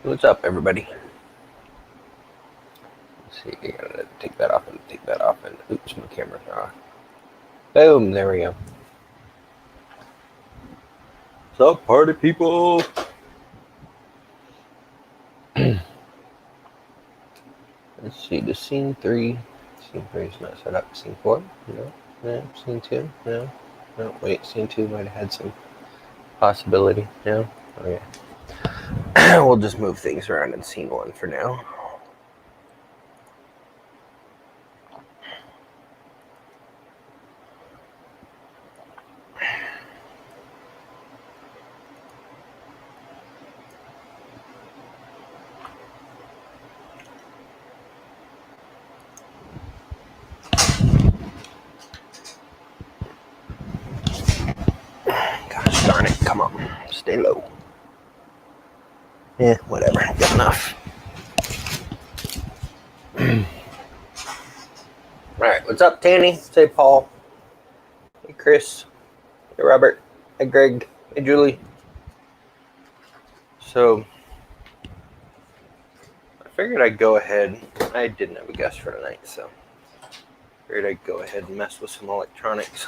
What's up, everybody? Let's see, I gotta take that off and take that off, and oops, my camera's off. Boom, there we go. What's up, party people? Let's see, the scene 3. Scene 3 is not set up. Scene 4? No. Scene 2? No. Wait, scene 2 might have had some possibility. No? Okay. We'll just move things around in scene 1 for now. Gosh darn it, come on, stay low. Yeah, whatever, good enough. Alright, what's up, Tanny? Say Paul. Hey, Chris. Hey, Robert. Hey, Greg. Hey, Julie. So, I figured I'd go ahead. I didn't have a guest for tonight, so I figured I'd go ahead and mess with some electronics.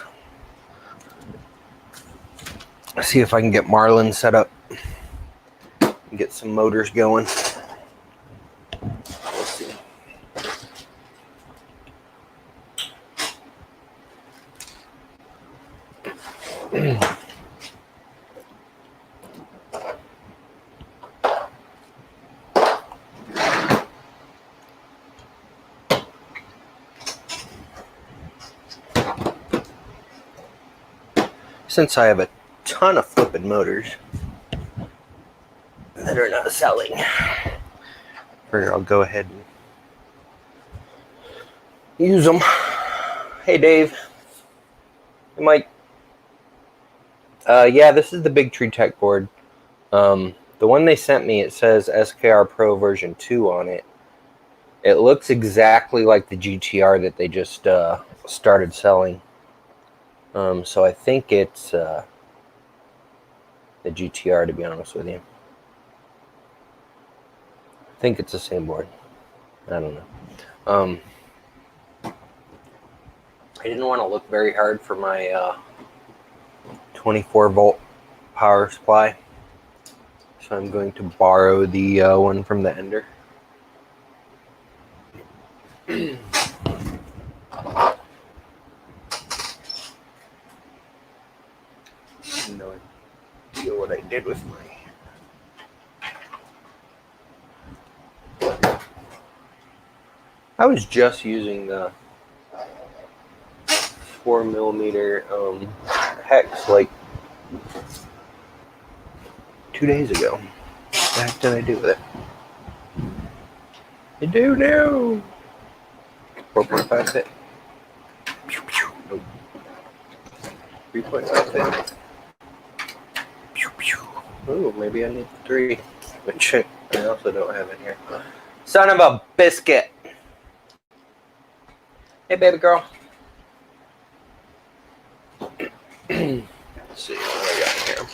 See if I can get Marlin set up and get some motors going. We'll see. Since I have a ton of flipping motors that are not selling, I figure I'll go ahead and use them. Hey, Dave. Hey, Mike. Yeah, this is the Big Tree Tech board. The one they sent me, it says SKR Pro version 2 on it. It looks exactly like the GTR that they just started selling. So I think it's the GTR, to be honest with you. I think it's the same board. I don't know. I didn't want to look very hard for my 24 volt power supply, so I'm going to borrow the one from the Ender. No idea what I did with my. I was just using the 4mm hex like 2 days ago. What the heck did I do with it? I do know. 4.5 fit. 3.5 fit. Ooh, maybe I need 3, which I also don't have in here. Son of a biscuit. Hey, baby girl. Let's see what I got here.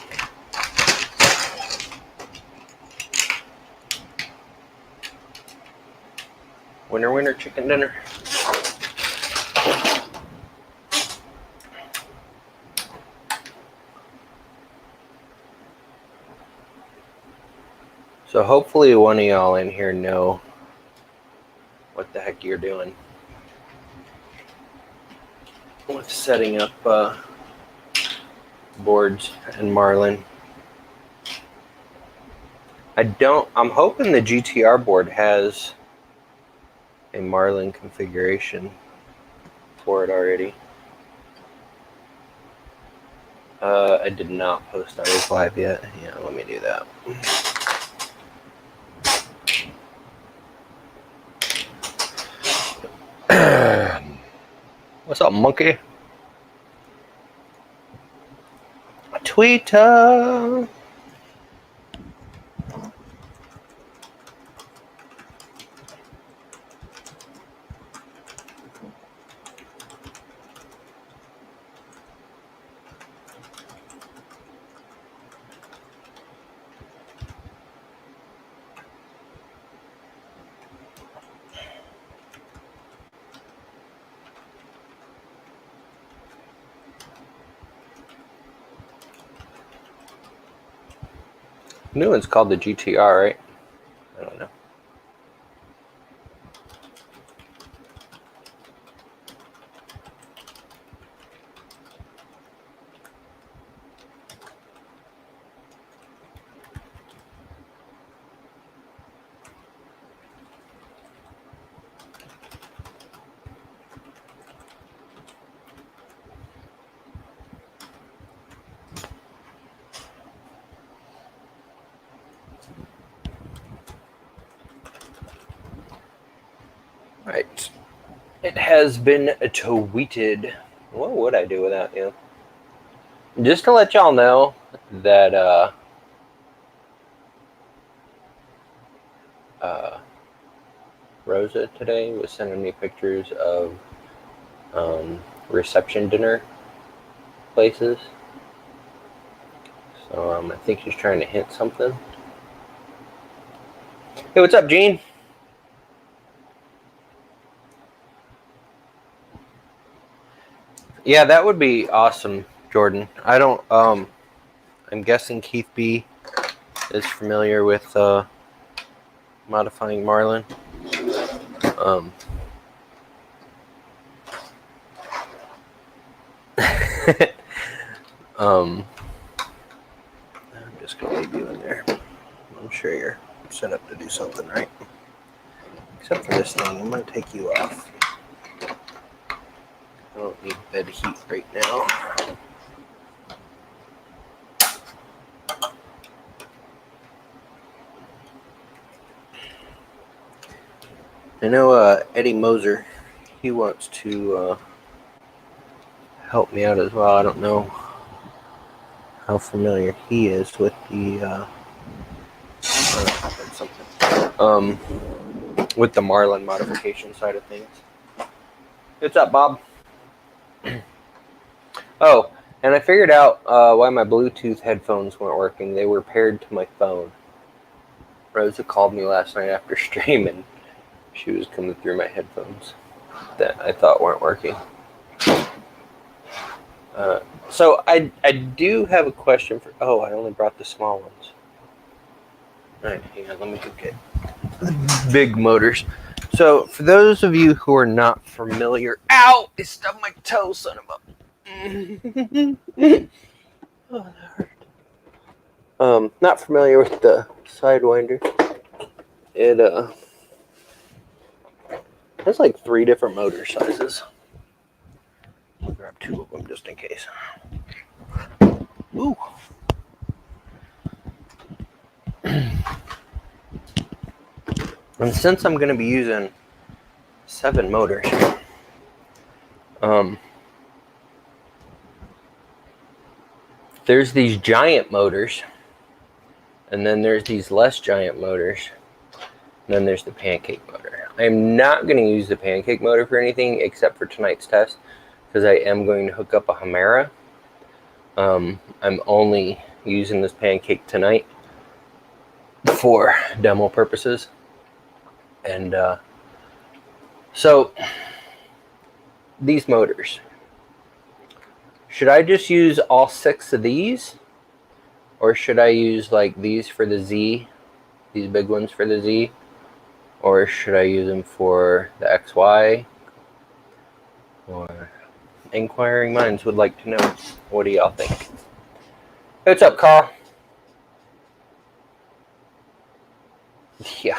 Winner, chicken dinner. So hopefully one of y'all in here know what the heck you're doing with setting up boards and Marlin. I'm hoping the GTR board has a Marlin configuration for it already. I did not post on this live yet. Yeah, let me do that. What's up, monkey? Tweeter. New one's called the GTR, right? I don't know. Right. It has been tweeted. What would I do without you? Just to let y'all know that Rosa today was sending me pictures of reception dinner places. So I think she's trying to hint something. Hey, what's up, Gene? Yeah, that would be awesome, Jordan. I don't. I'm guessing Keith B is familiar with modifying Marlin. I'm just gonna leave you in there. I'm sure you're set up to do something, right? Except for this thing, I'm gonna take you off. I don't need bed heat right now. I know Eddie Moser, he wants to help me out as well. I don't know how familiar he is with the with the Marlin modification side of things. What's up, Bob? Oh, and I figured out why my Bluetooth headphones weren't working. They were paired to my phone. Rosa called me last night after streaming. She was coming through my headphones that I thought weren't working. So I do have a question for... Oh, I only brought the small ones. All right, hang on. Let me go get the big motors. So for those of you who are not familiar... Ow! It stubbed my toe, son of a... Oh, that hurt. Not familiar with the Sidewinder. It has like 3 different motor sizes. I'll grab 2 of them just in case. Ooh. And since I'm going to be using 7 motors, there's these giant motors, and then there's these less giant motors, and then there's the pancake motor. I'm not going to use the pancake motor for anything except for tonight's test, because I am going to hook up a Hemera. I'm only using this pancake tonight for demo purposes. And so these motors, should I just use all 6 of these, or should I use like these for the Z, these big ones for the Z, or should I use them for the XY? Or inquiring minds would like to know. What do y'all think? What's up, Carl? Yeah.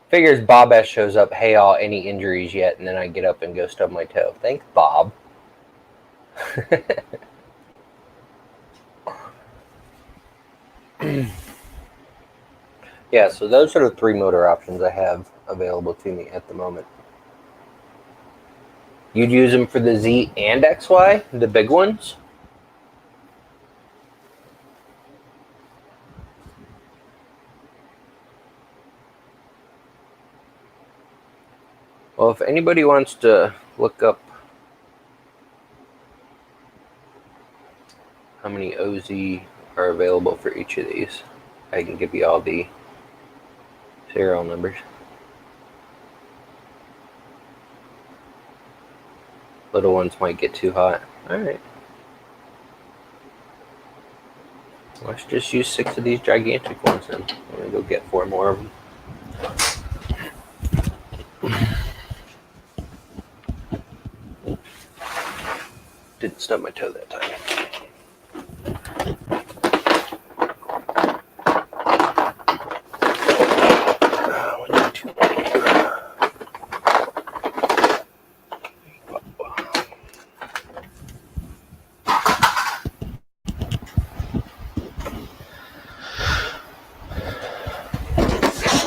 Figures Bob S shows up, hey all, any injuries yet? And then I get up and go stub my toe. Thanks, Bob. Yeah, so those are the 3 motor options I have available to me at the moment. You'd use them for the Z and XY, the big ones? Well, if anybody wants to look up how many OZ are available for each of these, I can give you all the serial numbers. Little ones might get too hot. All right. Let's just use 6 of these gigantic ones then. I'm gonna go get 4 more of them. Didn't stub my toe that time.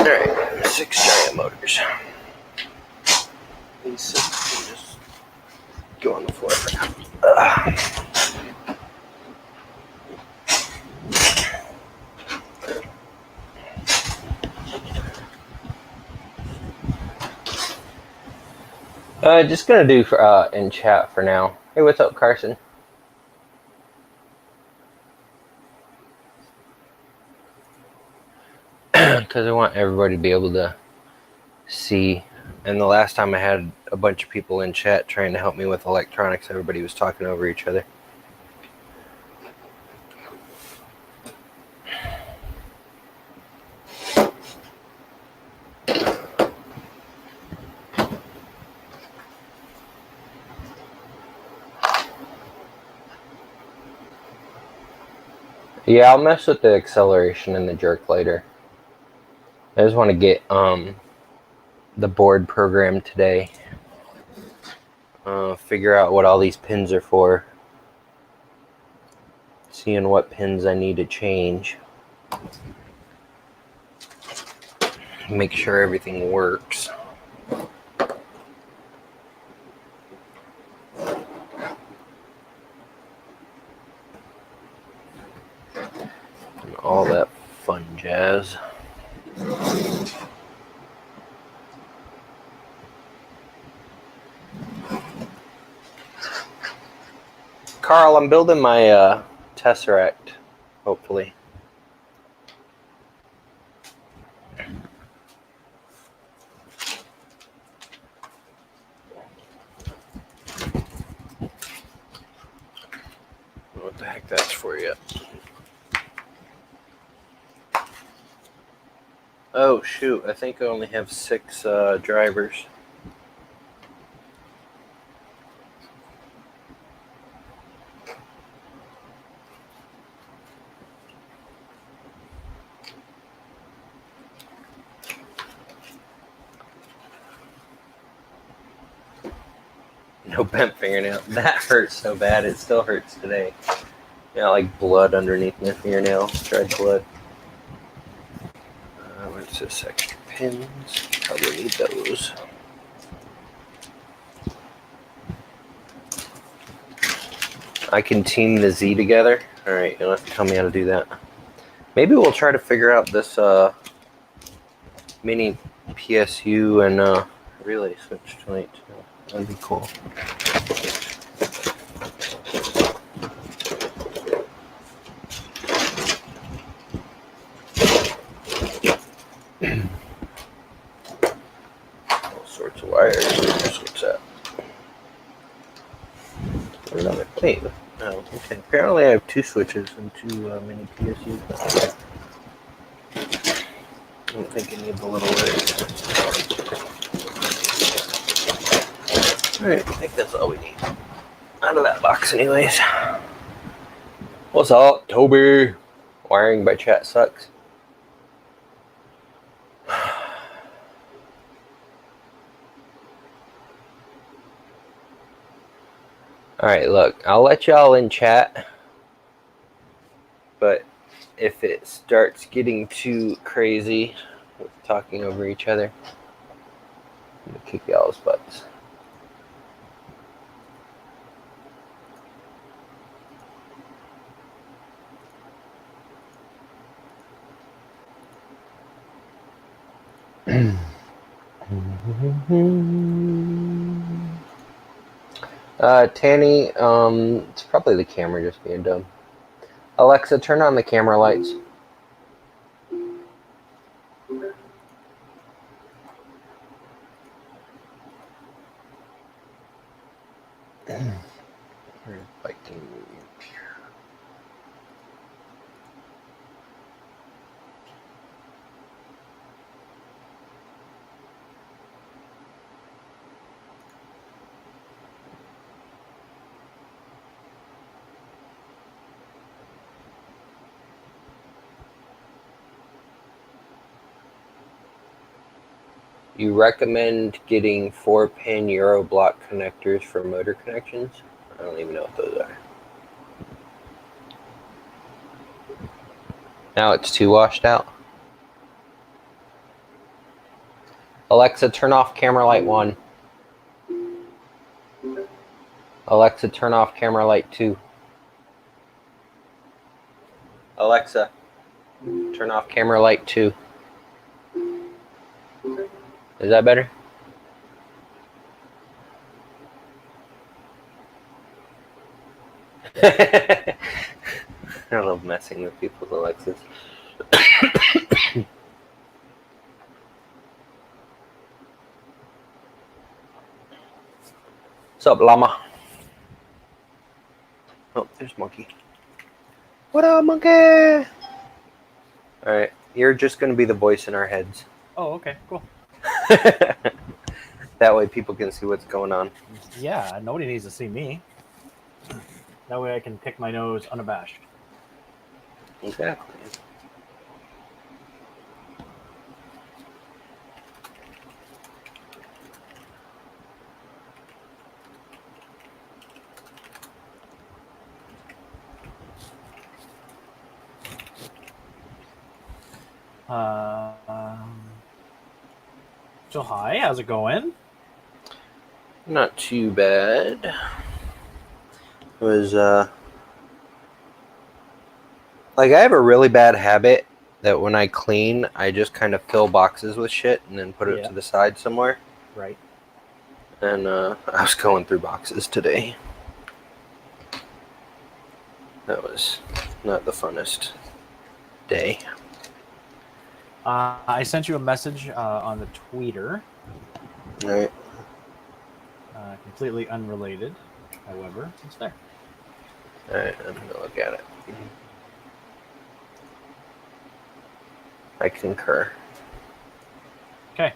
Alright, 6 giant motors. These 6 can just go on the floor for now. Just gonna do in chat for now. Hey, what's up, Carson? Because I want everybody to be able to see. And the last time I had a bunch of people in chat trying to help me with electronics, everybody was talking over each other. Yeah, I'll mess with the acceleration and the jerk later. I just want to get the board program today. Figure out what all these pins are for. Seeing what pins I need to change. Make sure everything works. And all that fun jazz. Carl, I'm building my Tesseract, hopefully. What the heck that's for yet? Oh shoot, I think I only have 6 drivers. No bent fingernail. That hurts so bad, it still hurts today. Yeah, like blood underneath my fingernail, dried blood. What's this, extra pins? Probably need those. I can team the Z together. Alright, you'll have to tell me how to do that. Maybe we'll try to figure out this mini PSU and relay switch tonight. That'd be cool. All sorts of wires. What's that? Another. Wait. Oh, okay. Apparently, I have 2 switches and 2 mini PSUs. I don't think I need the little wires. Alright, I think that's all we need. Out of that box, anyways. What's up, Toby? Wiring by chat sucks. Alright, look, I'll let y'all in chat, but if it starts getting too crazy with talking over each other, I'm gonna kick y'all's butts. Tanny, it's probably the camera just being dumb. Alexa, turn on the camera lights. You recommend getting 4-pin Euro block connectors for motor connections? I don't even know what those are. Now it's too washed out. Alexa, turn off camera light 1. Alexa, turn off camera light 2. Alexa, turn off camera light 2. Is that better? I love messing with people's Alexas. What's up, llama? Oh, there's Monkey. What up, Monkey? Alright, you're just going to be the voice in our heads. Oh, okay, cool. That way people can see what's going on. Yeah, nobody needs to see me. That way I can pick my nose unabashed. Exactly. So hi, how's it going? Not too bad. It was, like, I have a really bad habit that when I clean, I just kind of fill boxes with shit and then put it to the side somewhere. Right. And I was going through boxes today. That was not the funnest day. I sent you a message on the tweeter. All right. Completely unrelated, however, it's there. All right, I'm going to look at it. I concur. Okay.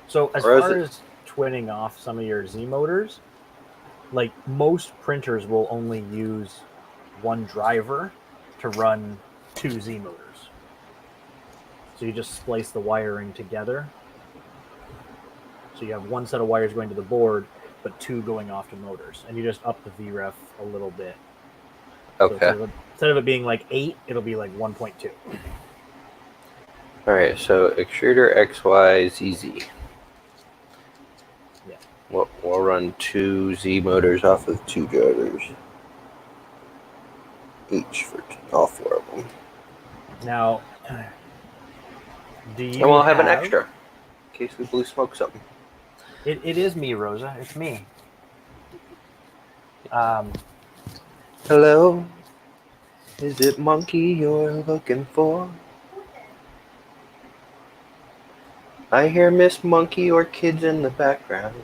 So as far as twinning off some of your Z motors, like most printers will only use one driver to run 2 Z motors. So you just splice the wiring together. So you have one set of wires going to the board, but 2 going off to motors, and you just up the VREF a little bit. Okay. So instead of it being like 8, it'll be like 1.2. All right, so extruder XYZZ. Yeah. We'll run 2 Z motors off of 2 drivers. Each for all 4 of them. Now, do you? And we'll have an extra in case we blue smoke something. It is me, Rosa. It's me. Hello, is it Monkey you're looking for? I hear Miss Monkey or kids in the background.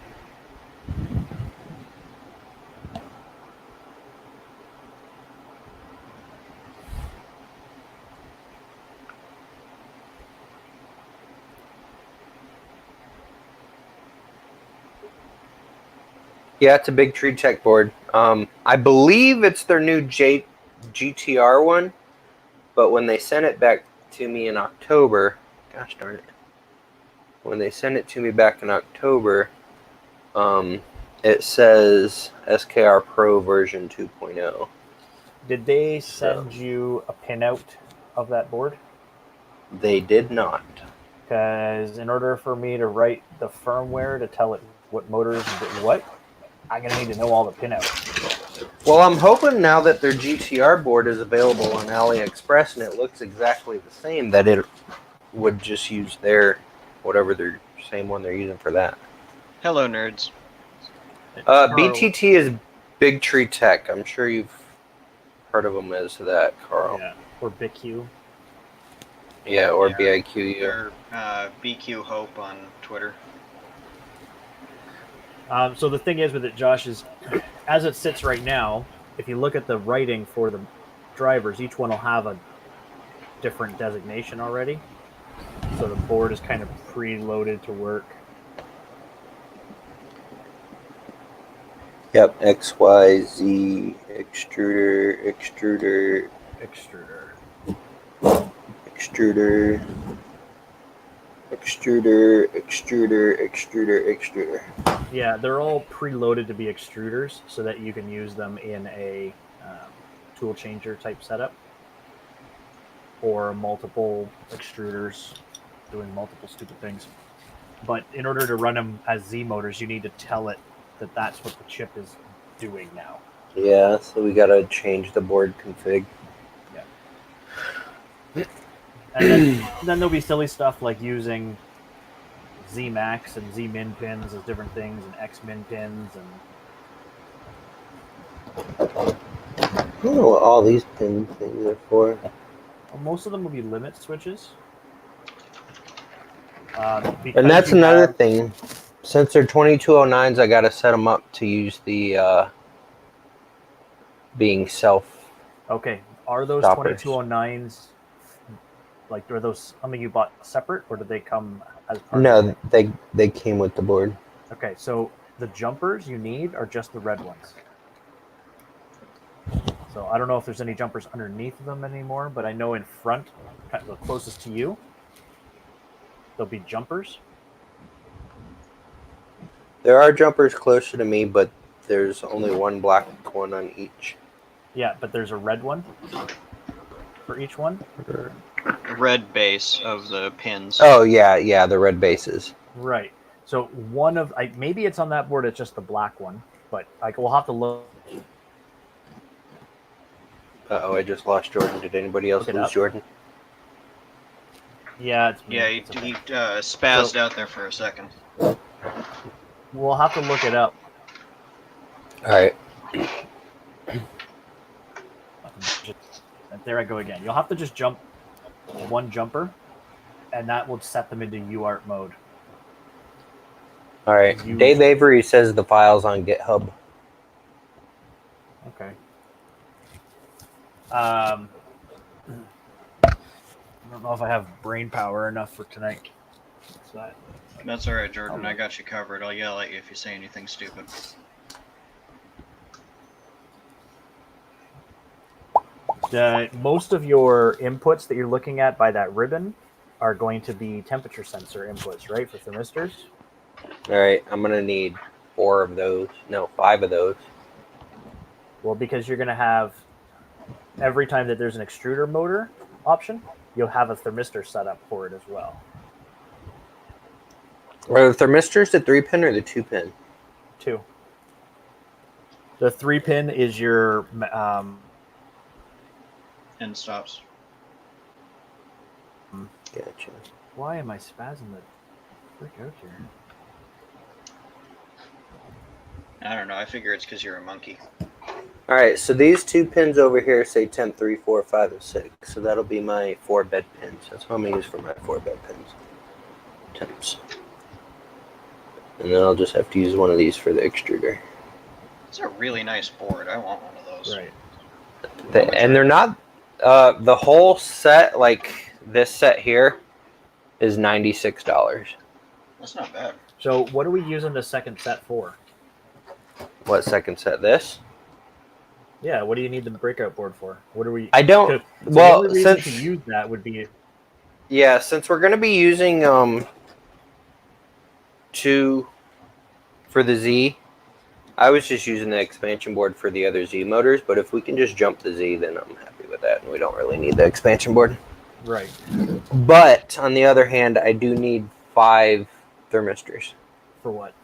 Yeah, it's a big tree check board. I believe it's their new GTR one, but when they sent it back to me in October, gosh darn it, when they sent it to me back in October, it says SKR Pro version 2.0. Did they send you a pinout of that board? They did not. Because in order for me to write the firmware to tell it what motors did what, I'm going to need to know all the pinouts. Well, I'm hoping now that their GTR board is available on AliExpress and it looks exactly the same, that it would just use their, whatever their same one they're using for that. Hello, nerds. BTT is Big Tree Tech. I'm sure you've heard of them as that, Carl. Yeah, or BQ. Yeah, or BIQ. Or BQ Hope on Twitter. So the thing is with it, Josh, is as it sits right now, if you look at the writing for the drivers, each one will have a different designation already. So the board is kind of preloaded to work. Yep, XYZ, extruder. extruder, extruder, extruder, extruder, extruder. Yeah, they're all preloaded to be extruders so that you can use them in a tool changer type setup, or multiple extruders doing multiple stupid things. But in order to run them as Z motors, you need to tell it that that's what the chip is doing now. Yeah, so we gotta change the board config. Yeah. And then there'll be silly stuff like using Z max and Z min pins as different things, and X min pins, and I don't know what all these pin things are for. well, most of them will be limit switches. And that's another thing. Since they're 2209s, I gotta set them up to use the being self. Okay, are those stoppers. 2209s, like, are those something you bought separate, or did they come as part of No, it? they came with the board. Okay, so the jumpers you need are just the red ones. So I don't know if there's any jumpers underneath them anymore, but I know in front, kind of the closest to you, there'll be jumpers. There are jumpers closer to me, but there's only one black one on each. Yeah, but there's a red one for each one. Red base of the pins. Oh yeah, the red bases. Right. So one of maybe it's on that board. It's just the black one, but we'll have to look. I just lost Jordan. Did anybody else lose Jordan? Yeah, it's me. Yeah, It's okay. he spazzed out there for a second. We'll have to look it up. All right. There I go again. You'll have to just jump one jumper, and that will set them into UART mode. All right. Dave Avery says the file's on GitHub. Okay. I don't know if I have brain power enough for tonight. That's all right, Jordan. I got you covered. I'll yell at you if you say anything stupid. Most of your inputs that you're looking at by that ribbon are going to be temperature sensor inputs, right, for thermistors? All right. I'm going to need 4 of those. No, 5 of those. Well, because you're going to have, every time that there's an extruder motor option, you'll have a thermistor set up for it as well. Are the thermistors the 3-pin or the 2-pin? 2. The 3-pin is your End stops. Gotcha. Why am I spazzing the frick out here? I don't know. I figure it's because you're a monkey. All right, so these 2 pins over here say temp 3, 4, 5, and 6. So that'll be my 4 bed pins. That's what I'm going to use for my 4 bed pins. Temps. And then I'll just have to use one of these for the extruder. It's a really nice board. I want one of those. Right. And they're not... the whole set, like this set here, is $96. That's not bad. So what are we using the second set for? What second set? This? Yeah, what do you need the breakout board for? What are we? I don't. So well, the only reason since to use that would be. Yeah, since we're going to be using 2 for the Z, I was just using the expansion board for the other Z motors. But if we can just jump the Z, then I'm happy with that, and we don't really need the expansion board. Right. But on the other hand, I do need 5 thermistors. For what?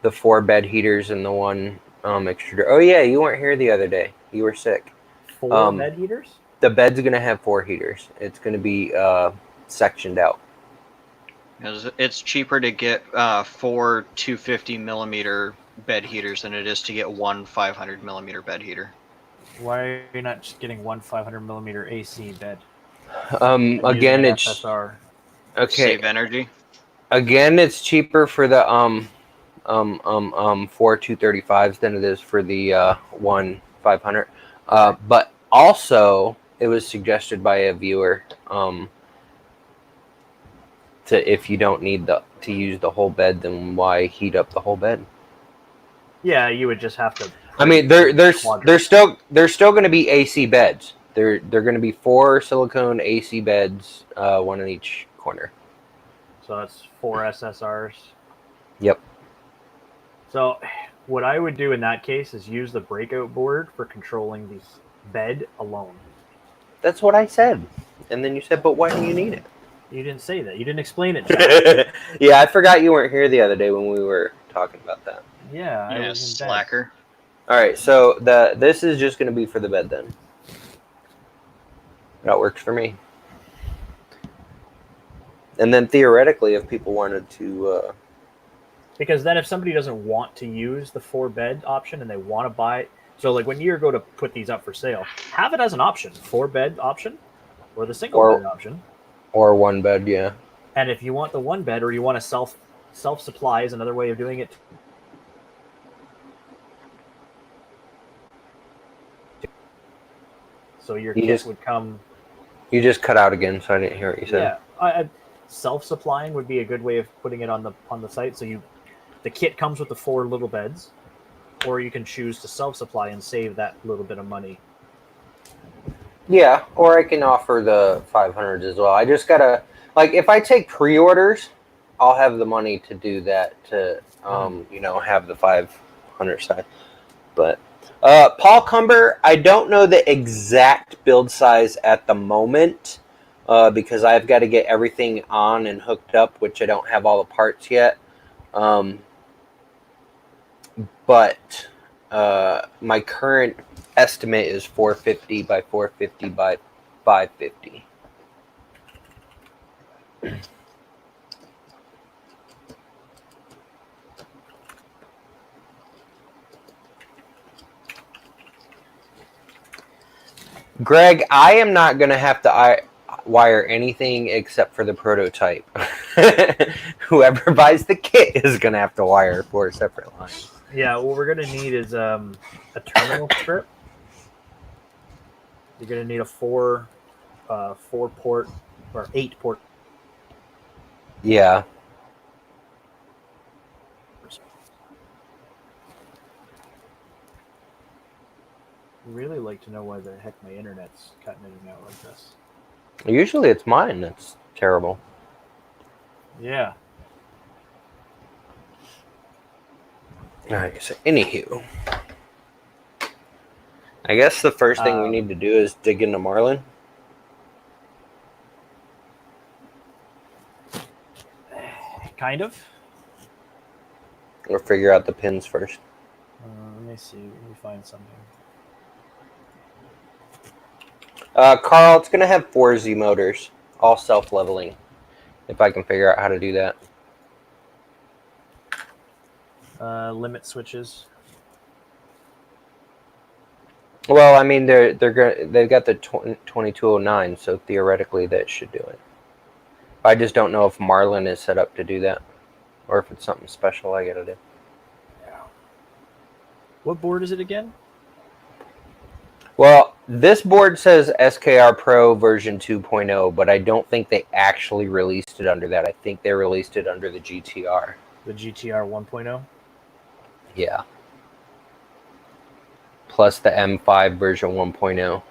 The 4 bed heaters and the 1 extruder. Oh yeah, you weren't here the other day. You were sick. 4 bed heaters? The bed's going to have 4 heaters. It's going to be sectioned out. It's cheaper to get 4 250 millimeter bed heaters than it is to get 1 500 millimeter bed heater. Why are you not just getting 1 500 millimeter AC bed? Again, it's FSR. okay. Save energy. Again, it's cheaper for the 4 235s than it is for the 1 500. But also, it was suggested by a viewer if you don't need to use the whole bed, then why heat up the whole bed? Yeah, you would just have to. I mean, they're still going to be AC beds. They're going to be 4 silicone AC beds, one in each corner. So that's 4 SSRs. Yep. So what I would do in that case is use the breakout board for controlling the bed alone. That's what I said. And then you said, but why do you need it? You didn't say that. You didn't explain it, Jack. Yeah, I forgot you weren't here the other day when we were talking about that. Yeah, I Yeah, was in bed. slacker. All right, so this is just going to be for the bed then. That works for me. And then theoretically, if people wanted to... Because then if somebody doesn't want to use the 4-bed option and they want to buy... So like when you go to put these up for sale, have it as an option. 4-bed option or the single bed option. Or 1 bed, yeah. And if you want the 1 bed or you want to self-supply is another way of doing it. So your kit would come... You just cut out again, so I didn't hear what you said. Yeah, self-supplying would be a good way of putting it on the site. So the kit comes with the 4 little beds, or you can choose to self-supply and save that little bit of money. Yeah, or I can offer the 500s as well. I just gotta, like, if I take pre-orders, I'll have the money to do that to, have the 500 side. But Paul Cumber, I don't know the exact build size at the moment because I've got to get everything on and hooked up, which I don't have all the parts yet. But my current estimate is 450 by 450 by 550. Greg, I am not going to have to wire anything except for the prototype. Whoever buys the kit is going to have to wire 4 separate lines. Yeah, what we're going to need is a terminal strip. You're going to need a 4-port or 8-port. Yeah. I'd really like to know why the heck my internet's cutting in and out like this. Usually it's mine that's terrible. Yeah. Alright, so anywho. I guess the first thing we need to do is dig into Marlin. Kind of. Or figure out the pins first. Let me see. Let me find something. Carl, it's going to have 4 Z motors, all self-leveling, if I can figure out how to do that. Limit switches. Well, I mean, they've got the 2209, so theoretically that should do it. I just don't know if Marlin is set up to do that, or if it's something special I got to do. Yeah. What board is it again? Well, this board says SKR Pro version 2.0, but I don't think they actually released it under that. I think they released it under the GTR. The GTR 1.0? Yeah. Plus the M5 version 1.0.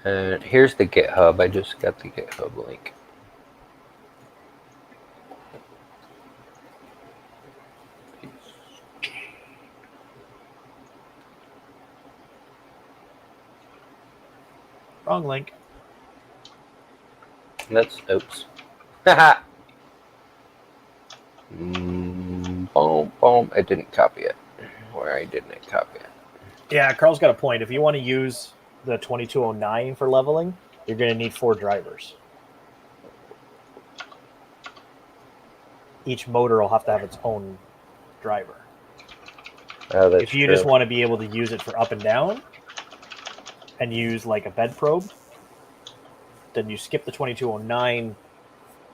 And here's the GitHub. I just got the GitHub link. Wrong link. That's oops. Haha. Boom, boom. I didn't copy it. Where I didn't copy it. Yeah, Carl's got a point. If you want to use the 2209 for leveling, you're going to need 4 drivers. Each motor will have to have its own driver. Oh, that's if you true. just want to be able to use it for up and down and use like a bed probe, then you skip the 2209,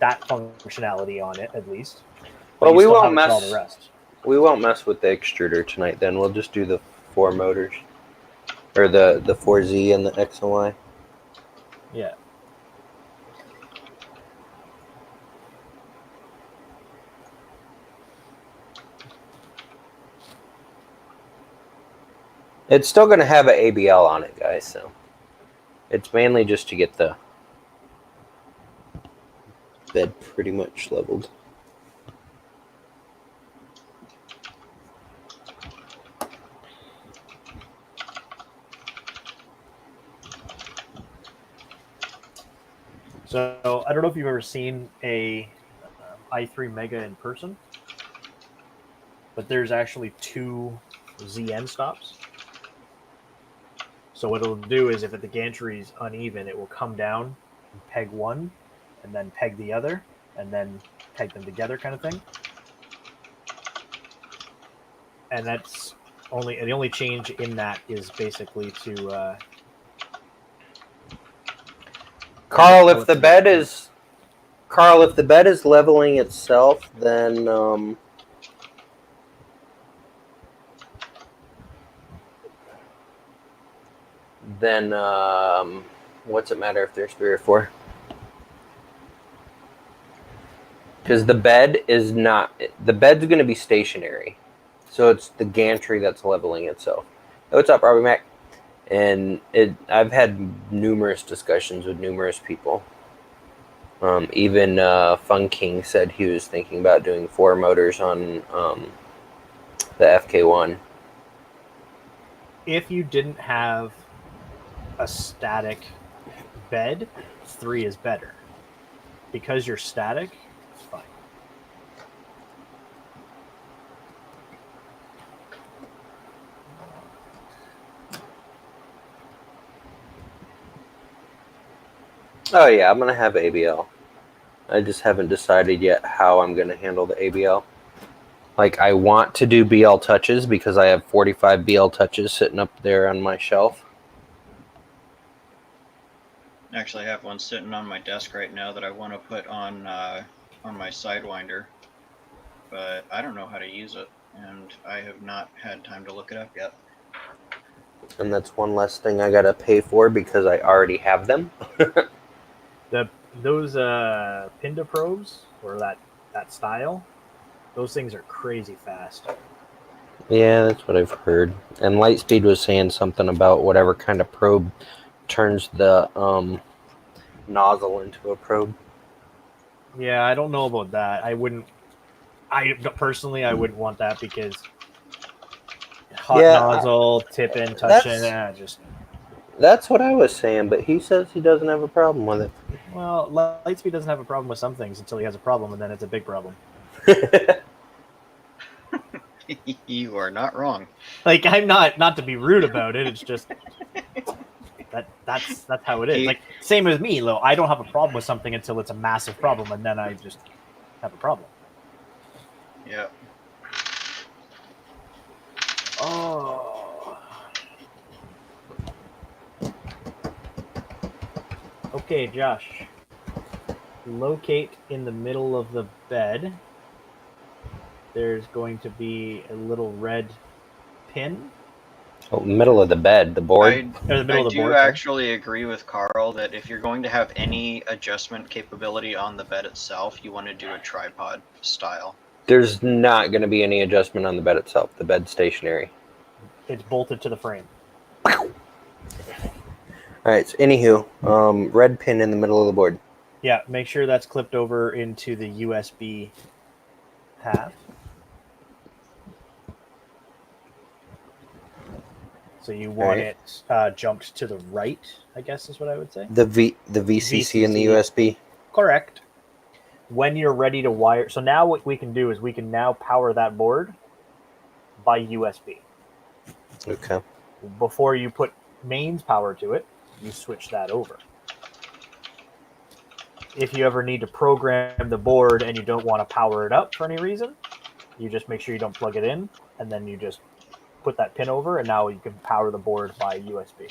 that functionality on it at least. Well, we won't mess all the rest. We won't mess with the extruder tonight. Then we'll just do the 4 motors, or the 4Z and the X and Y. Yeah. It's still going to have an ABL on it, guys, so it's mainly just to get the bed pretty much leveled. So I don't know if you've ever seen a i3 Mega in person, but there's actually two ZN stops. So what it'll do is if the gantry is uneven, it will come down and peg one, and then peg the other, and then peg them together, kind of thing. And that's the only change in that is basically to Carl, if the bed is leveling itself, then what's it matter if there's 3 or 4? Because the bed's going to be stationary, so it's the gantry that's leveling itself. Hey, what's up, Robbie Mac? And I've had numerous discussions with numerous people. Even Fun King said he was thinking about doing 4 motors on the FK1. If you didn't have a static bed, 3 is better. Because you're static, it's fine. Oh yeah, I'm going to have ABL. I just haven't decided yet how I'm going to handle the ABL. Like, I want to do BL touches because I have 45 BL touches sitting up there on my shelf. Actually, I have one sitting on my desk right now that I want to put on my Sidewinder, but I don't know how to use it, and I have not had time to look it up yet. And that's one less thing I gotta pay for because I already have them. Those Pinda probes, or that style, those things are crazy fast. Yeah, that's what I've heard. And Lightspeed was saying something about whatever kind of probe turns the nozzle into a probe. Yeah, I don't know about that. I wouldn't want that because hot nozzle, tip in, touch in, just. That's what I was saying, but he says he doesn't have a problem with it. Well, Lightspeed doesn't have a problem with some things until he has a problem, and then it's a big problem. You are not wrong. Like, I'm not to be rude about it. It's just that's how it is. Like, same as me, though. I don't have a problem with something until it's a massive problem, and then I just have a problem. Yeah. Oh. Okay, Josh. Locate in the middle of the bed. There's going to be a little red pin. Oh, middle of the bed, the board. I do actually agree with Carl that if you're going to have any adjustment capability on the bed itself, you want to do a tripod style. There's not going to be any adjustment on the bed itself. The bed's stationary. It's bolted to the frame. All right, so anywho, red pin in the middle of the board. Yeah, make sure that's clipped over into the USB path. So you want it jumped to the right, I guess is what I would say. The VCC in the USB? Correct. When you're ready to wire... So now what we can do is we can now power that board by USB. Okay. Before you put mains power to it, you switch that over. If you ever need to program the board and you don't want to power it up for any reason, you just make sure you don't plug it in, and then you just put that pin over, and now you can power the board by USB.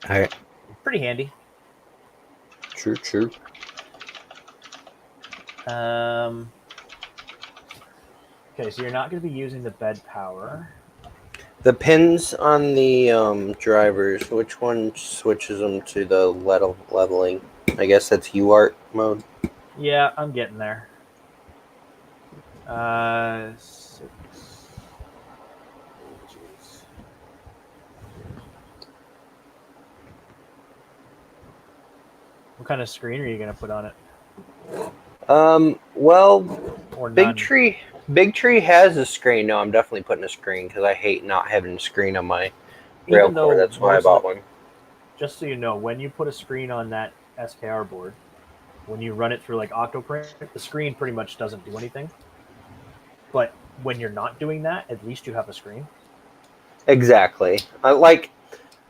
All right. Pretty handy. True. Okay, so you're not going to be using the bed power. The pins on the drivers, which one switches them to the leveling? I guess that's UART mode. Yeah, I'm getting there. 6. What kind of screen are you going to put on it? Well, Or Big none? Tree has a screen. No, I'm definitely putting a screen because I hate not having a screen on my rail Even core. though That's why I bought one. Just so you know, when you put a screen on that SKR board, when you run it through like Octoprint, the screen pretty much doesn't do anything. But when you're not doing that, at least you have a screen. Exactly. Like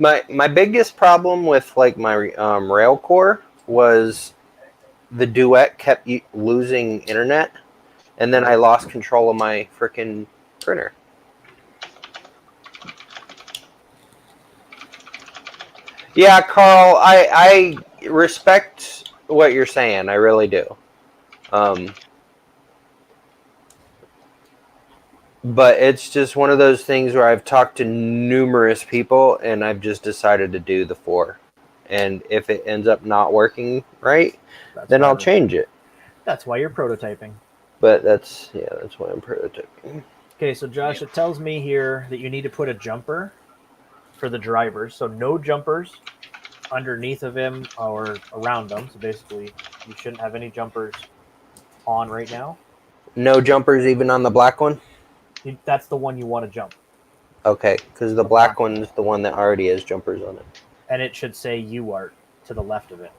my biggest problem with like my rail core was the Duet kept losing internet, and then I lost control of my freaking printer. Yeah, Carl, I respect what you're saying. I really do. But it's just one of those things where I've talked to numerous people, and I've just decided to do the 4. And if it ends up not working right, then I'll change it. That's why you're prototyping. But that's why I'm prototyping. Okay, so Josh, it tells me here that you need to put a jumper for the drivers. So no jumpers underneath of him or around them. So basically, you shouldn't have any jumpers on right now. No jumpers even on the black one? That's the one you want to jump. Okay, because the black one is the one that already has jumpers on it. And it should say UART to the left of it.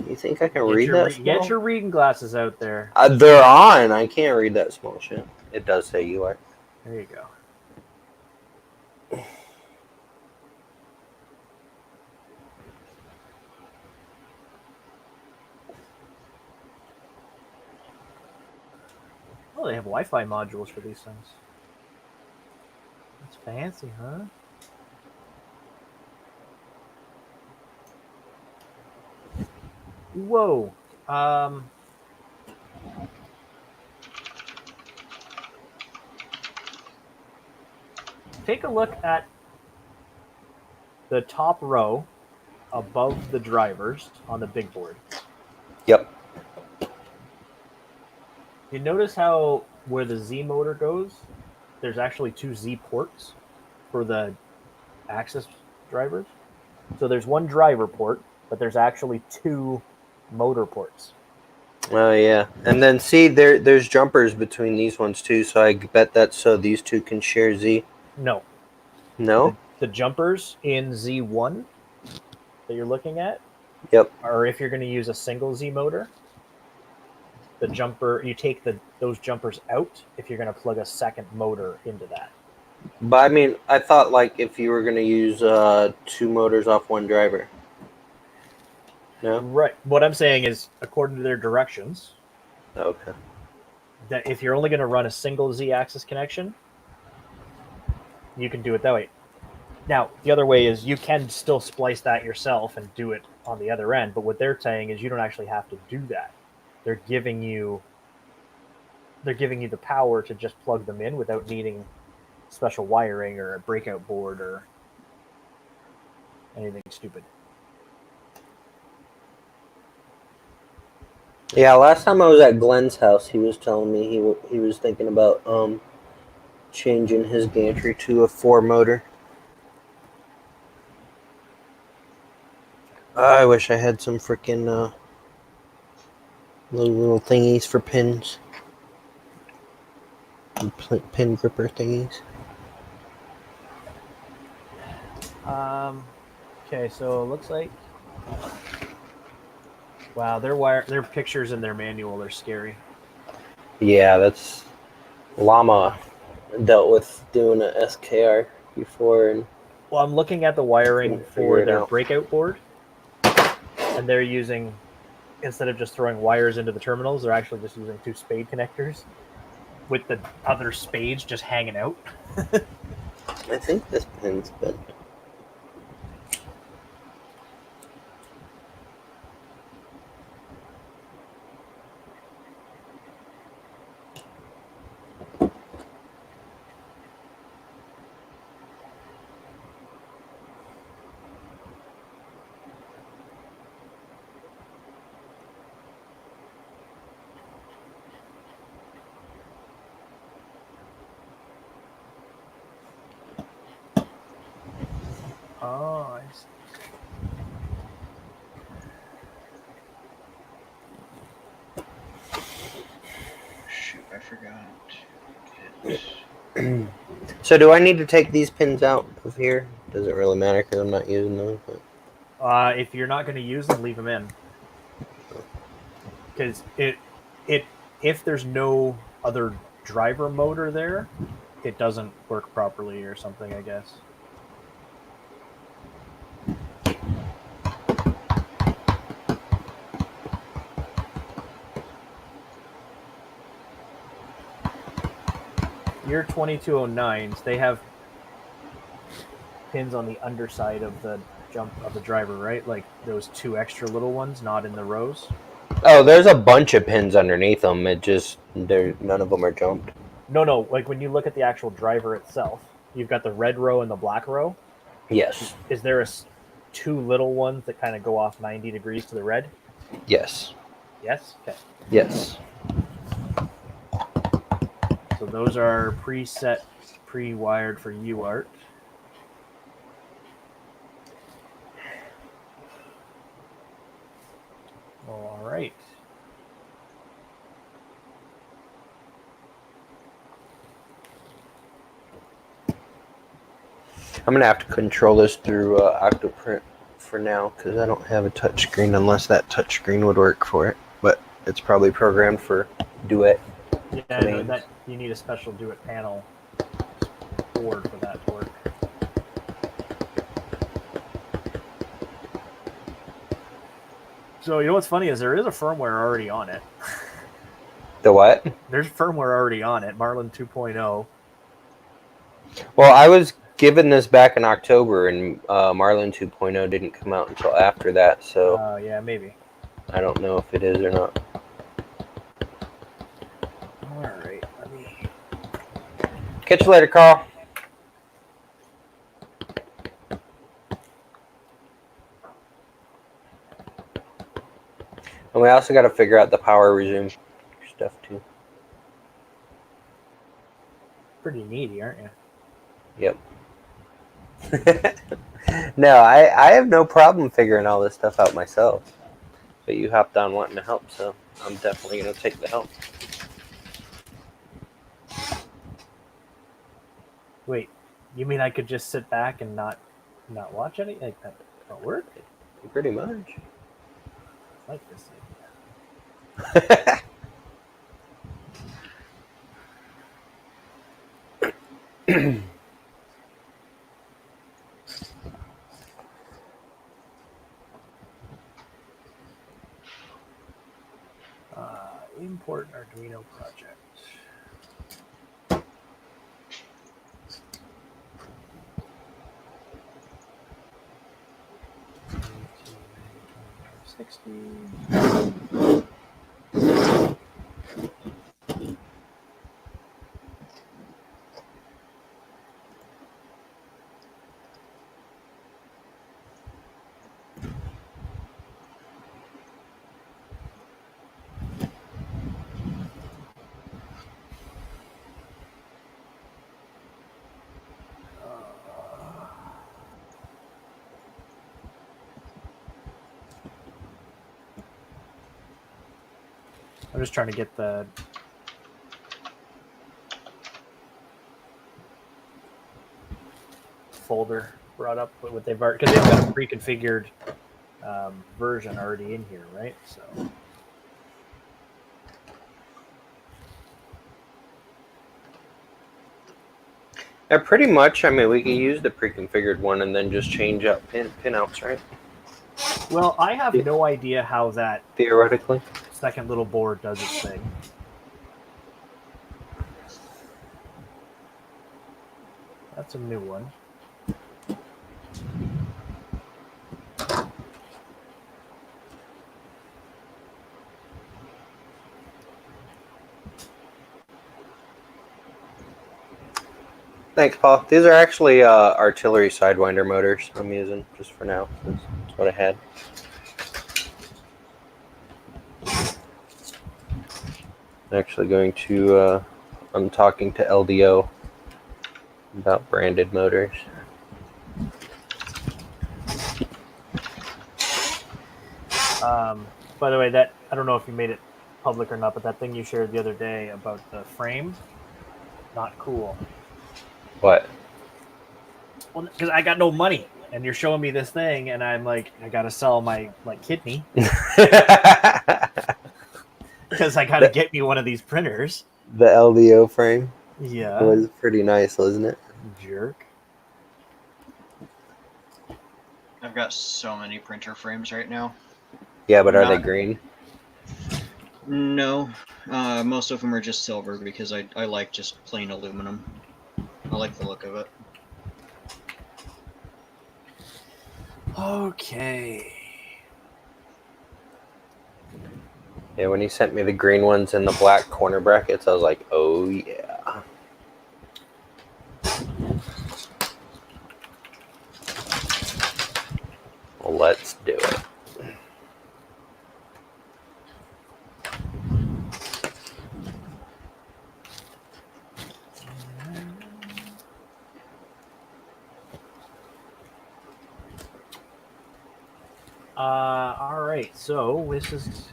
You think I can read that small? Get your reading glasses out there. They're on. I can't read that small shit. It does say UART. There you go. Oh, they have Wi-Fi modules for these things. That's fancy, huh? Whoa. Take a look at the top row above the drivers on the big board. Yep. You notice how where the Z motor goes, there's actually 2 Z ports for the axis drivers. So there's one driver port, but there's actually 2 motor ports. Oh yeah, and then see there's jumpers between these ones too. So I bet that's so these two can share Z. No. No. The jumpers in Z1 that you're looking at. Yep. Or if you're going to use a single Z motor, the jumper you take those jumpers out if you're going to plug a second motor into that. But I mean, I thought like if you were going to use 2 motors off one driver. No. Right. What I'm saying is, according to their directions, Okay. that if you're only going to run a single Z-axis connection, you can do it that way. Now, the other way is you can still splice that yourself and do it on the other end, but what they're saying is you don't actually have to do that. They're giving you the power to just plug them in without needing special wiring or a breakout board or anything stupid. Yeah, last time I was at Glenn's house, he was telling me he was thinking about changing his gantry to a 4 motor. I wish I had some freaking little thingies for pins. Pin gripper thingies. Okay, so it looks like, wow, their pictures in their manual are scary. Yeah, that's Llama dealt with doing a SKR before, and well, I'm looking at the wiring for their breakout board, and they're using, instead of just throwing wires into the terminals, they're actually just using 2 spade connectors with the other spades just hanging out. I think this pin's bent. Oh, I see. forgot. Get... So do I need to take these pins out of here? Doesn't really matter because I'm not using them. But... If you're not going to use them, leave them in. Because if there's no other driver motor there, it doesn't work properly or something, I guess. Your 2209s, they have pins on the underside of the jump of the driver, right? Like those two extra little ones, not in the rows. Oh, there's a bunch of pins underneath them. It just none of them are jumped. No. Like when you look at the actual driver itself, you've got the red row and the black row. Yes. Is there two little ones that kind of go off 90 degrees to the red? Yes. Yes? Okay. Yes. So those are preset, pre-wired for UART. All right. I'm gonna have to control this through Octoprint for now because I don't have a touchscreen unless that touchscreen would work for it. But it's probably programmed for Duet. Yeah, no, that you need a special Duet panel board for that to work. So you know what's funny is there is a firmware already on it. The what? There's firmware already on it, Marlin 2.0. Well, I was given this back in October, and Marlin 2.0 didn't come out until after that, so yeah, maybe. I don't know if it is or not. All right, let me... Catch you later, Carl. And we also got to figure out the power resume stuff, too. Pretty needy, aren't you? Yep. No, I have no problem figuring all this stuff out myself. But you hopped on wanting to help, so I'm definitely going to take the help. Wait, you mean I could just sit back and not watch any? Like that don't work? Pretty much. I like this idea. Import Arduino project. I'm just trying to get the folder brought up with what they've already, because they've got a pre-configured version already in here, right? So Yeah, pretty much. I mean, we can use the pre-configured one and then just change up pinouts, right? well, I have no idea how that Theoretically. second little board does its thing. That's a new one. Thanks, Paul. These are actually artillery sidewinder motors I'm using just for now. That's what I had. I'm actually going to, I'm talking to LDO about branded motors. By the way, that I don't know if you made it public or not, but that thing you shared the other day about the frame, not cool. What? Well, because I got no money, and you're showing me this thing, and I'm like, I gotta sell my kidney because I gotta get me one of these printers. The LDO frame Yeah, was pretty nice, wasn't it? jerk. I've got so many printer frames right now. Yeah, but are they Not- green? No, most of them are just silver because I like just plain aluminum. I like the look of it. Okay. Yeah, when you sent me the green ones in the black corner brackets, I was like, oh yeah. Well, let's do it. All right. So this is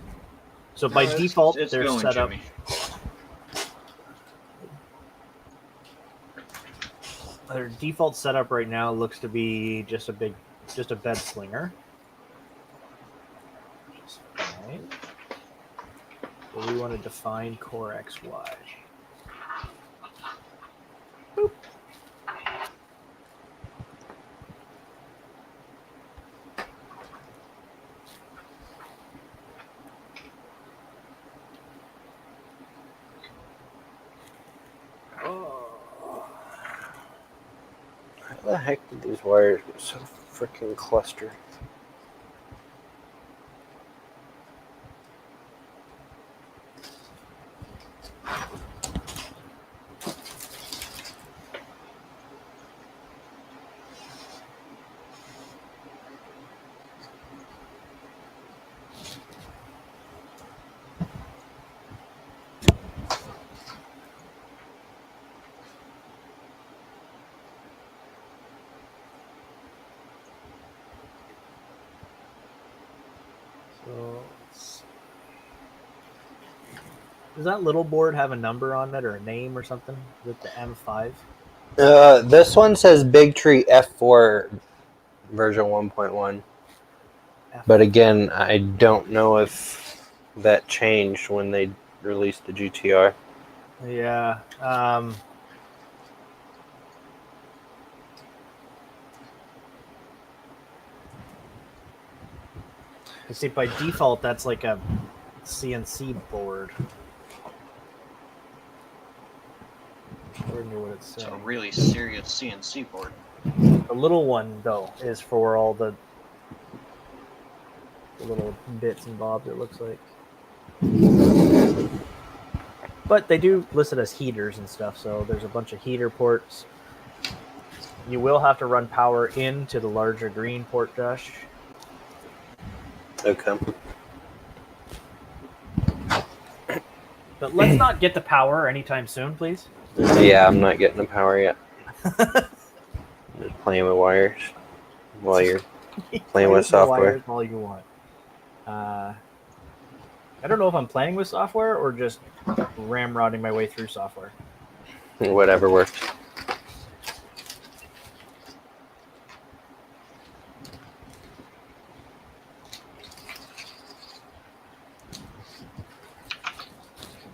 by default it's they're going, set up. Jimmy. Their default setup right now looks to be just a bed slinger. Which is fine. But we want to define core XY. Boop. How the heck did these wires get so freaking clustered? So let's see. Does that little board have a number on it or a name or something with the M5? This one says Big Tree F4 version 1.1. But again, I don't know if that changed when they released the GTR. Yeah. See, by default, that's like a CNC board. According to what it's It's saying. a really serious CNC board. The little one, though, is for all the little bits and bobs, it looks like. But they do list it as heaters and stuff, so there's a bunch of heater ports. You will have to run power into the larger green port, Josh. Okay. But let's not get the power anytime soon, please. Yeah, I'm not getting the power yet. Just playing with wires while you're playing with software. All you want. I don't know if I'm playing with software or just ramrodding my way through software. Whatever works.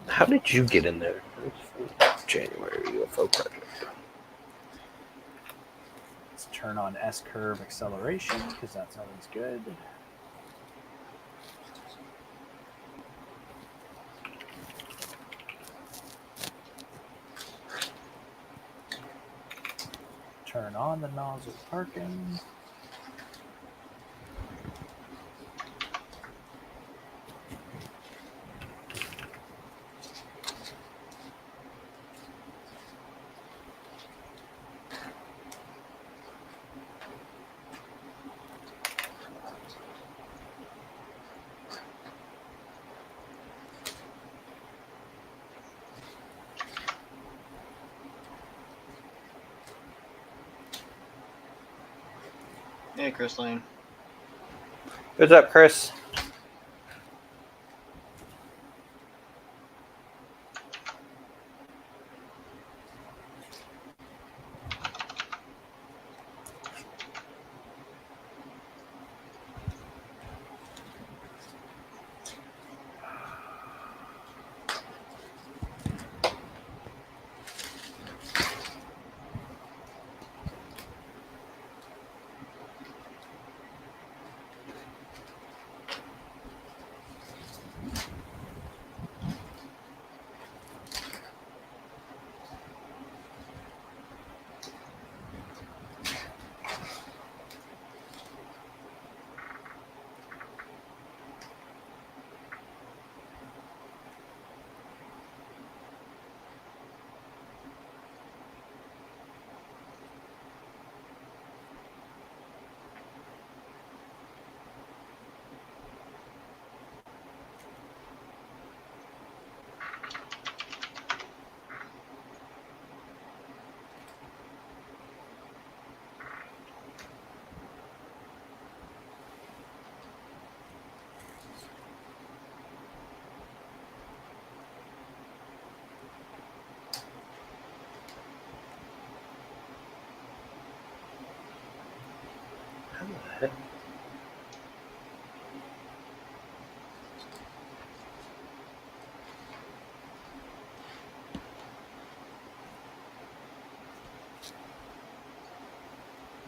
How did you get in there? January UFO project. Let's turn on S-curve acceleration because that's always good. Turn on the nozzle parking. Hey, Chris Lane. What's up, Chris?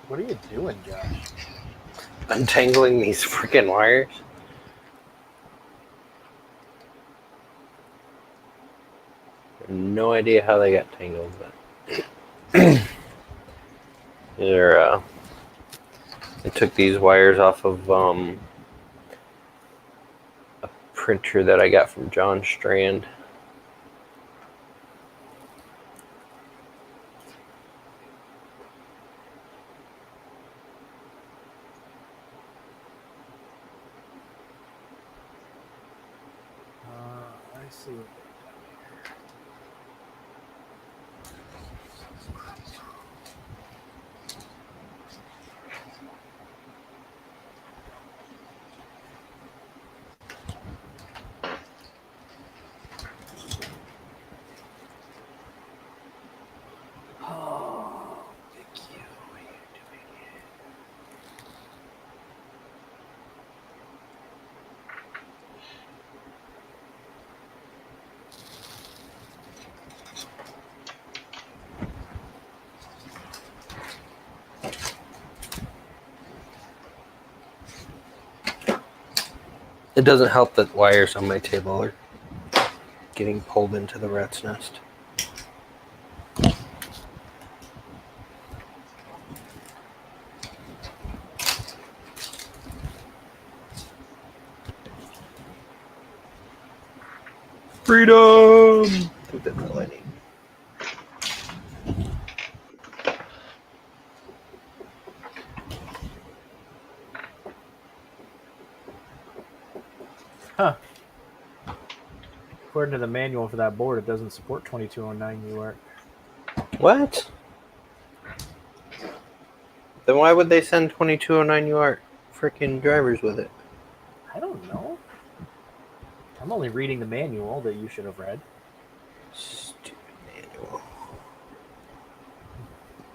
What are you doing, Josh? Untangling these freaking wires. No idea how they got tangled, but they're I took these wires off of a printer that I got from John Strand. I see what Oh, thank you. What are you doing? It doesn't help that wires on my table are getting pulled into the rat's nest. Freedom! I think that's all I need. Huh. According to the manual for that board, it doesn't support 2209 UART. What? Then why would they send 2209 UART freaking drivers with it? I don't know. I'm only reading the manual that you should have read. Stupid manual.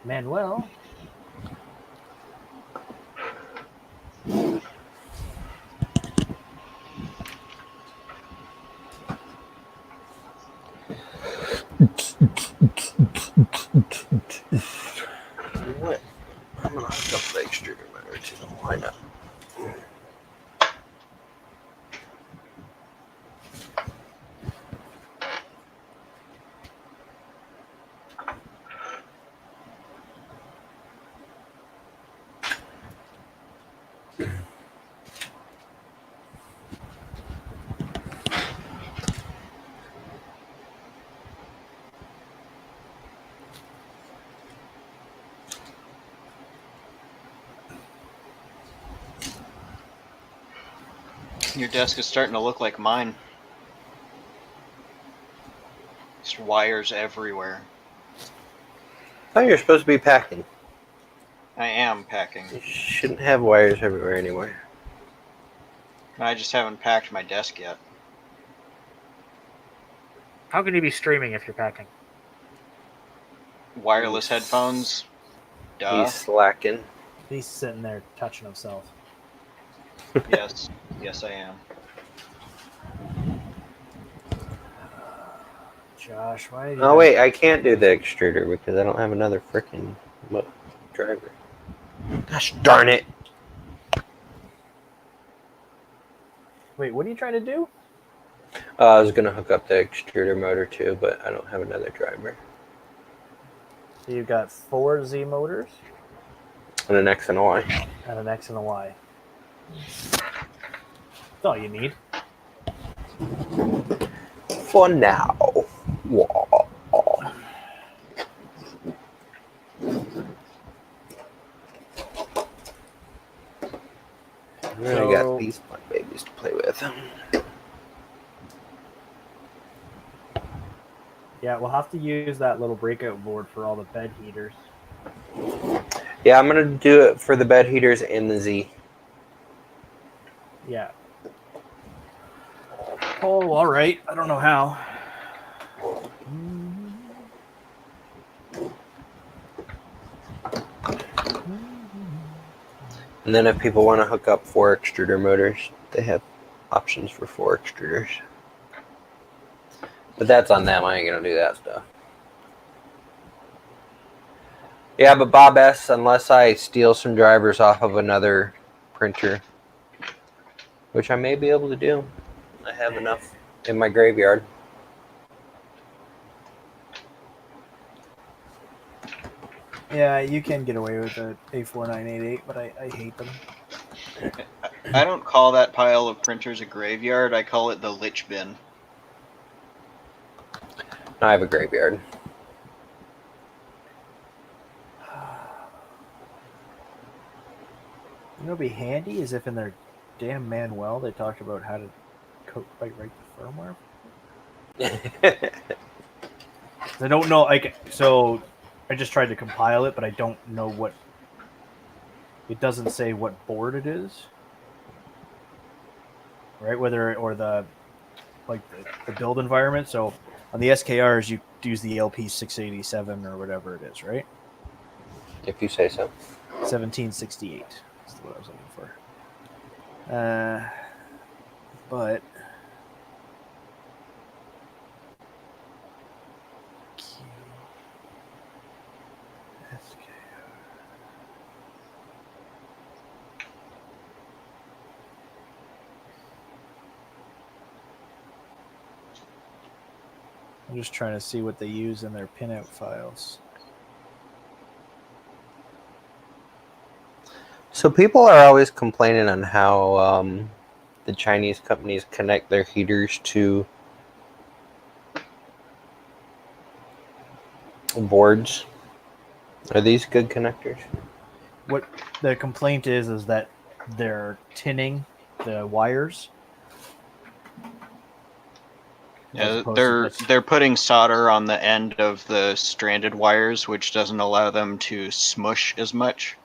Manuel? What? I'm gonna hook up the extruder motor too. Why not? Your desk is starting to look like mine. Just wires everywhere. I thought you were supposed to be packing. I am packing. You shouldn't have wires everywhere anywhere. I just haven't packed my desk yet. How can you be streaming if you're packing? Wireless headphones? Duh. He's slacking. He's sitting there touching himself. Yes. Yes, I am. Josh, why did you... Oh wait, I can't do the extruder because I don't have another freaking driver. Gosh darn it! Wait, what are you trying to do? I was gonna hook up the extruder motor too, but I don't have another driver. So you've got 4 Z motors And an X and a Y. and an X and a Y. That's all you need. For now. Whoa. And then I got these fun babies to play with. Yeah, we'll have to use that little breakout board for all the bed heaters. Yeah, I'm gonna do it for the bed heaters and the Z. Yeah. Oh, all right. I don't know how. And And then if people want to hook up 4 extruder motors, they have options for 4 extruders. But that's on them. I ain't going to do that stuff. Yeah, but Bob S., unless I steal some drivers off of another printer, which I may be able to do, I have enough in my graveyard. Yeah, you can get away with the A4988, but I hate them. I don't call that pile of printers a graveyard. I call it the lich bin. I have a graveyard. You know, what'd be handy is if in their damn manual they talked about how to write the firmware. I don't know. So I just tried to compile it, but I don't know what. It doesn't say what board it is, right? Whether or the build environment. So on the SKRs, you use the LP 687 or whatever it is, right? If you say so. 1768. That's what I was looking for. But I'm just trying to see what they use in their pinout files. So people are always complaining on how the Chinese companies connect their heaters to boards. Are these good connectors? What the complaint is that they're tinning the wires. Yeah, they're putting solder on the end of the stranded wires, which doesn't allow them to smush as much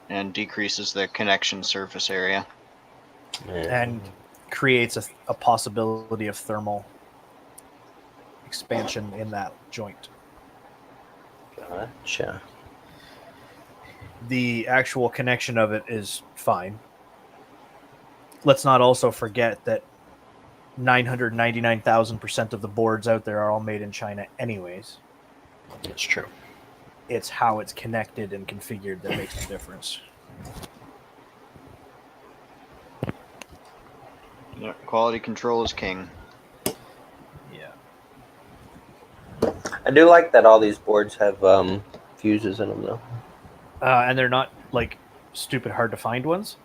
and decreases the connection surface area. And creates a possibility of thermal expansion in that joint. Gotcha. The actual connection of it is fine. Let's not also forget that 999,000% of the boards out there are all made in China anyways. That's true. It's how it's connected and configured that makes the difference. Yeah, quality control is king. Yeah. I do like that all these boards have fuses in them, though. And they're not like stupid hard to find ones.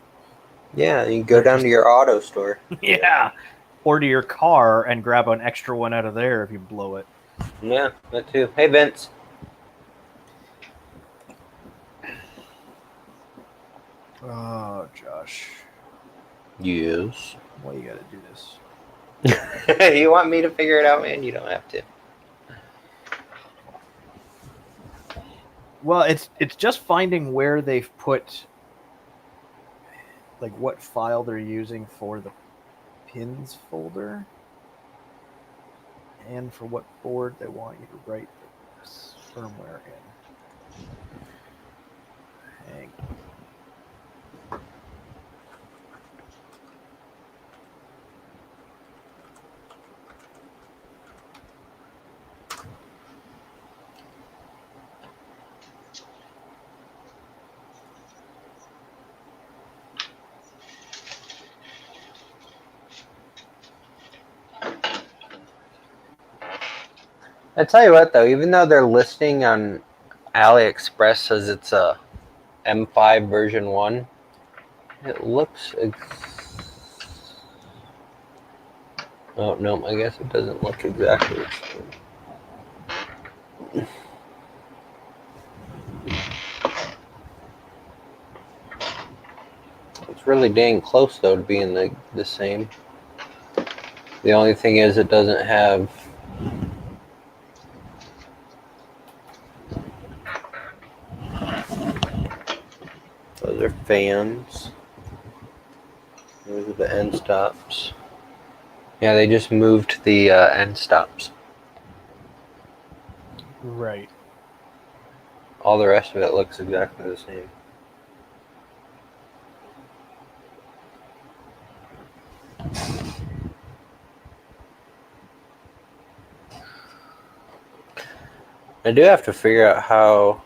Yeah, you can go down to your auto store. Yeah. Or to your car and grab an extra one out of there if you blow it. Yeah, that too. Hey, Vince. Oh, Josh. Yes. Why you gotta do this? You want me to figure it out, man? You don't have to. Well, it's just finding where they've put, like, what file they're using for the pins folder, and for what board they want you to write the firmware in. Hang. I tell you what, though, even though they're listing on AliExpress says it's a M5 version 1, it looks... Oh, no, I guess it doesn't look exactly the same. It's really dang close, though, to being the same. The only thing is it doesn't have... Those are fans. Those are the end stops. Yeah, they just moved the end stops. Right. All the rest of it looks exactly the same. I do have to figure out how.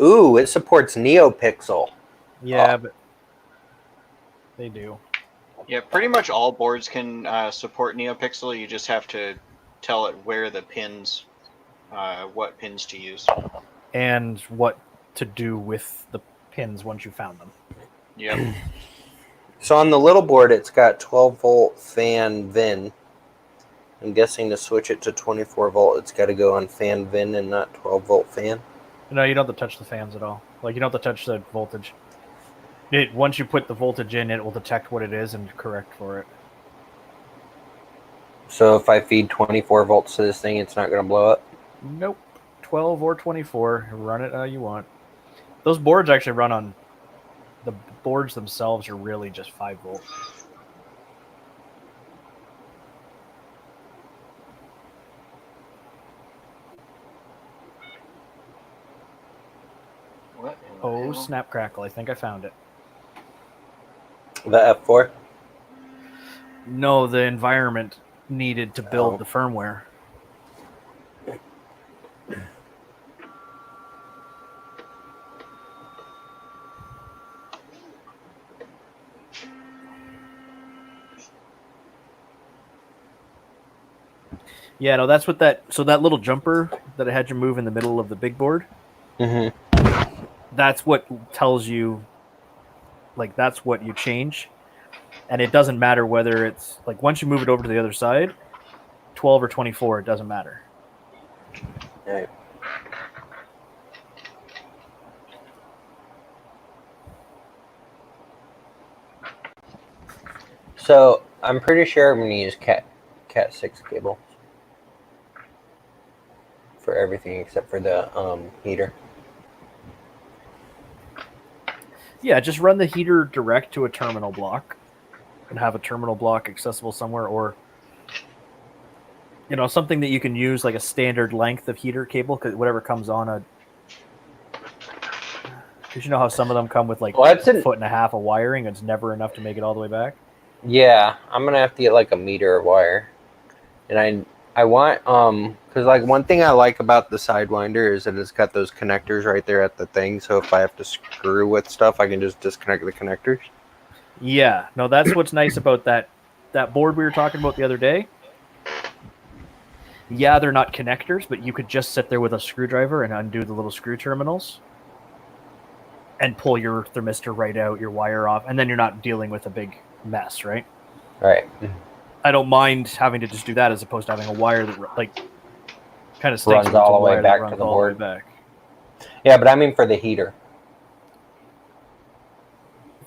Ooh, it supports NeoPixel. Yeah, but they do. Yeah, pretty much all boards can support NeoPixel. You just have to tell it where the pins, what pins to use. And what to do with the pins once you found them. Yep. So on the little board, it's got 12-volt fan VIN. I'm guessing to switch it to 24-volt, it's got to go on fan VIN and not 12-volt fan. No, you don't have to touch the fans at all. Like, you don't have to touch the voltage. Once you put the voltage in, it will detect what it is and correct for it. So if I feed 24 volts to this thing, it's not going to blow up? Nope. 12 or 24. Run it how you want. Those boards actually run on... The boards themselves are really just 5 volt. What? Oh, snap crackle. I think I found it. The F4? No, the environment needed to build the firmware. Yeah, no, that's what that... So that little jumper that I had you move in the middle of the big board, that's what tells you, like, that's what you change. And it doesn't matter whether it's, like, once you move it over to the other side, 12 or 24, it doesn't matter. Right. So I'm pretty sure I'm going to use Cat 6 cable for everything except for the heater. Yeah, just run the heater direct to a terminal block and have a terminal block accessible somewhere, or, you know, something that you can use like a standard length of heater cable, because whatever comes on a... Because you know how some of them come with like a foot and a half of wiring, and it's never enough to make it all the way back? Yeah, I'm going to have to get like a meter of wire. And I want, because like one thing I like about the Sidewinder is that it's got those connectors right there at the thing. So if I have to screw with stuff, I can just disconnect the connectors. Yeah, no, that's what's nice about that board we were talking about the other day. Yeah, they're not connectors, but you could just sit there with a screwdriver and undo the little screw terminals and pull your thermistor right out, your wire off, and then you're not dealing with a big mess, right? Right. I don't mind having to just do that as opposed to having a wire that like kind of stinks runs all the way back to the board. Yeah, but I mean for the heater.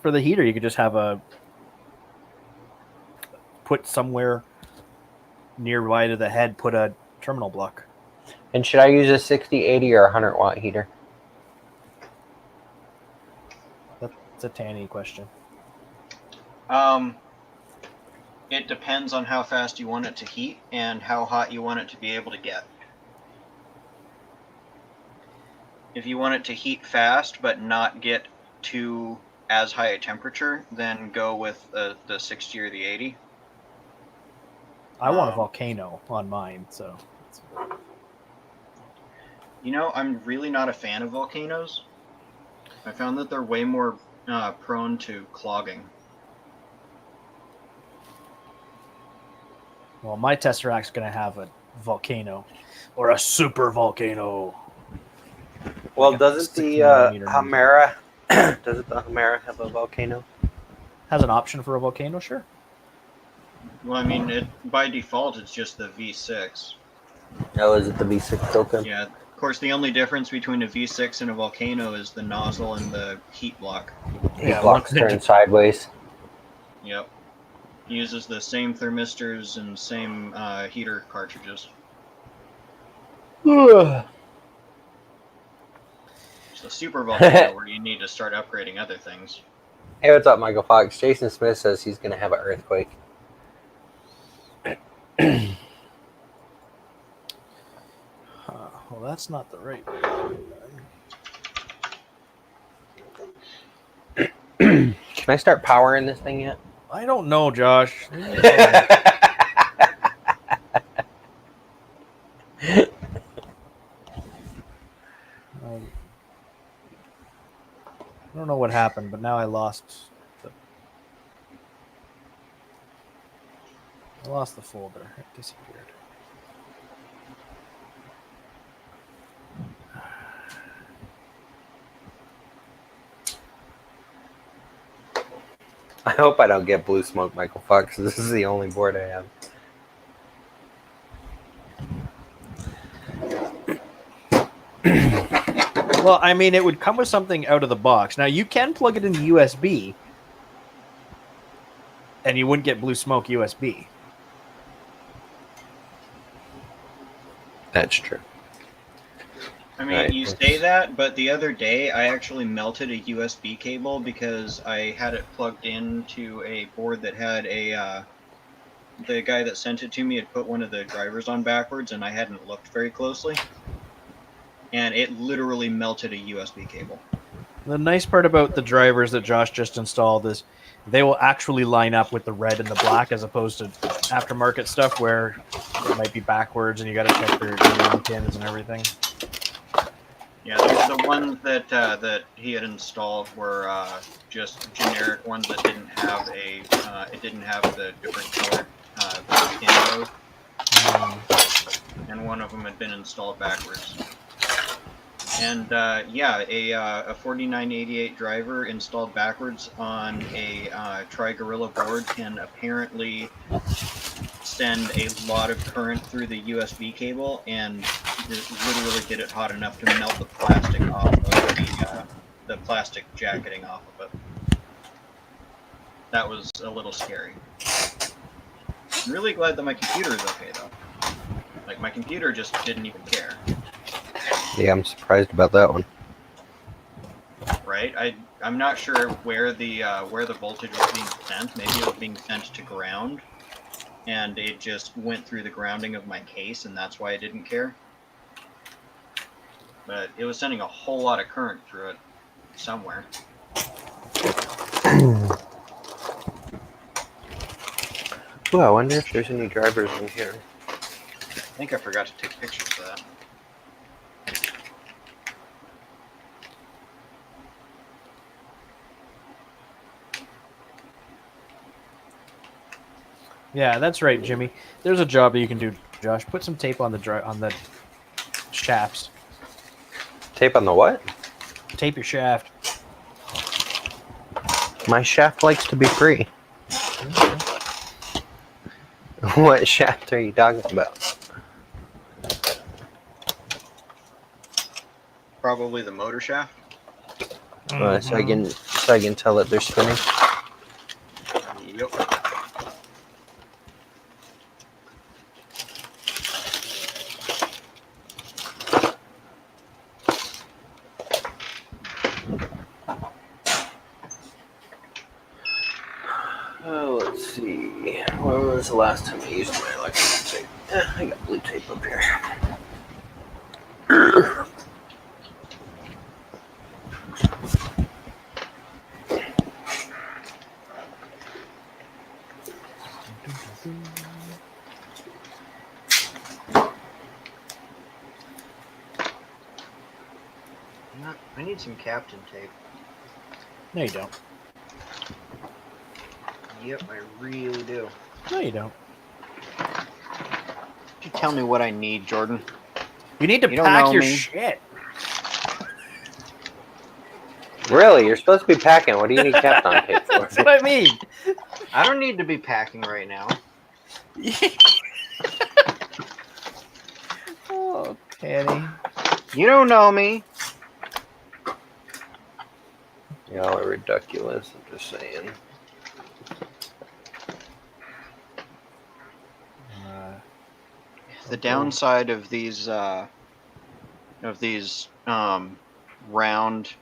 For the heater, you could just have put somewhere nearby to the head, put a terminal block. And should I use a 60, 80, or 100 watt heater? That's a Tanny question. It depends on how fast you want it to heat and how hot you want it to be able to get. If you want it to heat fast but not get to as high a temperature, then go with the 60 or the 80. I want a volcano on mine, so... You know, I'm really not a fan of volcanoes. I found that they're way more prone to clogging. Well, my Tesseract's going to have a volcano. Or a super volcano. Well, doesn't the Hamera... doesn't the Hamera have a volcano? Has an option for a volcano, sure. Well, I mean, by default, it's just the V6. Oh, is it the V6 token? Yeah, of course, the only difference between a V6 and a volcano is the nozzle and the heat block. Heat blocks turn sideways. Yep. Uses the same thermistors and same heater cartridges. It's a super volcano where you need to start upgrading other things. Hey, what's up, Michael Fox? Jason Smith says he's going to have an earthquake. Well, that's not the right Can I start powering this thing yet? I don't know, Josh. I don't know what happened, but now I lost the folder. It disappeared. I hope I don't get blue smoke, Michael Fox. This is the only board I have. Well, I mean, it would come with something out of the box. Now, you can plug it into USB, and you wouldn't get blue smoke USB. That's true. I mean, you say that, but the other day I actually melted a USB cable because I had it plugged into a board that had a. The guy that sent it to me had put one of the drivers on backwards, and I hadn't looked very closely. And it literally melted a USB cable. The nice part about the drivers that Josh just installed is they will actually line up with the red and the black, as opposed to aftermarket stuff where it might be backwards and you got to check for your pins and everything. Yeah, the ones that that he had installed were just generic ones that didn't have a it didn't have the different colored pin rows, and one of them had been installed backwards. And yeah, a 4988 driver installed backwards on a Tri-Gorilla board can apparently send a lot of current through the USB cable, and literally get it hot enough to melt the plastic off of the plastic jacketing off of it. That was a little scary. I'm really glad that my computer is okay though. Like, my computer just didn't even care. Yeah, I'm surprised about that one. Right? I'm not sure where the voltage was being sent. Maybe it was being sent to ground, and it just went through the grounding of my case, and that's why I didn't care. But it was sending a whole lot of current through it somewhere. Ooh, I wonder if there's any drivers in here. I think I forgot to take pictures of that. Yeah, that's right, Jimmy. There's a job that you can do, Josh. Put some tape on the shafts. Tape on the what? Tape your shaft. My shaft likes to be free. What shaft are you talking about? Probably the motor shaft. So I can tell that they're spinning. Yep. Oh, let's see. When was the last time I used my electrical tape? I got blue tape up here. I need some Captain tape. No, you don't. Yep, I really do. No, you don't. You tell me what I need, Jordan. You need to You don't pack know your me. shit. Really? You're supposed to be packing. What do you need Kapton tape for? That's what I mean. I don't need to be packing right now. Oh, Kenny. You don't know me. Y'all are ridiculous. I'm just saying. The downside of these round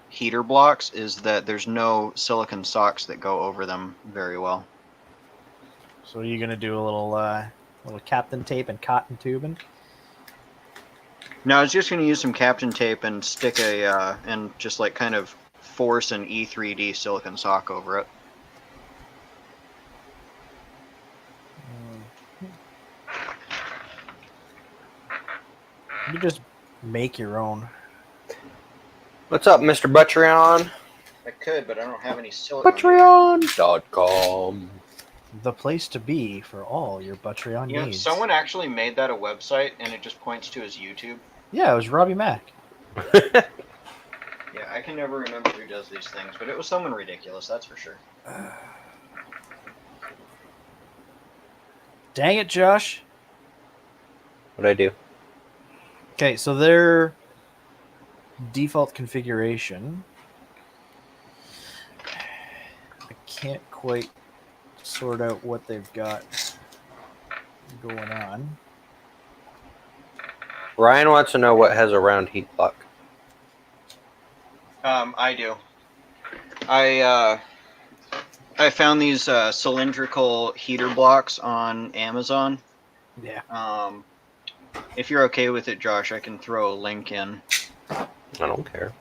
heater blocks is that there's no silicon socks that go over them very well. So are you gonna do a little Captain tape and cotton tubing? No, I was just going to use some Captain tape and stick and just like kind of force an E3D silicon sock over it. You just make your own. What's up, Mr. Butcheron? I could, but I don't have any silicone. Patreon.com. The place to be for all your Butcheron You know, needs. someone actually made that a website, and it just points to his YouTube. Yeah, it was Robbie Mack. Yeah, I can never remember who does these things, but it was someone ridiculous, that's for sure. Dang it, Josh. What'd I do? Okay, so their default configuration. I can't quite sort out what they've got going on. Ryan wants to know what has a round heat block. I do. I found these cylindrical heater blocks on Amazon. Yeah. If you're okay with it, Josh, I can throw a link in. I don't care.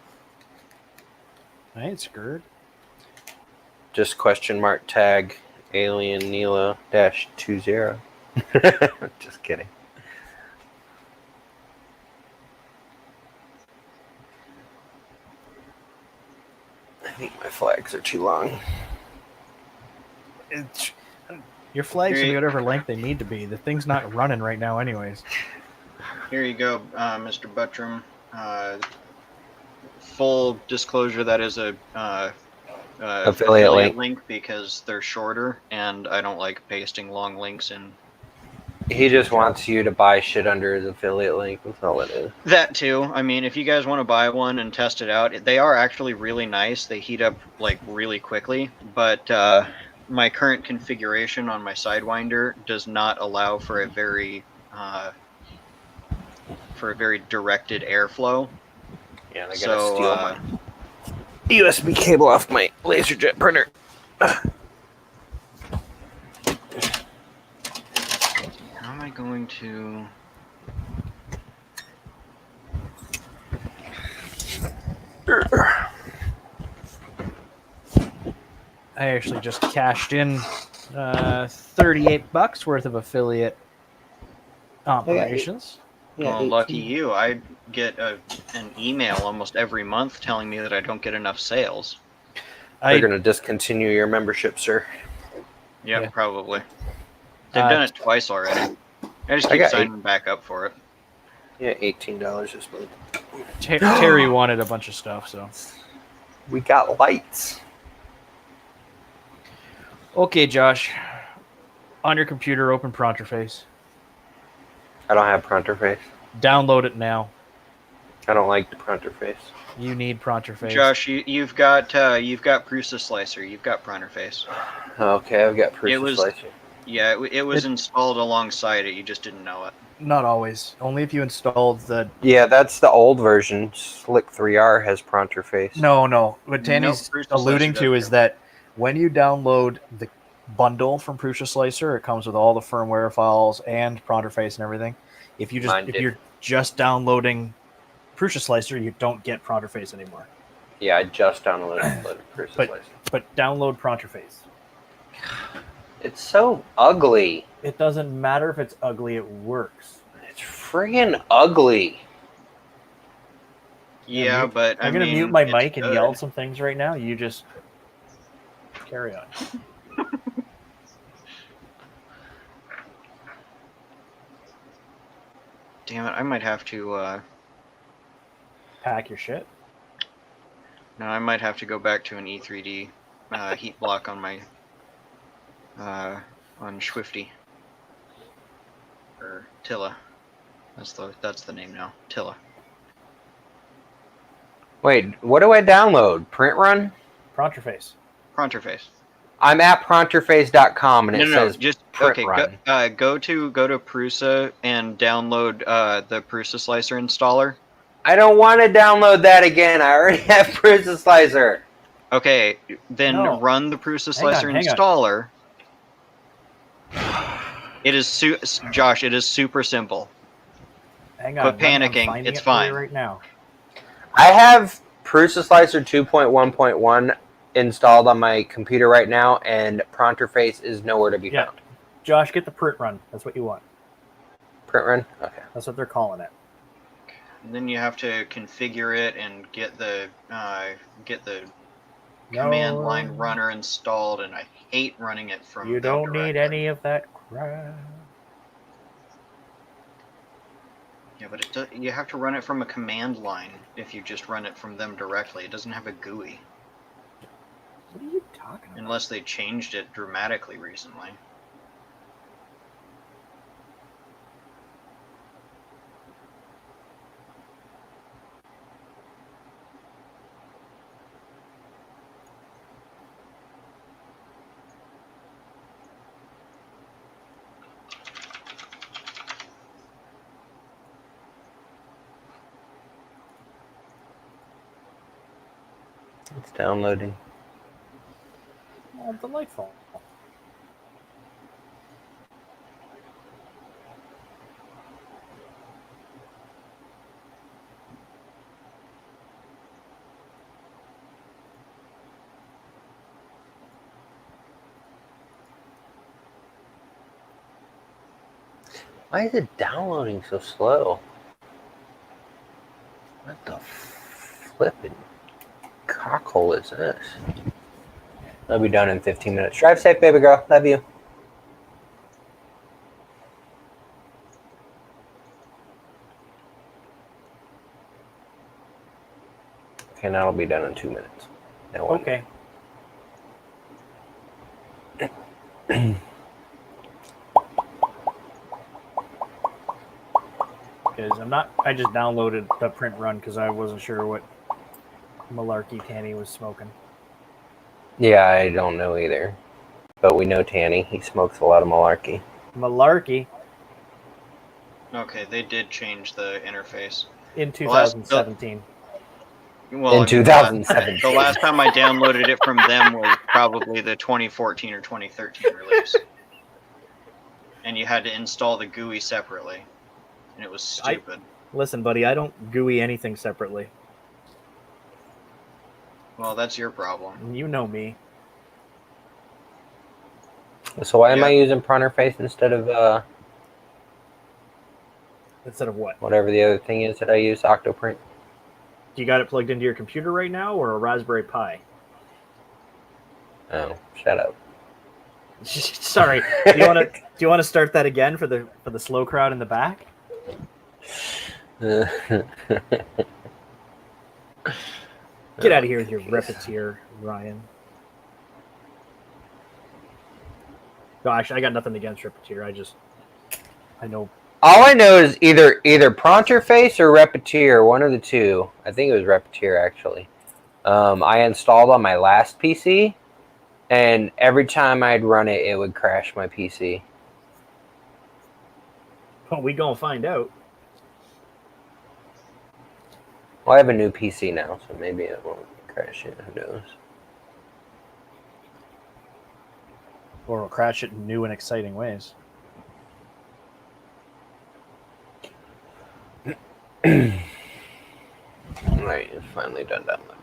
I ain't scared. Just question mark tag alien Neela -20. Just kidding. I think my flags are too long. Your flags Here can be you- whatever length they need to be. The thing's not running right now anyways. Here you go, Mr. Buttram. Full disclosure, that is a Affiliate link because they're shorter, and I don't like pasting long links in. He just wants you to buy shit under his affiliate link. That's all it is. That too. I mean, if you guys want to buy one and test it out, they are actually really nice. They heat up like really quickly, but my current configuration on my Sidewinder does not allow for a very directed airflow. Yeah, and I gotta So, steal my USB cable off my LaserJet printer. How am I going to? I actually just cashed in $38 worth of affiliate operations. Well, lucky you. I get an email almost every month telling me that I don't get enough sales. They're gonna discontinue your membership, sir. Yep, Yeah. Probably. They've done it twice already. I just keep got signing back up for it. Yeah, $18 this month. Terry wanted a bunch of stuff, so. We got lights. Okay, Josh. On your computer, open Pronterface. I don't have Pronterface. Download it now. I don't like the Pronterface. You need Pronterface. Josh, you've got Prusa Slicer. You've got Pronterface. Okay, I've got Prusa It was- Slicer. Yeah, it was installed alongside it. You just didn't know it. Not always. Only if you installed the. Yeah, that's the old version. Slick 3R has Pronterface. No. What Danny's Prusa alluding Slicer to does is too. that when you download the bundle from Prusa Slicer, it comes with all the firmware files and Pronterface and everything. If you're just downloading Prusa Slicer, you don't get Pronterface anymore. Yeah, I just downloaded Prusa Slicer. But download Pronterface. It's so ugly. It doesn't matter if it's ugly; it works. It's friggin' ugly. Yeah, but I'm gonna mean, mute my it's mic and good. yell some things right now. You just carry on. Damn it! I might have to. Pack your shit. No, I might have to go back to an E3D heat block on my on Swifty or Tilla. That's the name now. Tilla. Wait, what do I download? Print Run? Pronterface. Pronterface. I'm at pronterface.com and it No, says just Print okay. Run. Go to Prusa and download the Prusa Slicer installer. I don't want to download that again. I already have Prusa Slicer. Okay, then No. run the Prusa Hang on, Slicer hang on. installer. It is Josh. It is super simple. Hang on. Quit panicking, I'm finding it's it for you fine. right now. I have Prusa Slicer 2.1.1 installed on my computer right now, and Pronterface is nowhere to be Yeah. found. Josh, get the print run. That's what you want. Print Run? Okay. That's what they're calling it. And then you have to configure it and get the No, command line runner installed, and I hate running it from you them don't need directly. any of that crap. Yeah, but you have to run it from a command line if you just run it from them directly. It doesn't have a GUI. What are you talking about? Unless they changed it dramatically recently. It's downloading. Oh, delightful. Why is it downloading so slow? What the flippin' cockhole is this? I'll be done in 15 minutes. Drive safe, baby girl. Love you. Okay, now I'll be done in 2 minutes. No wonder. Okay. Because I just downloaded the print run because I wasn't sure what malarkey Tanny was smoking. Yeah, I don't know either. But we know Tanny. He smokes a lot of malarkey. Malarkey? Okay, they did change the interface. In 2017. Well, in 2017. The last time I downloaded it from them was probably the 2014 or 2013 release. And you had to install the GUI separately. And it was stupid. Listen, buddy, I don't GUI anything separately. Well, that's your problem. You know me. So why am I using Pronterface instead of Instead of what? Whatever the other thing is that I use, Octoprint. You got it plugged into your computer right now, or a Raspberry Pi? Oh, shut up. Sorry. Do you want to start that again for the slow crowd in the back? Get out of here with your repetier, Ryan. Gosh, I got nothing against repetier. I know. All I know is either Pronterface or Repetier, one of the two. I think it was Repetier, actually. I installed on my last PC, and every time I'd run it, it would crash my PC. Well, we gonna find out. Well, I have a new PC now, so maybe it won't crash it. Who knows? Or we'll crash it in new and exciting ways. Alright, it's finally done downloading.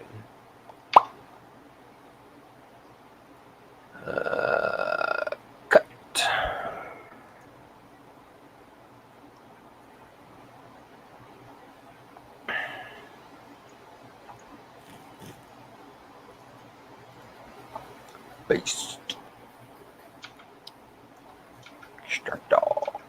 Cut. Paste. Extract all.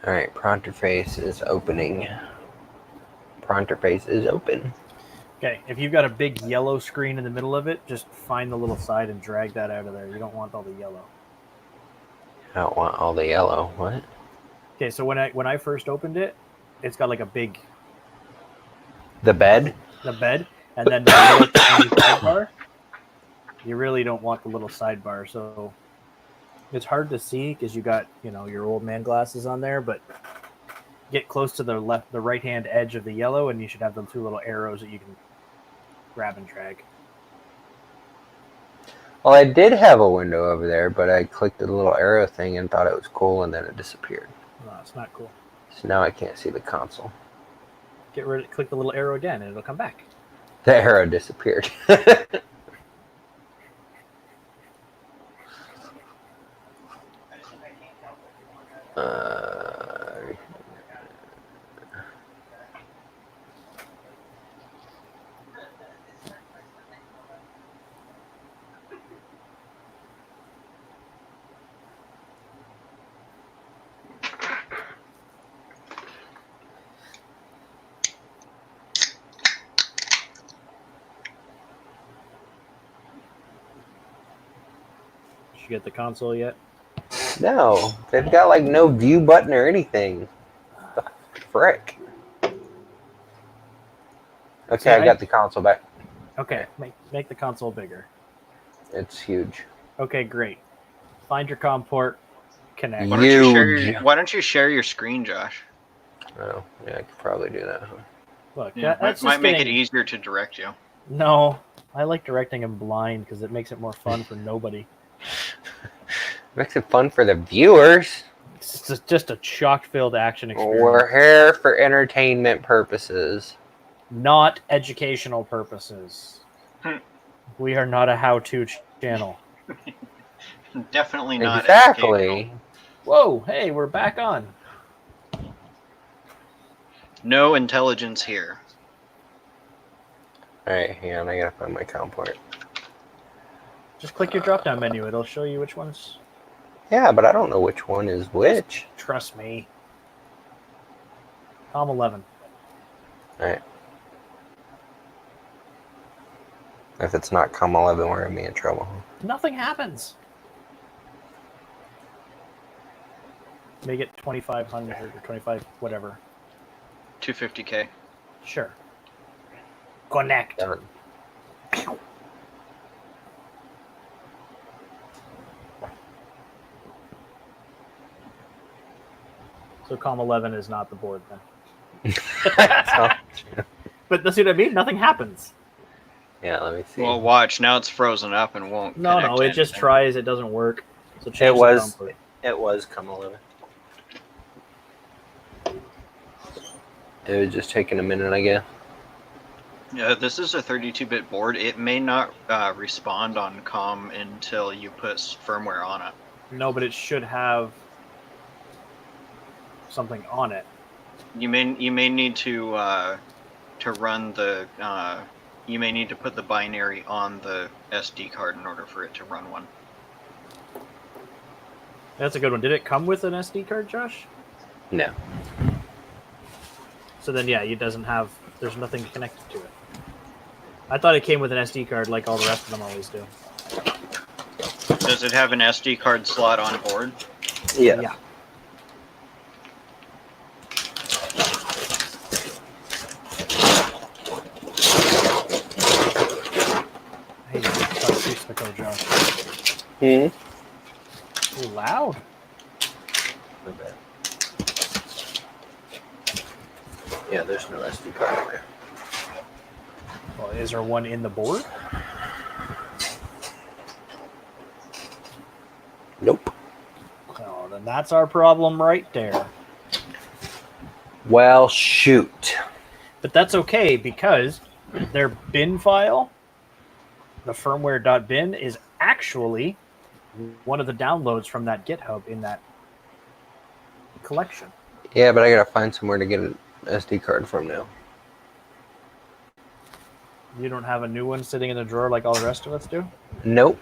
Alright, Pronterface is opening. Pronterface is open. Okay, if you've got a big yellow screen in the middle of it, just find the little side and drag that out of there. You don't want all the yellow. I don't want all the yellow. What? Okay, so when I first opened it, it's got like a big... The bed? The bed, and then the little tiny sidebar. You really don't want the little sidebar, so it's hard to see because you got, your old man glasses on there, but get close to the right-hand edge of the yellow, and you should have the two little arrows that you can grab and drag. Well, I did have a window over there, but I clicked the little arrow thing and thought it was cool, and then it disappeared. No, it's not cool. So now I can't see the console. Click the little arrow again, and it'll come back. The arrow disappeared. uh, Did you get the console yet? no, they've got like no view button or anything. The frick. Okay, See, I got the console back. Okay, make the console bigger. It's huge. Okay, great. Find your COM port, connect. Why don't you share Huge. why don't you share your screen, Josh? Oh, yeah, I could probably do that. Huh? Look, Yeah, that's might just make it getting... easier to direct you. No, I like directing him blind because it makes it more fun for nobody. Makes it fun for the viewers. It's just a shock-filled action experience. We're here for entertainment purposes. Not educational purposes. We are not a how-to channel. Definitely not educational. Exactly. Whoa, hey, we're back on. No intelligence here. Alright, hang on, I gotta find my COM port. Just click your drop-down menu. It'll show you which ones. Yeah, but I don't know which one is which. Trust me. COM 11. Alright. If it's not COM 11, we're gonna be in trouble. Nothing happens. Make it 2,500 or 25, whatever. 250K. Sure. Connect. Done. So COM 11 is not the board then. So, But that's what I mean. Nothing happens. yeah, let me see. Well, watch. Now it's frozen up and won't. No, connect to it just anything. tries. It doesn't work. So change It the was- COM port. It was COM 11. It was just taking a minute, I guess. Yeah, this is a 32-bit board. It may not respond on COM until you put firmware on it. No, but it should have something on it. You may need to run the you may need to put the binary on the SD card in order for it to run one. That's a good one. Did it come with an SD card, Josh? No. So then, yeah, it doesn't have. There's nothing connected to it. I thought it came with an SD card, like all the rest of them always do. Does it have an SD card slot on board? Yeah. Yeah. Hey, you touch Sysmico, Josh. Too loud. My bad. Yeah, there's no SD card in there. Well, is there one in the board? Nope. Oh, then that's our problem right there. Well, shoot. But that's okay because their bin file, the firmware.bin, is actually one of the downloads from that GitHub in that collection. Yeah, but I gotta find somewhere to get an SD card from now. You don't have a new one sitting in a drawer like all the rest of us do? Nope.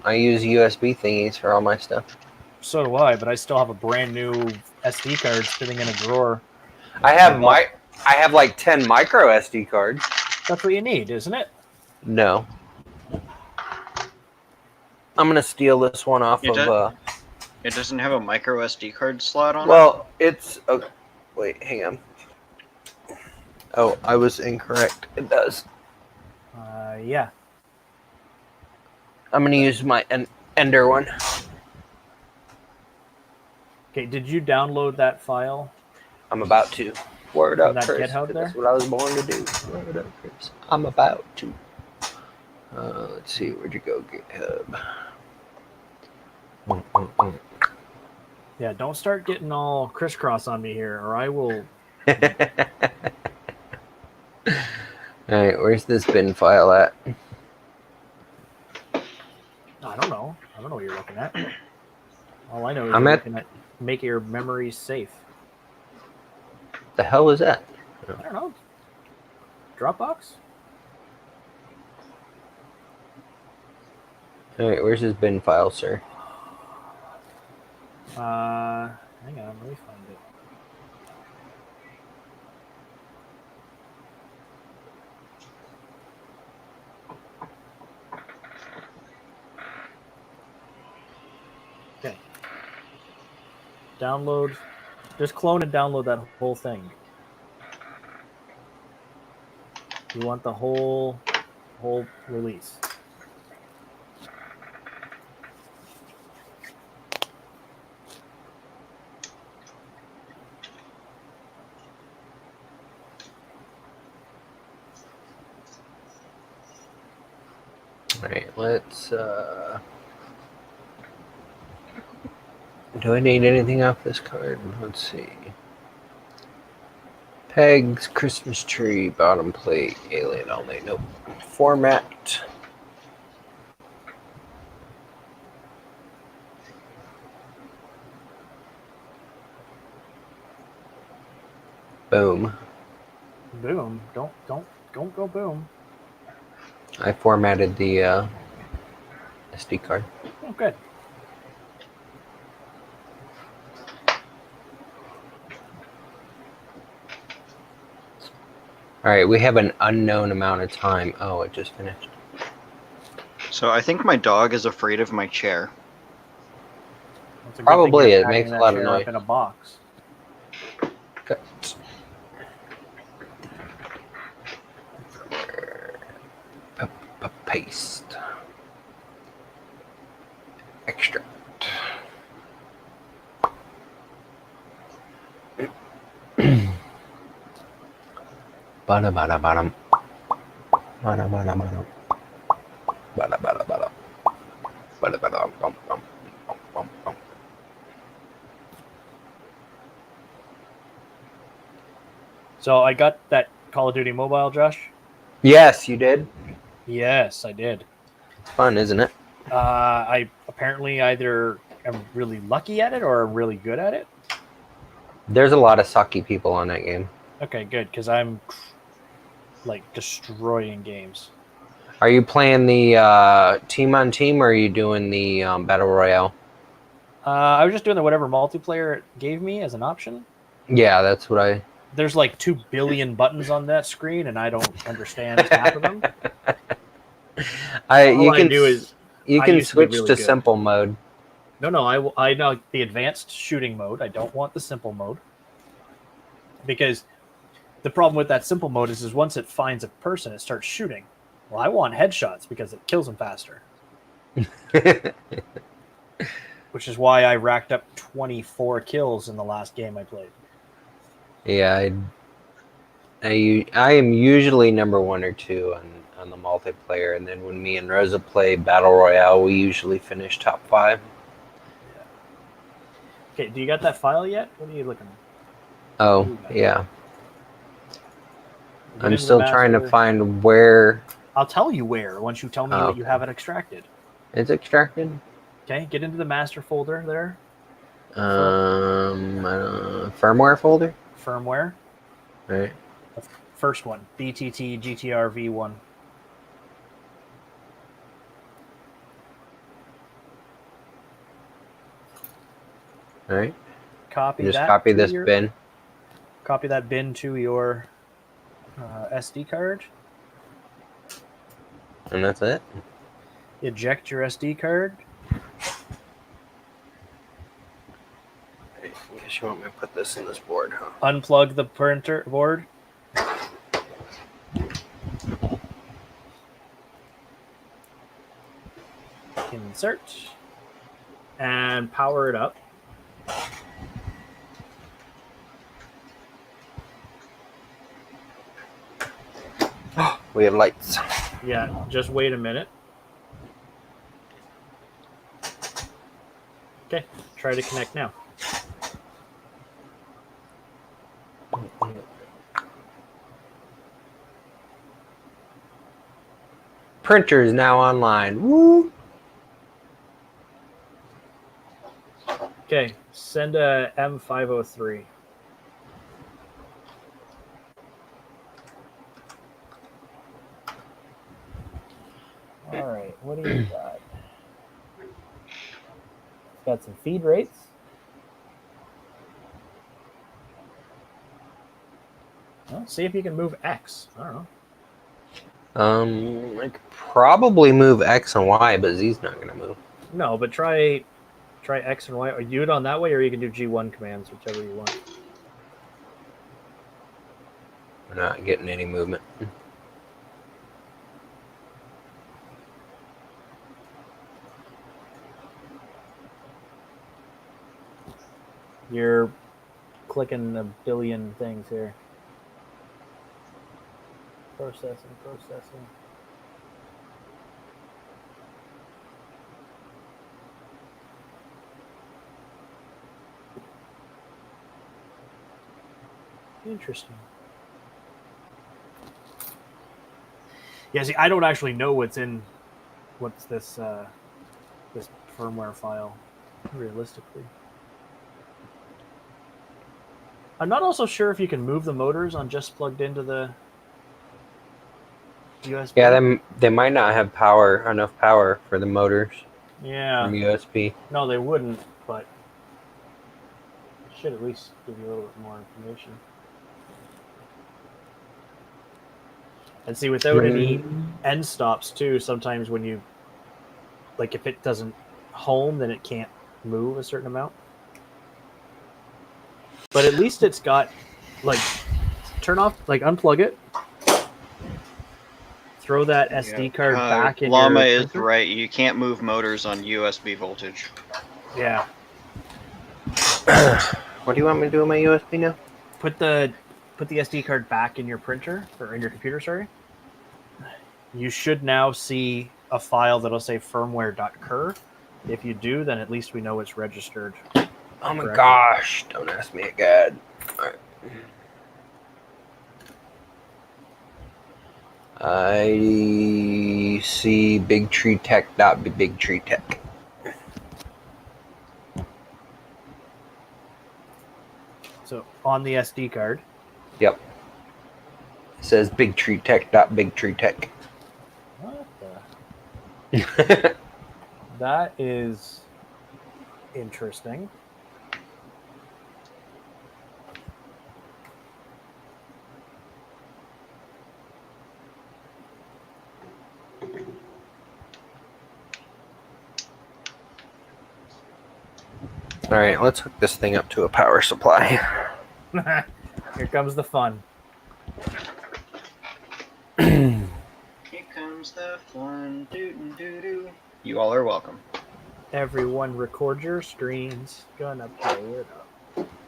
I use USB thingies for all my stuff. So do I, but I still have a brand new SD card sitting in a drawer. I have like 10 micro SD cards. That's what you need, isn't it? No. I'm gonna steal this one off of. It doesn't have a micro SD card slot on it? Well, it's. Wait, hang on. Oh, I was incorrect. It does. Yeah. I'm gonna use my Ender one. Okay, did you download that file? I'm about to. Word up, that Chris. GitHub there? That's what I was born to do. Word up, Chris. I'm about to. Let's see. Where'd you go, GitHub? Yeah, don't start getting all crisscross on me here, or I will... Alright, where's this bin file at? I don't know. I don't know what you're looking at. All I know is I'm you're at- looking at make your memories safe. The hell is that? I don't know. Dropbox? Alright, where's his bin file, sir? Hang on, let me find it. Okay. Download. Just clone and download that whole thing. You want the whole release. Alright, let's do I need anything off this card? Let's see. Pegs, Christmas tree, bottom plate, alien only. Nope. Format. Boom. Boom. Don't go boom. I formatted the SD card. Oh, good. Alright, we have an unknown amount of time. Oh, it just finished. So I think my dog is afraid of my chair. That's a good Probably, thing you're it packing makes a that lot of chair noise. up in a box. Cut. Paste. Extract. Bada bada bada. Bada bada bada. Bada bada bada. Bada bada bum bum bum bum bum. So I got that Call of Duty Mobile, Josh. Yes, you did. Yes, I did. It's fun, isn't it? I apparently either am really lucky at it or really good at it. There's a lot of sucky people on that game. Okay, good, because I'm like destroying games. Are you playing the team on team, or are you doing the battle royale? I was just doing the whatever multiplayer it gave me as an option. Yeah, that's what I. There's like 2 billion buttons on that screen, and I don't understand half of them. All I do is you I can used to be switch really to good. simple mode. No, I know the advanced shooting mode. I don't want the simple mode because the problem with that simple mode is once it finds a person, it starts shooting. Well, I want headshots because it kills them faster. Which is why I racked up 24 kills in the last game I played. Yeah, I am usually number 1 or 2 on the multiplayer, and then when me and Rosa play battle royale, we usually finish top 5. Yeah. Okay, do you got that file yet? What are you looking at? Oh, yeah. Get I'm into the still trying to master. find where I'll tell you where once you tell me what you okay. have it extracted. It's extracted. Okay, get into the master folder there. Firmware folder. Firmware. Right. The first one, BTT GTR V1. All right. Copy Just that. copy this bin. Copy that bin to your SD card. And that's it. Eject your SD card. I guess you want me to put this in this board, huh? Unplug the printer board. Insert. And power it up. We have lights. Yeah, just wait a minute. Okay, try to connect now. Printer is now online. Woo! Okay, send a M503. All right, what do you got? It's got some feed rates. Well, see if you can move X. I don't know. I could probably move X and Y, but Z's not gonna move. No, but try X and Y. Or do it on that way, or you can do G1 commands, whichever you want. We're not getting any movement. You're clicking a billion things here. Processing. Interesting. Yeah, see, I don't actually know what's this this firmware file, realistically. I'm not also sure if you can move the motors on just plugged into the USB. Yeah, they might not have enough power for the motors Yeah. from USB. No, they wouldn't, but it should at least give you a little bit more information. And see, without any end stops too, sometimes when you, like, if it doesn't home, then it can't move a certain amount. But at least it's got, like, turn off, like, unplug it. Throw that SD card back in Llama your is right. You can't move motors on USB voltage. Yeah. What do you want me to do with my USB now? Put the SD card back in your printer, or in your computer, sorry. You should now see a file that'll say firmware.cur. If you do, then at least we know it's registered. Oh my gosh, don't ask me again. All right. I see bigtreetech.bigtreetech. So on the SD card. Yep. It says bigtreetech.bigtreetech. What the? That is interesting. All right, let's hook this thing up to a power supply. Here comes the fun. Here comes the fun. Doo-doo-doo-doo. You all are welcome. Everyone record your screens. Gonna blow it up.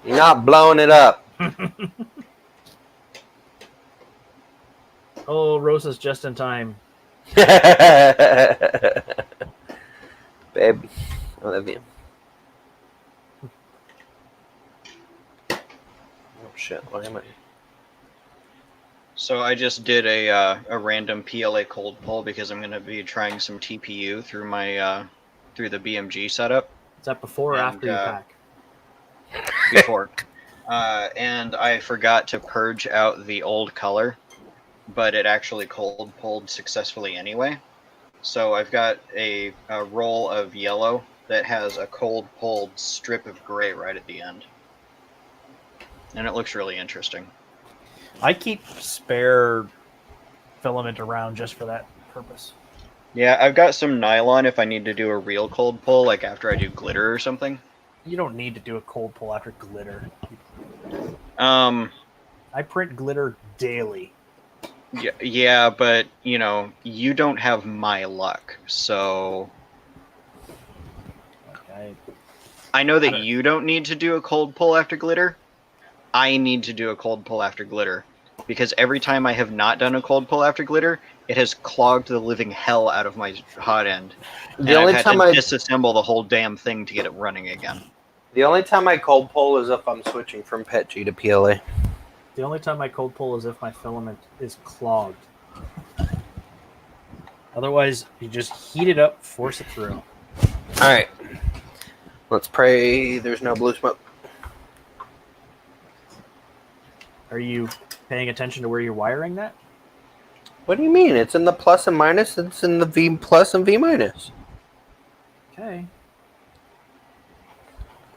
You're not blowing it up. Oh, Rosa's just in time. Babe, I love you. Oh shit, what am I? So I just did a random PLA cold pull because I'm going to be trying some TPU through my through the BMG setup. Is that before or after you pack? Before. And I forgot to purge out the old color, but it actually cold pulled successfully anyway. So I've got a roll of yellow that has a cold pulled strip of gray right at the end. And it looks really interesting. I keep spare filament around just for that purpose. Yeah, I've got some nylon if I need to do a real cold pull, like after I do glitter or something. You don't need to do a cold pull after glitter. I print glitter daily. Yeah, but, you know, you don't have my luck, so... Okay. I know that you don't need to do a cold pull after glitter. I need to do a cold pull after glitter. Because every time I have not done a cold pull after glitter, it has clogged the living hell out of my hot end. And I've had to disassemble the whole damn thing to get it running again. The only time I cold pull is if I'm switching from PETG to PLA. The only time I cold pull is if my filament is clogged. Otherwise, you just heat it up, force it through. All right. Let's pray there's no blue smoke. Are you paying attention to where you're wiring that? What do you mean? It's in the plus and minus. It's in the V plus and V minus. Okay.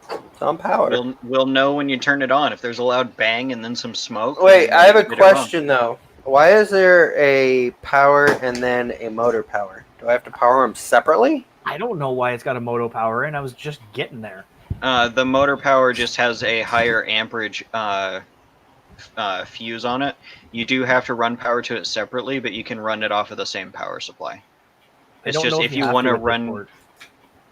It's on power. We'll know when you turn it on. If there's a loud bang and then some smoke. Wait, I have a did it wrong. question though. Why is there a power and then a motor power? Do I have to power them separately? I don't know why it's got a moto power in. I was just getting there. The motor power just has a higher amperage fuse on it. You do have to run power to it separately, but you can run it off of the same power supply. It's just if you want to run,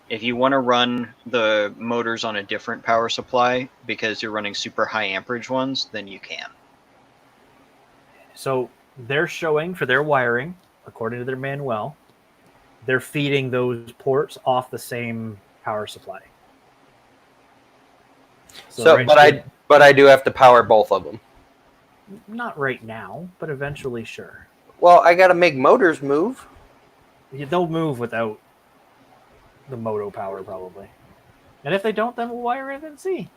if you want to run the motors on a different power supply because you're running super high amperage ones, then you can. So they're showing for their wiring, according to their manual, they're feeding those ports off the same power supply. So but I do have to power both of them. Not right now, but eventually, sure. Well, I got to make motors move. They'll move without the moto power, probably. And if they don't, then we'll wire it and see.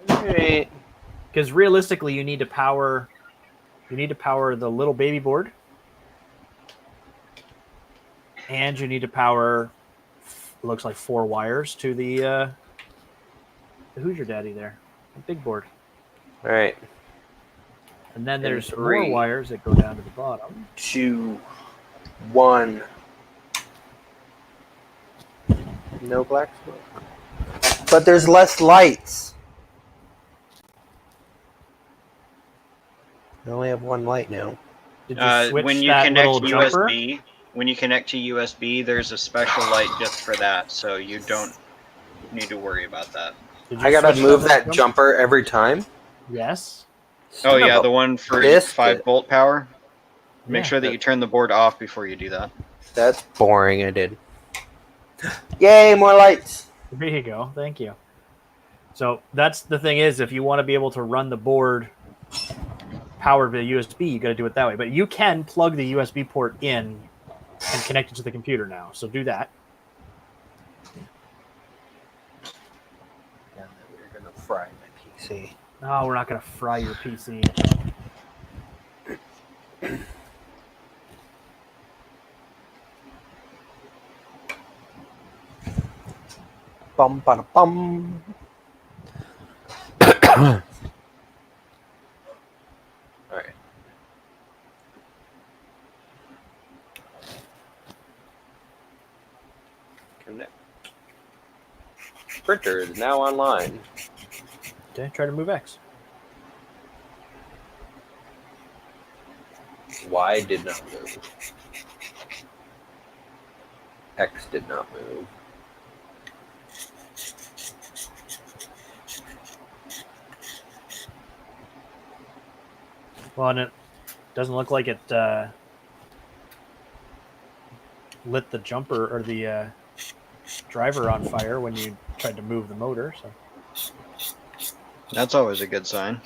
Right. Because realistically, you need to power the little baby board, and you need to power. Looks like 4 wires to the. Who's your daddy there? The big board. All right. And then there's 3, more wires that go down to the bottom. 2, 1. No black smoke. But there's less lights. I only have 1 light now. Did you switch when you that connect little jumper? USB, when you connect to USB, there's a special light just for that, so you don't need to worry about that. I gotta move that jumper every time. Yes. Oh yeah, the one for 5-volt power. Make Yeah. sure that you turn the board off before you do that. That's boring. I did. Yay, more lights. There you go. Thank you. So that's the thing is, if you want to be able to run the board powered via USB, you got to do it that way. But you can plug the USB port in and connect it to the computer now. So do that. And then we're gonna fry my PC. No, we're not going to fry your PC. Bum bada bum. All right. Connect. Printer is now online. Okay, try to move X. Y did not move. X did not move. Well, and it doesn't look like it lit the jumper or the driver on fire when you tried to move the motor. So That's always a good sign.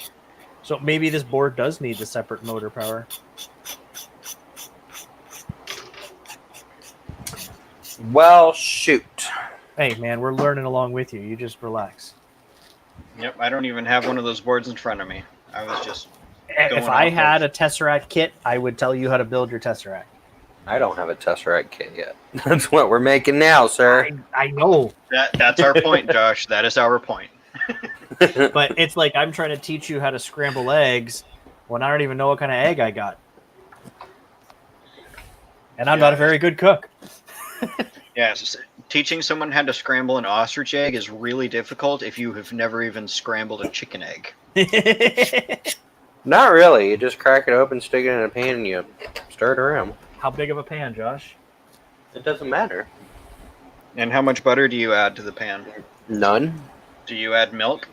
So maybe this board does need the separate motor power. Well, shoot. Hey, man, we're learning along with you. You just relax. Yep, I don't even have one of those boards in front of me. I was just If I had a Tesseract kit, I would tell you how to build your Tesseract. I don't have a Tesseract kit yet. That's what we're making now, sir. I know. That's our point, Josh. That is our point. But it's like I'm trying to teach you how to scramble eggs when I don't even know what kind of egg I got. And I'm not a very good cook. Yeah, teaching someone how to scramble an ostrich egg is really difficult if you have never even scrambled a chicken egg. Not really. You just crack it open, stick it in a pan, and you stir it around. How big of a pan, Josh? It doesn't matter. And how much butter do you add to the pan? None. Do you add milk?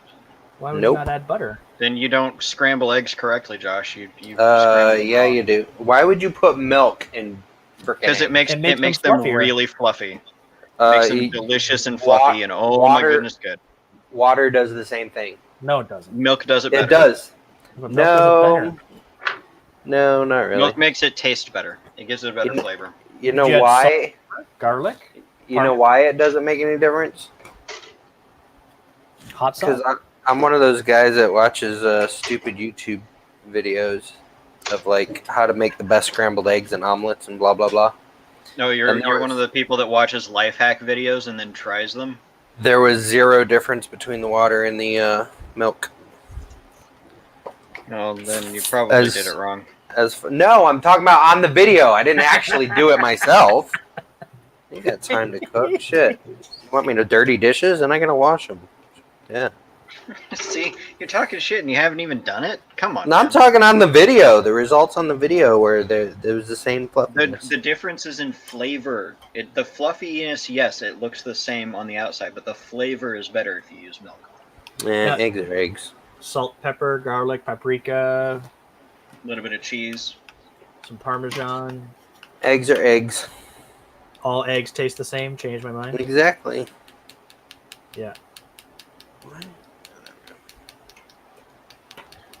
Why would Nope. you not add butter? Then you don't scramble eggs correctly, Josh. You Yeah, you do. Why would you put milk in frickin' because it makes It makes them them fluffier. really fluffy. Makes them delicious and fluffy, and oh water- my goodness, good. Water does the same thing. No, it doesn't. Milk does it better. It does. But milk does it No. No, not really. Milk makes it taste better. It gives it a better flavor. You know You had why? Garlic, You know why it doesn't make any difference? hot sauce. Because I'm one of those guys that watches stupid YouTube videos of like how to make the best scrambled eggs and omelets and blah blah blah. No, you're one of the people that watches life hack videos and then tries them. There was zero difference between the water and the milk. No, then you probably did it wrong. No, I'm talking about on the video. I didn't actually do it myself. You got time to cook? Shit. You want me to dirty dishes? And I'm gonna wash them. Yeah. See, you're talking shit and you haven't even done it? Come on. No, I'm talking on the video. The results on the video where there was the same fluffiness. The difference is in flavor. The fluffiness, yes, it looks the same on the outside, but the flavor is better if you use milk. Yeah, eggs are eggs. Salt, pepper, garlic, paprika. A little bit of cheese. Some Parmesan. Eggs are eggs. All eggs taste the same. Changed my mind. Exactly. Yeah.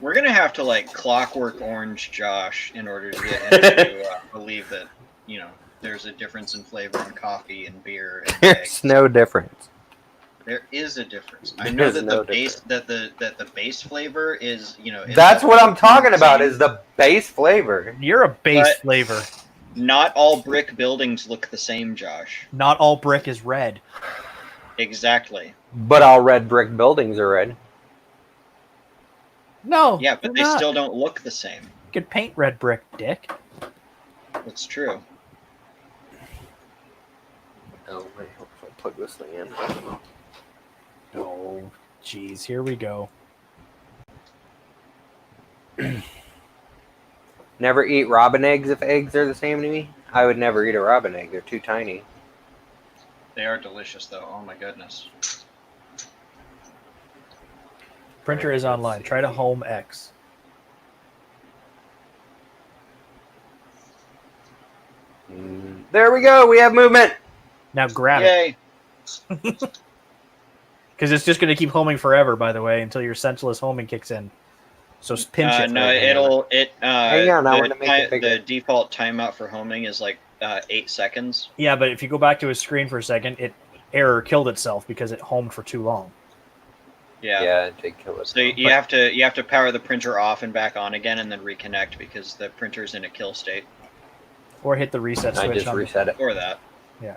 We're gonna have to like Clockwork Orange Josh in order to get him to believe that there's a difference in flavor in coffee and beer. And There's eggs. no difference. There is a difference. I know that no the base flavor is That's what I'm talking about. Is the base flavor. You're a base flavor. Not all brick buildings look the same, Josh. Not all brick is red. Exactly. But all red brick buildings are red. No. Yeah, but they still don't look the same. You could paint red brick, dick. That's true. Oh, I hope I plug this thing in. Oh, jeez. Here we go. Never eat robin eggs if eggs are the same to me. I would never eat a robin egg. They're too tiny. They are delicious, though. Oh my goodness. Printer is online. Try to home X. There we go. We have movement. Now grab Yay. it. Because it's just going to keep homing forever, by the way, until your senseless homing kicks in. So pinch it. No, Hang on, I want to make it bigger. The default timeout for homing is like 8 seconds. Yeah, but if you go back to his screen for a second, it killed itself because it homed for too long. Yeah, it did kill it. So you have to power the printer off and back on again, and then reconnect because the printer's in a kill state. Or hit the reset switch. I just reset it. Or that. Yeah.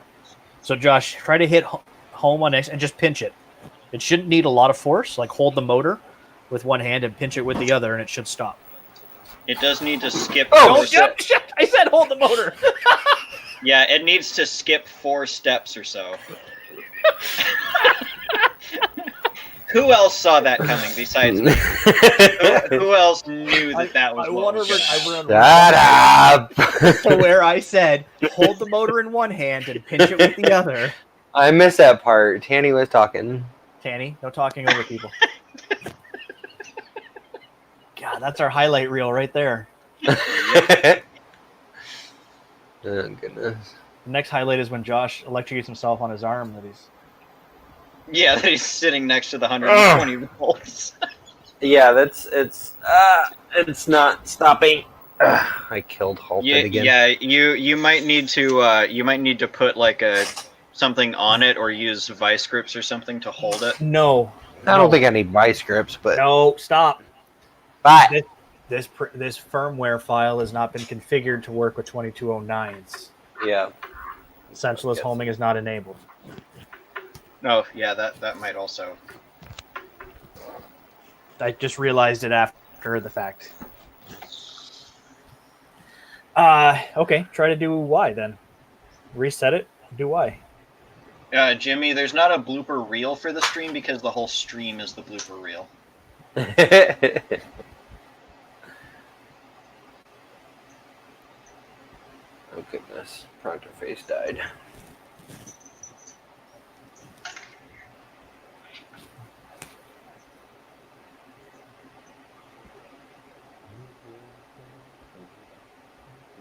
So Josh, try to hit home on X and just pinch it. It shouldn't need a lot of force. Like hold the motor with one hand and pinch it with the other, and it should stop. It does need to skip. Oh, shit! I said hold the motor. Yeah, it needs to skip 4 steps or so. Who else saw that coming besides me? Who else knew that was what was going on? Shut up! So where I said, hold the motor in one hand and pinch it with the other. I missed that part. Tanny was talking. Tanny, no talking over people. God, that's our highlight reel right there. Oh, goodness. The next highlight is when Josh electrocutes himself on his arm that he's... Yeah, that he's sitting next to the 120 volts. Yeah, it's not stopping. I killed Halted again. Yeah, you might need to put like something on it or use vice grips or something to hold it. No. I don't think I need vice grips, but no, stop. But this firmware file has not been configured to work with 2209s. Yeah. Senseless homing is not enabled. Oh, yeah, that might also. I just realized it after the fact. Okay, try to do Y then. Reset it, do Y. Jimmy, there's not a blooper reel for the stream because the whole stream is the blooper reel. Oh goodness, Pronto Face died.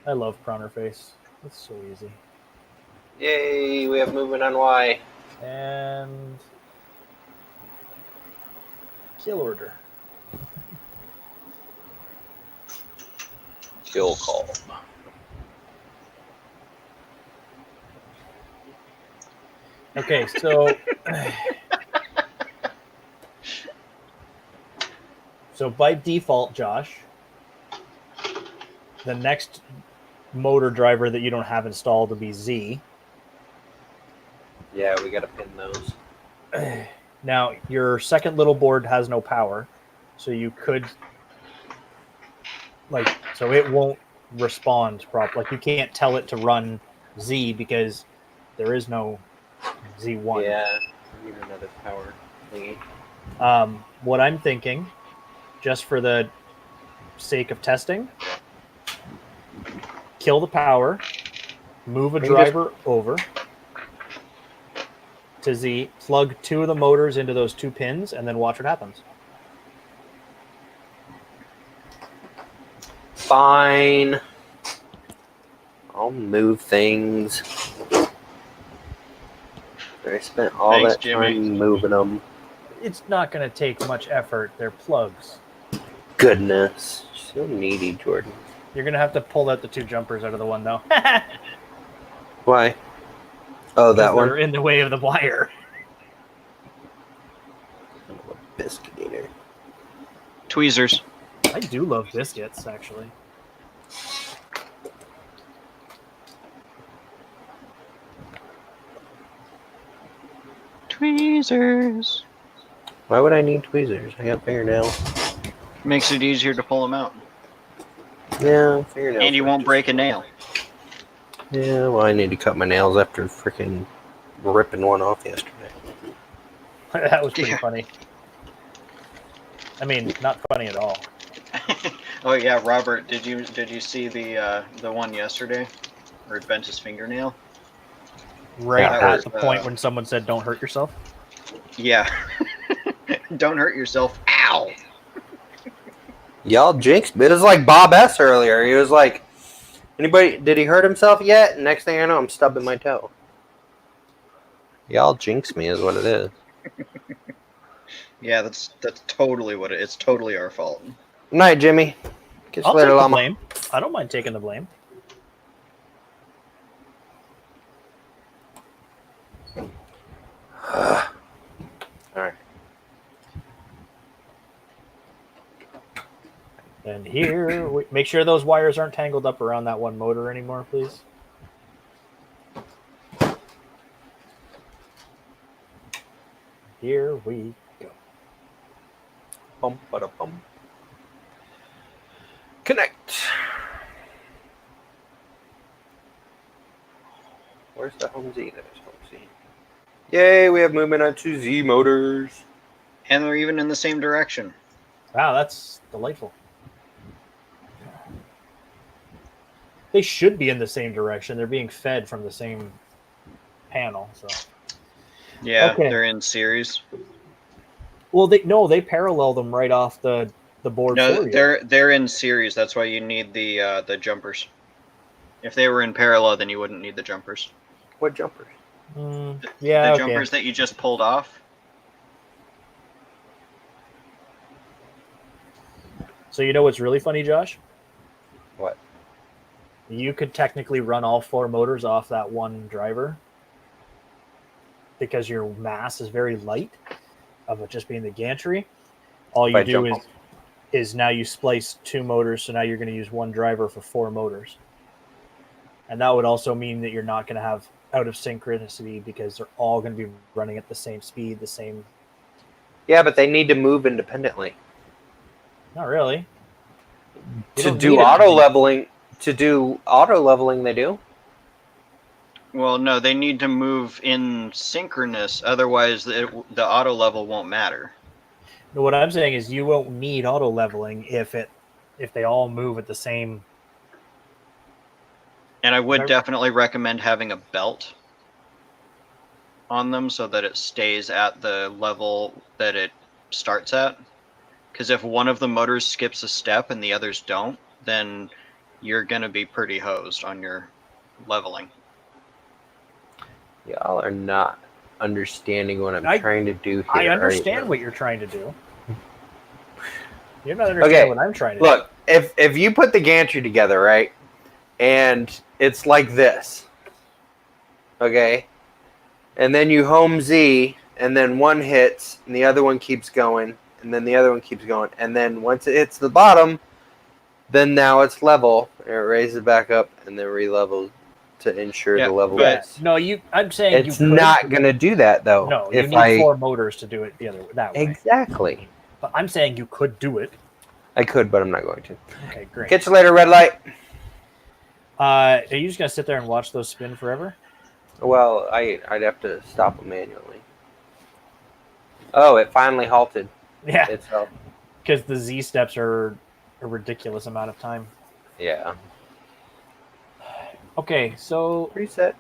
I love Pronto Face. It's so easy. Yay, we have movement on Y. And kill order. Kill call. Okay, so by default, Josh, the next motor driver that you don't have installed will be Z. Yeah, we gotta pin those. Now, your second little board has no power, so you could so it won't respond properly. Like you can't tell it to run Z because there is no Z1. Yeah, I need another power thingy. What I'm thinking, just for the sake of testing, kill the power, move a driver over to Z, plug 2 of the motors into those 2 pins, and then watch what happens. Fine. I'll move things. I spent all Thanks, that Jimmy. time moving them. It's not going to take much effort. They're plugs. Goodness. So needy, Jordan. You're going to have to pull out the 2 jumpers out of the one, though. Why? Oh, that one? They're in the way of the wire. Biscuit eater. Tweezers. I do love biscuits, actually. Tweezers. Why would I need tweezers? I got fingernails. Makes it easier to pull them out. Yeah, fingernails. And you won't break a nail. Yeah, well, I need to cut my nails after freaking ripping one off yesterday. That was pretty funny. I mean, not funny at all. Oh yeah, Robert, did you see the one yesterday where it bent his fingernail? Right Yeah, at the point when someone said, "Don't hurt yourself." Yeah. Don't hurt yourself. Ow! Y'all jinxed me. It was like Bob S. earlier. He was like, anybody, did he hurt himself yet? And next thing I know, I'm stubbing my toe. Y'all jinxed me is what it is. Yeah, that's totally what it's totally our fault. Night, Jimmy. Catch you I'll later, take the llama. blame. I don't mind taking the blame. Alright. And here, make sure those wires aren't tangled up around that one motor anymore, please. Here we go. Bum, bada, bum. Connect. Where's the home Z? There's home Z. Yay, we have movement on 2 Z motors. And they're even in the same direction. Wow, that's delightful. They should be in the same direction. They're being fed from the same panel. So Yeah, Okay. they're in series. well, they parallel them right off the board No, for you. they're in series. That's why you need the jumpers. If they were in parallel, then you wouldn't need the jumpers. What jumpers? Yeah, The okay. jumpers that you just pulled off. So you know what's really funny, Josh? What? You could technically run all 4 motors off that one driver because your mass is very light of it just being the gantry. All you If I do jump is now you splice 2 motors, so now you're going to use one driver for 4 motors. And that would also mean that you're not going to have out of synchronicity because they're all going to be running at the same speed, the same... Yeah, but they need to move independently. Not really. You To don't do need it to auto be- leveling, they do. Well, no, they need to move in synchronous. Otherwise, the auto level won't matter. No, what I'm saying is you won't need auto leveling if they all move at the same... And I would Right. definitely recommend having a belt on them so that it stays at the level that it starts at. Because if one of the motors skips a step and the others don't, then you're going to be pretty hosed on your leveling. Y'all are not understanding what I'm I- trying to do here. I are understand you? what you're trying to do. You're not understanding what I'm trying to do. Look, if you put the gantry together, right, and it's like this, okay, and then you home Z, and then one hits, and the other one keeps going, and then the other one keeps going, and then once it hits the bottom, then now it's level, and it raises back up, and then re-levels to ensure Yeah, the level but- is. No, I'm saying It's you could. not going to do that, though. No, you if need 4 motors to do it that way. Exactly. But I'm saying you could do it. I could, but I'm not going to. Okay, great. Catch you later, red light. Are you just gonna sit there and watch those spin forever? Well, I'd have to stop them manually. Oh, it finally halted Yeah, itself. because the Z steps are a ridiculous amount of time. Yeah. Okay, so Reset.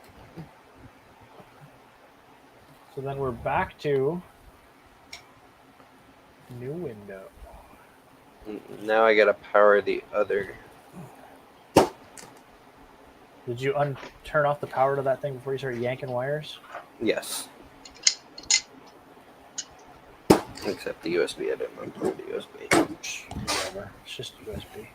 then we're back to new window. Now I gotta power the other. Did you turn off the power to that thing before you started yanking wires? Yes. Except the USB. I didn't unplug the USB. Whatever. It's just USB.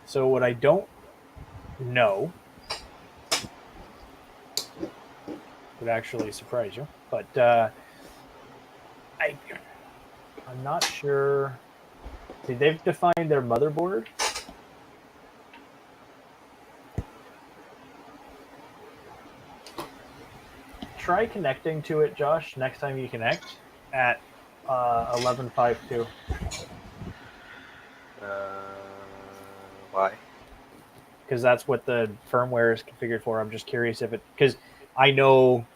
So what I don't know would actually surprise you, but I'm not sure. See, they've defined their motherboard. Try connecting to it, Josh, next time you connect at 11.5.2. Why? Because that's what the firmware is configured for. I'm just curious if it, because I know,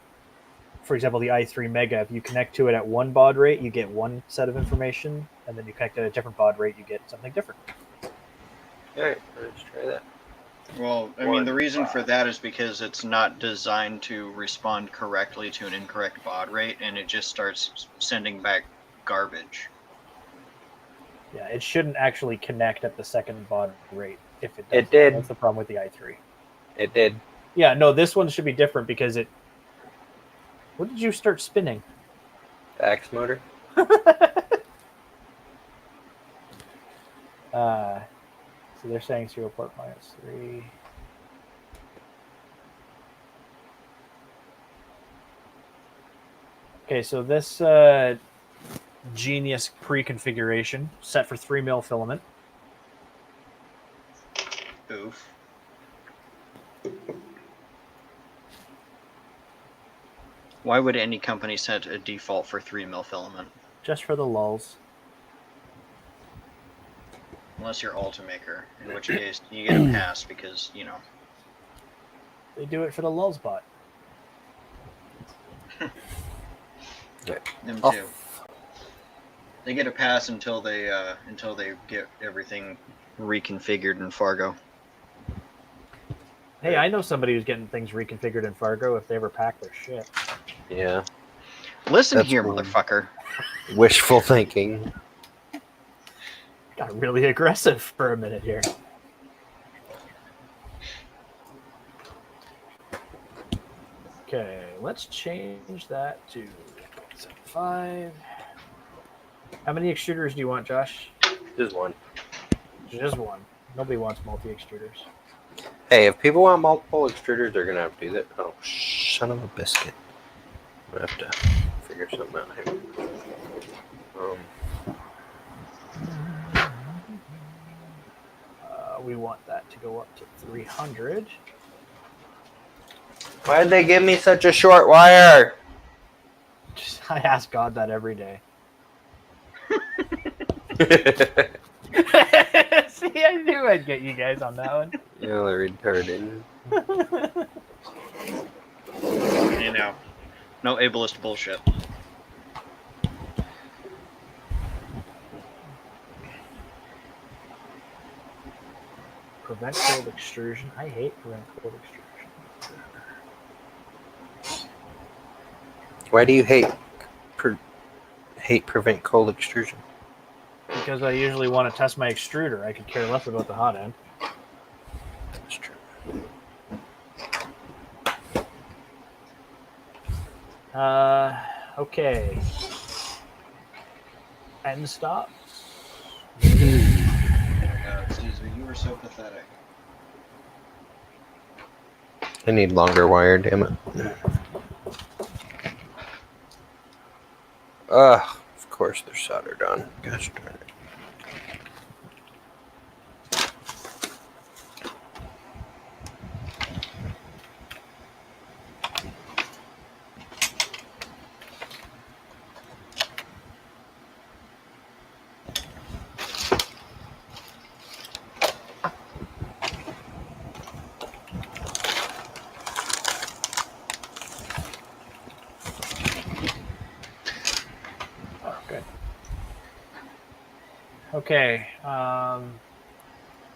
for example, the i3 Mega, if you connect to it at one baud rate, you get one set of information, and then you connect at a different baud rate, you get something different. All right, let's try that. Well, I mean, the reason for that is because it's not designed to respond correctly to an incorrect baud rate, and it just starts sending back garbage. Yeah, it shouldn't actually connect at the second baud rate. If it does, It did. That's the problem with the i3. It did. Yeah, no, this one should be different because it. What did you start spinning? The X motor. So they're saying serial port -3. Okay, so this genius pre-configuration set for 3mm filament. Oof. Why would any company set a default for 3mm filament? Just for the lulls. Unless you're Ultimaker, in which case you get a pass because, you know. They do it for the lulls bot. Them Oh. too. They get a pass until they get everything reconfigured in Fargo. Hey, I know somebody who's getting things reconfigured in Fargo if they ever pack their shit. Yeah. Listen That's here, cool. motherfucker. Wishful thinking. Got really aggressive for a minute here. Okay, let's change that to 0.75. How many extruders do you want, Josh? Just one. Just one. Nobody wants multi-extruders. Hey, if people want multiple extruders, they're gonna have to do that. Oh, son of a biscuit! I'm gonna have to figure something out here. We want that to go up to 300. Why did they give me such a short wire? I ask God that every day. See, I knew I'd get you guys on that one. You're retarded. You know, no ableist bullshit. Prevent cold extrusion. I hate prevent cold extrusion. Why do you hate prevent cold extrusion? Because I usually want to test my extruder. I could care less about the hot end. That's true. Okay. End stop. Caesar, you were so pathetic. I need longer wire, damn it. Ugh, of course they're soldered on. Gosh darn it. Good. Okay.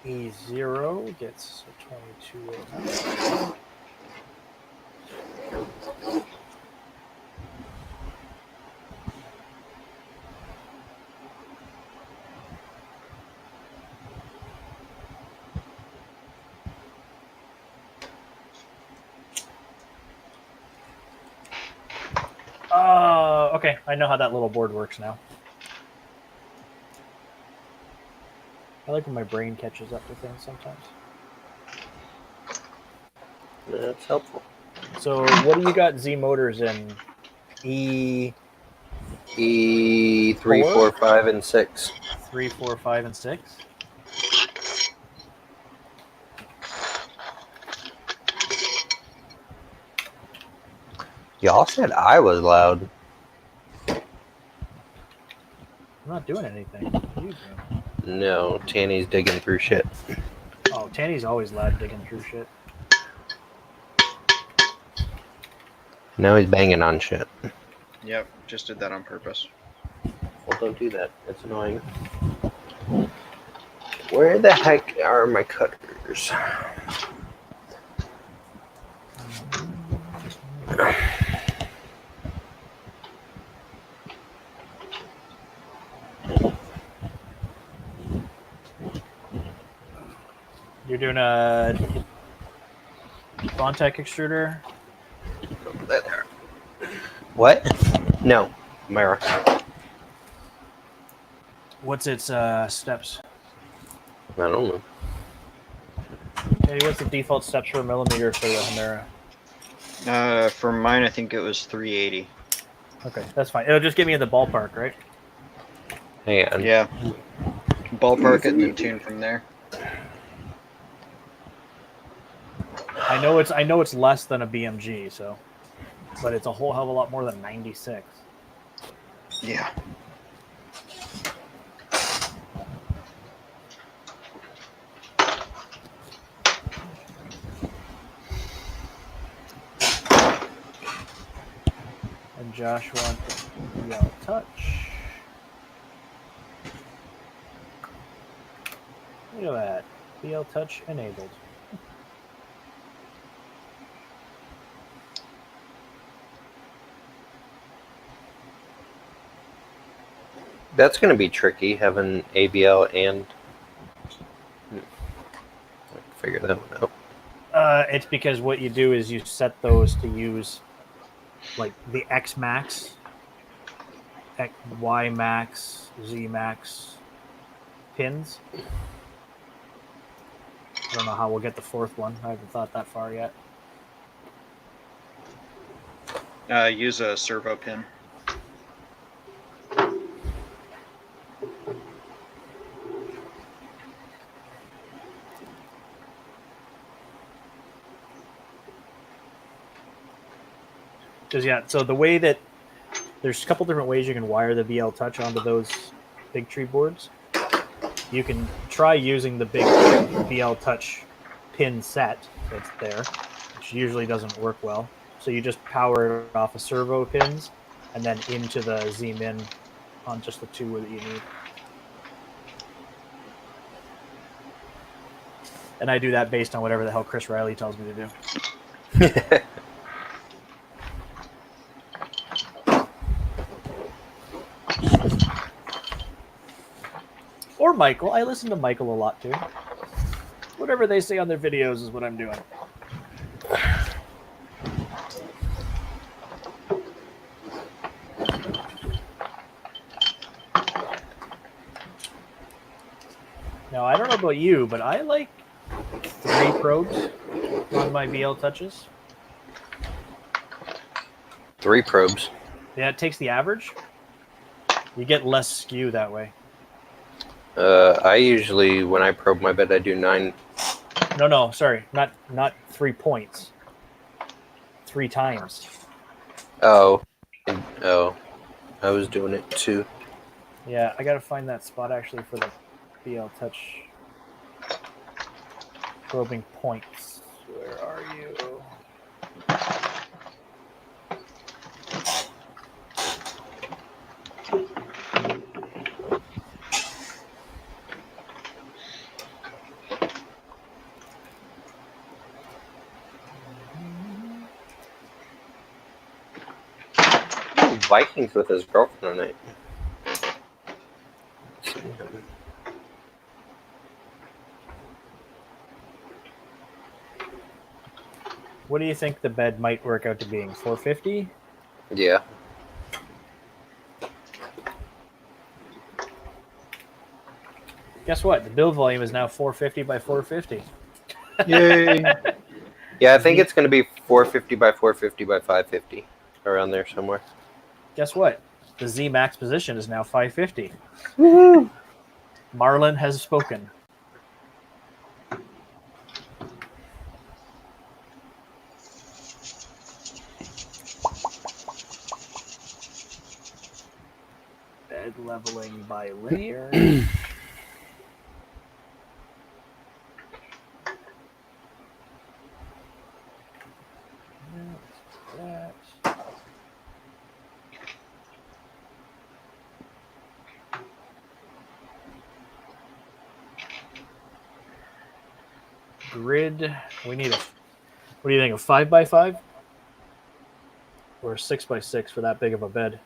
E0 gets a 2209. Okay. I know how that little board works now. I like when my brain catches up to things sometimes. That's helpful. So, what do you got Z motors in? E3, E3, 4, 5, and 6. 4, 5, and 6? Y'all said I was loud. I'm not doing anything. What are you doing? No, Tanny's digging through shit. Oh, Tanny's always loud digging through shit. Now he's banging on shit. Yep, just did that on purpose. Well, don't do that. It's annoying. Where the heck are my cutters? You're doing a Bontech extruder? What? No, Myra. What's its steps? I don't know. Hey, what's the default steps per millimeter for the Hemera? For mine, I think it was 380. Okay, that's fine. It'll just get me in the ballpark, right? Hang on. Yeah. Ballpark it and then tune from there. I know it's less than a BMG, so, but it's a whole hell of a lot more than 96. Yeah. And Josh wants BL Touch. Look at that. BL Touch enabled. That's going to be tricky, having ABL and... I can figure that one out. It's because what you do is you set those to use like the X max, Y max, Z max pins. I don't know how we'll get the fourth one. I haven't thought that far yet. Use a servo pin. Because yeah, so the way that there's a couple different ways you can wire the BL Touch onto those big tree boards. You can try using the big BL Touch pin set that's there, which usually doesn't work well. So you just power it off of servo pins and then into the Z-Min on just the two that you need. And I do that based on whatever the hell Chris Riley tells me to do. Michael. I listen to Michael a lot too. Whatever they say on their videos is what I'm doing. Now, I don't know about you, but I like 3 probes on my BL touches. 3 probes. Yeah, it takes the average. You get less skew that way. I usually, when I probe my bed, I do 9. No, sorry. Not 3 points. 3 times. Oh. I was doing it too. Yeah, I gotta find that spot actually for the BL touch probing points. Where are you? Vikings with his girlfriend tonight. What do you think the bed might work out to being? 450? Yeah. Guess what? The build volume is now 450 by 450. Yay. Yeah, I think it's going to be 450 by 450 by 550. Around there somewhere. Guess what? The Z max position is now 550. Woohoo! Marlin has spoken. Bed leveling by linear. That. Grid. We need a. What do you think? A 5x5 or a 6x6 for that big of a bed?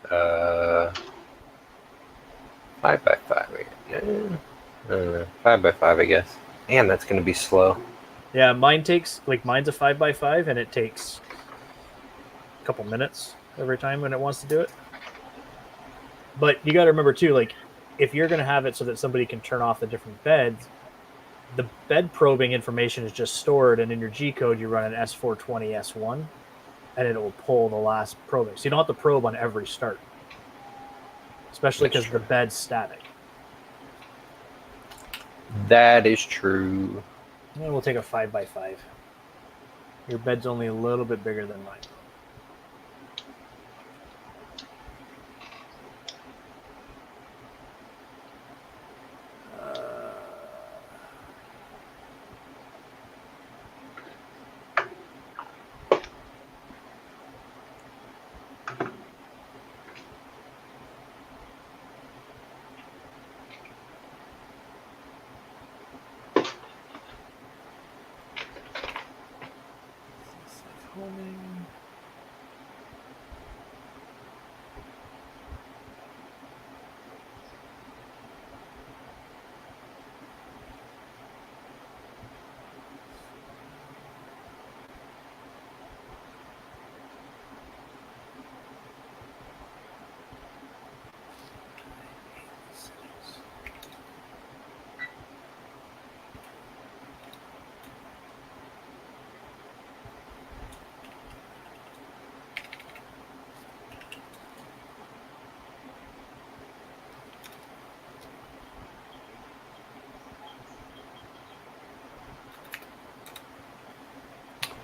5 by 5. I don't know. 5 by 5, I guess. Man, that's going to be slow. Yeah, mine's a 5x5 and it takes a couple minutes every time when it wants to do it. But you got to remember too, like if you're going to have it so that somebody can turn off the different beds, the bed probing information is just stored, and in your G code you run an S420 S1, and it will pull the last probing. So you don't have to probe on every start, especially because the bed's static. That is true. And we'll take a 5x5. Your bed's only a little bit bigger than mine.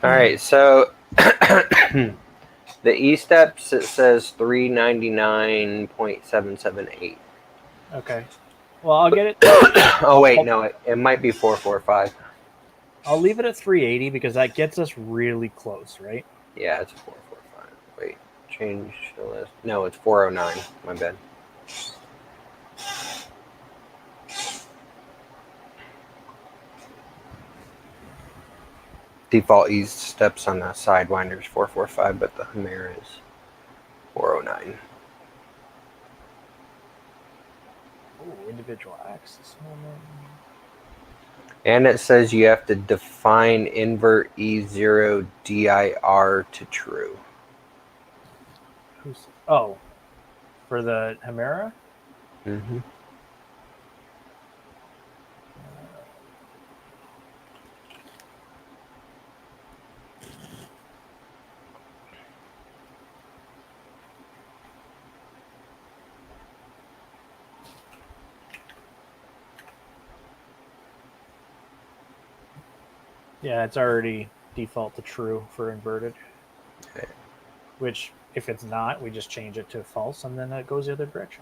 All right, so the E steps, it says 399.778. Okay. Well, I'll get it. Oh wait, no, it might be 445. I'll leave it at 380 because that gets us really close, right? Yeah, it's 445. Wait, change the list. No, it's 409. My bad. Default E steps on the Sidewinder is 445, but the Hummer is 409. Ooh, individual axis moment. And it says you have to define invert E0 dir to true. Oh, for the Chimera? Mm-hmm. Yeah, it's already default to true for inverted. Okay. Which, if it's not, we just change it to false, and then it goes the other direction.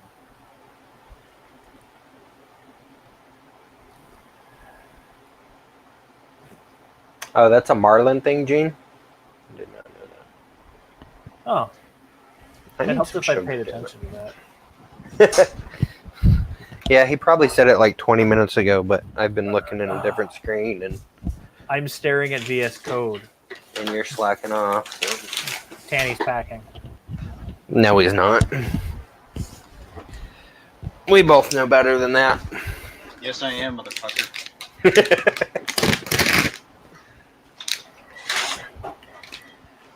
Oh, that's a Marlin thing, Gene? I did not know that. Oh, I it need helps some if I sugar, paid damn attention to it. that. Yeah, he probably said it like 20 minutes ago, but I've been looking at a different screen and I'm staring at VS Code. you're slacking off. So. Tanny's packing. No, he's not. We both know better than that. Yes, I am, motherfucker.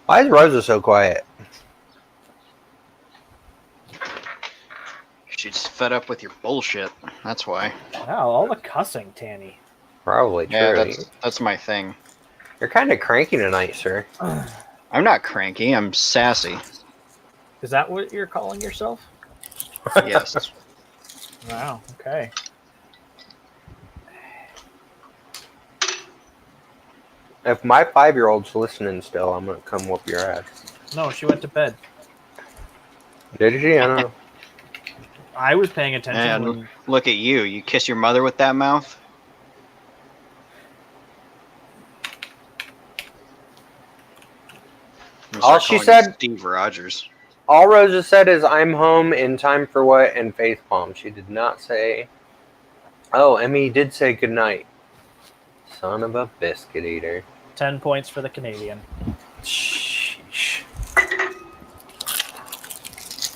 Why is Rosa so quiet? She's fed up with your bullshit. That's why. Wow, all the cussing, Tanny. Probably true. Yeah, that's my thing. You're kind of cranky tonight, sir. I'm not cranky. I'm sassy. Is that what you're calling yourself? Yes. Wow, okay. If my 5-year-old's listening still, I'm going to come whoop your ass. No, she went to bed. Did she? I don't know. I was paying attention Man, when... look at you. You kiss your mother with that mouth? All she said... Steve Rogers. All Rosa said is, I'm home in time for what? And facepalm. She did not say... Oh, Emmy did say goodnight. Son of a biscuit eater. 10 points for the Canadian. Sheesh.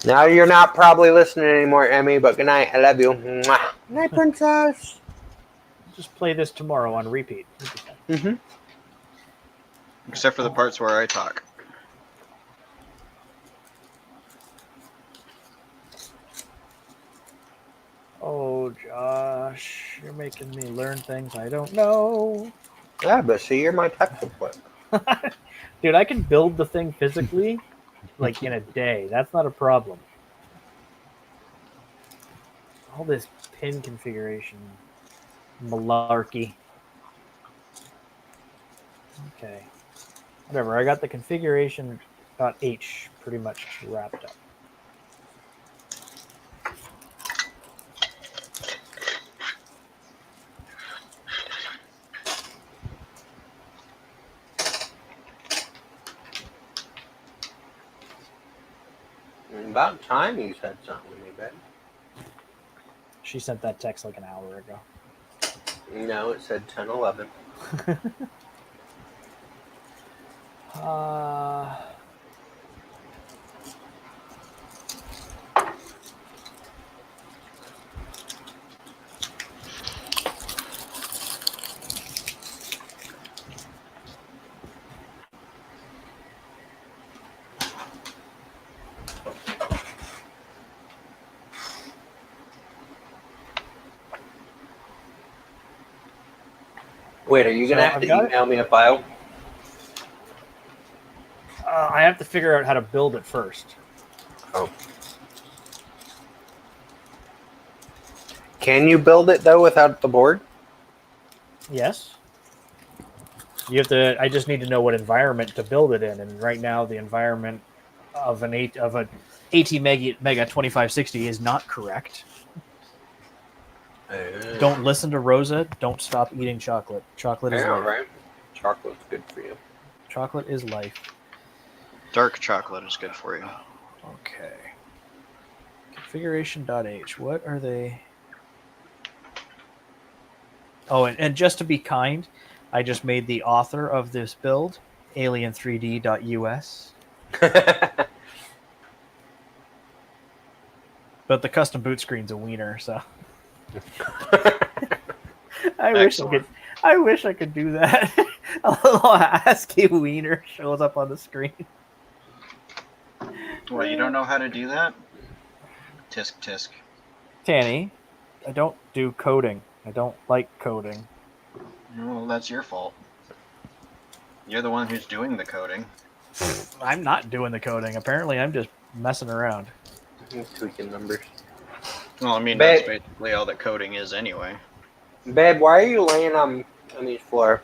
Now you're not probably listening anymore, Emmy, but good night. I love you. Mwah. Night, princess. Just play this tomorrow on repeat. Mm-hmm. Except for the parts where I talk. Oh, Josh, you're making me learn things I don't know. Yeah, but see, you're my tech support. Dude, I can build the thing physically, like, in a day. That's not a problem. All this pin configuration malarkey. Okay. Whatever, I got the configuration.h pretty much wrapped up. About time you said something to me, babe. She sent that text like an hour ago. No, it said 10:11. Wait, are you going to have to email me a file? I have to figure out how to build it first. Oh. Can you build it, though, without the board? Yes. You have to. I just need to know what environment to build it in, and right now the environment of an AT Mega 2560 is not correct. Don't listen to Rosa. Don't stop eating chocolate. Chocolate is life. Right. Chocolate's good for you. Chocolate is life. Dark chocolate is good for you. Okay. Configuration.h. What are they? Oh, and just to be kind, I just made the author of this build alien3d.us. But the custom boot screen's a wiener, so. Excellent. I wish I could do that. A little ASCII wiener shows up on the screen. What, you don't know how to do that? Tisk tisk. Tanny, I don't do coding. I don't like coding. Well, that's your fault. You're the one who's doing the coding. I'm not doing the coding. Apparently, I'm just messing around. Tweaking numbers. Well, I mean, Babe. that's basically all that coding is anyway. Babe, why are you laying on the floor?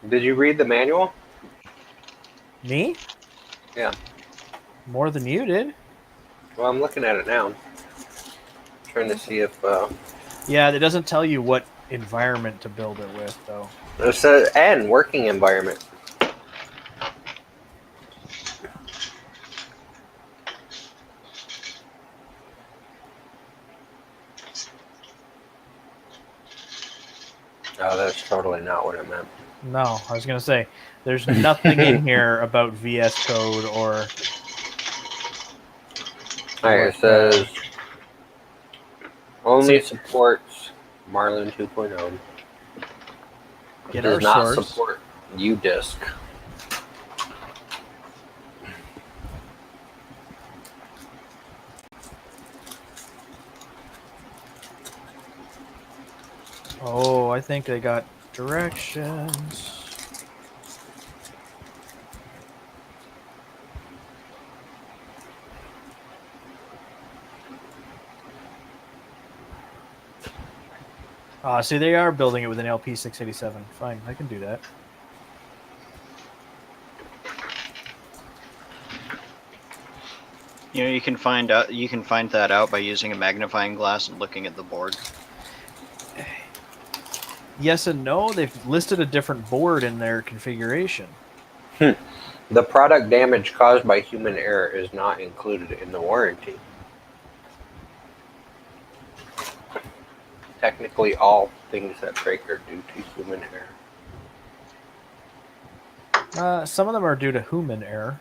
Did you read the manual? Me? Yeah. More than you did. Well, I'm looking at it now. Trying to see if Yeah, it doesn't tell you what environment to build it with, though. it says and working environment. Oh, that's totally not what it meant. No, I was going to say, there's nothing in here about VS Code or... Alright, it says only supports Marlin 2.0. Get Does our not source. support UDisk. Oh, I think they got directions. See, they are building it with an LP687. Fine, I can do that. You know, you can find that out by using a magnifying glass and looking at the board. Yes and no. They've listed a different board in their configuration. The product damage caused by human error is not included in the warranty. Technically, all things that break are due to human error. Some of them are due to human error.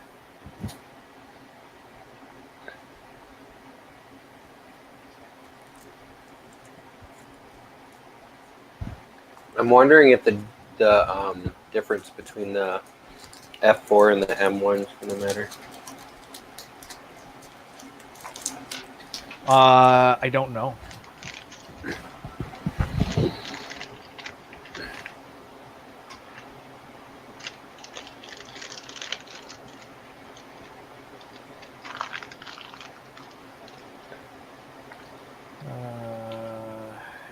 I'm wondering if the difference between the F4 and the M1 is going to matter. I don't know.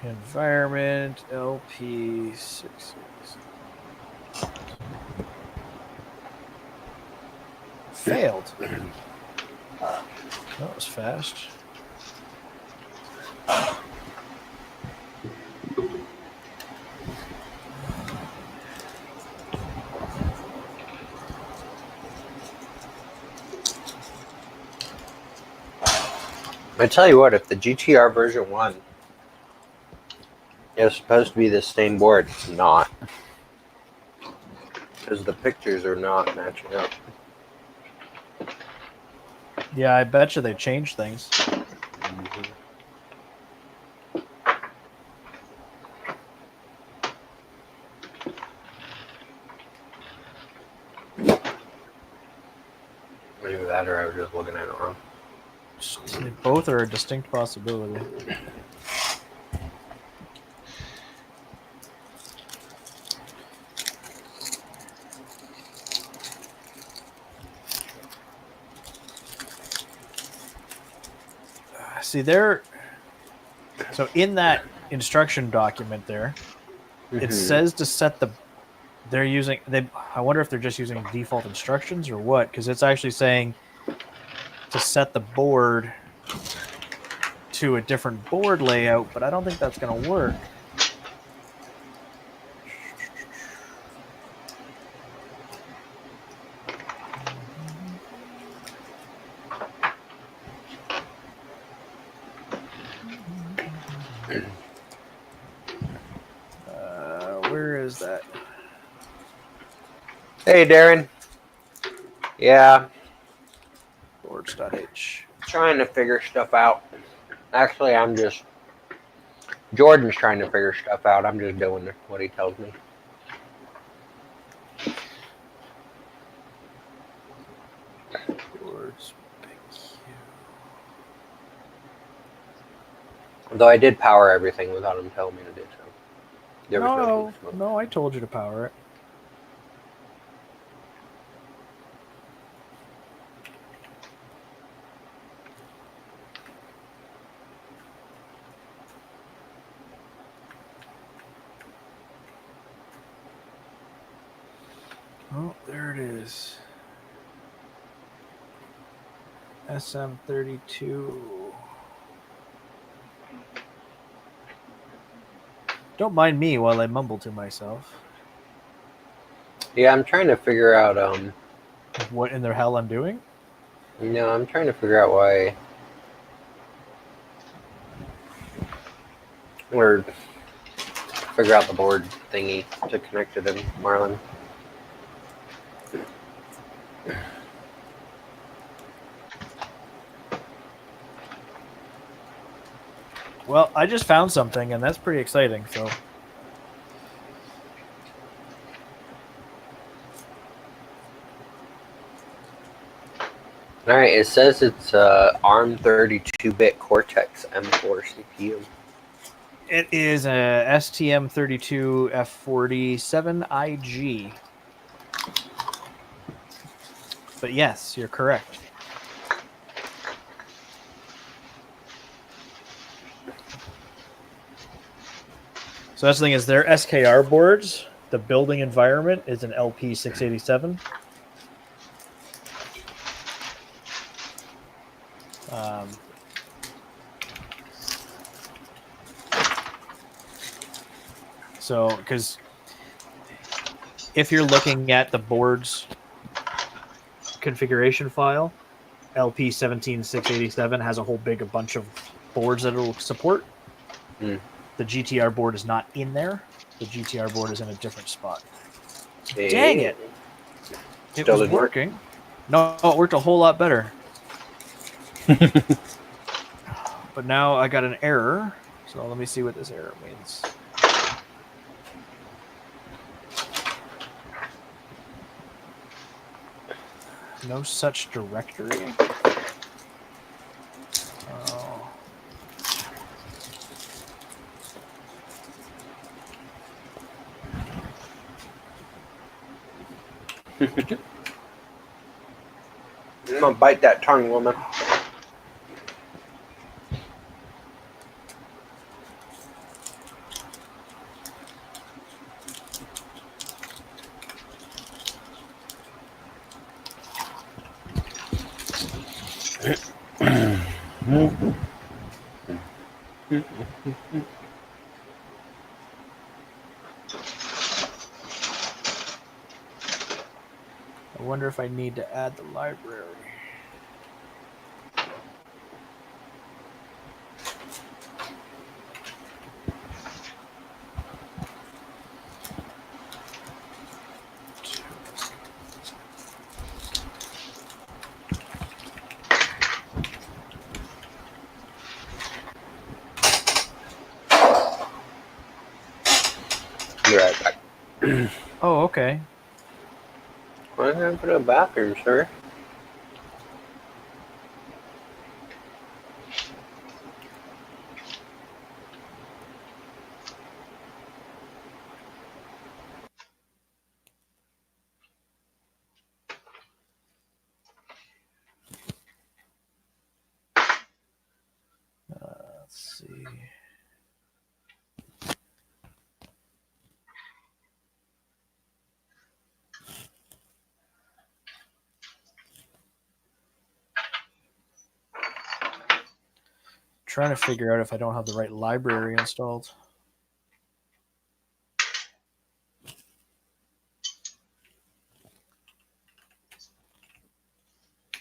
Environment LP6. Failed. That was fast. I tell you what, if the GTR version 1 is supposed to be the same board, it's not. Because the pictures are not matching up. Yeah, I bet you they changed things. Either that or I was just looking at it wrong. Both are a distinct possibility. See, so in that instruction document there, it says to set the. I wonder if they're just using default instructions or what, because it's actually saying to set the board to a different board layout, but I don't think that's going to work. Where is that? Hey, Darren. Yeah, Boards.h. trying to figure stuff out. Actually, Jordan's trying to figure stuff out. I'm just doing what he tells me. Boards. Though I did power everything without him telling me to do so. There was no smoke. No, I told you to power it. Oh, there it is. SM32. Don't mind me while I mumble to myself. Yeah, I'm trying to figure out What in the hell I'm doing? I'm trying to figure out why or figure out the board thingy to connect to them, Marlin. Well, I just found something, and that's pretty exciting. So, All right, it says it's ARM 32-bit Cortex M4 CPU. it is a STM32 F47IG. But yes, you're correct. So that's the thing is their SKR boards, the building environment is an LP687. So, because if you're looking at the board's configuration file, LP17687 has a whole bunch of boards that it'll support. Mm. The GTR board is not in there. The GTR board is in a different spot. Hey. Dang it! It Still was didn't work? working. No, it worked a whole lot better. But now I got an error. So let me see what this error means. No such directory. Oh. I'm gonna bite that tongue, woman. I wonder if I need to add the library. Be right back. Oh, okay. I'm going to the bathroom, sir. Let's see. Trying to figure out if I don't have the right library installed.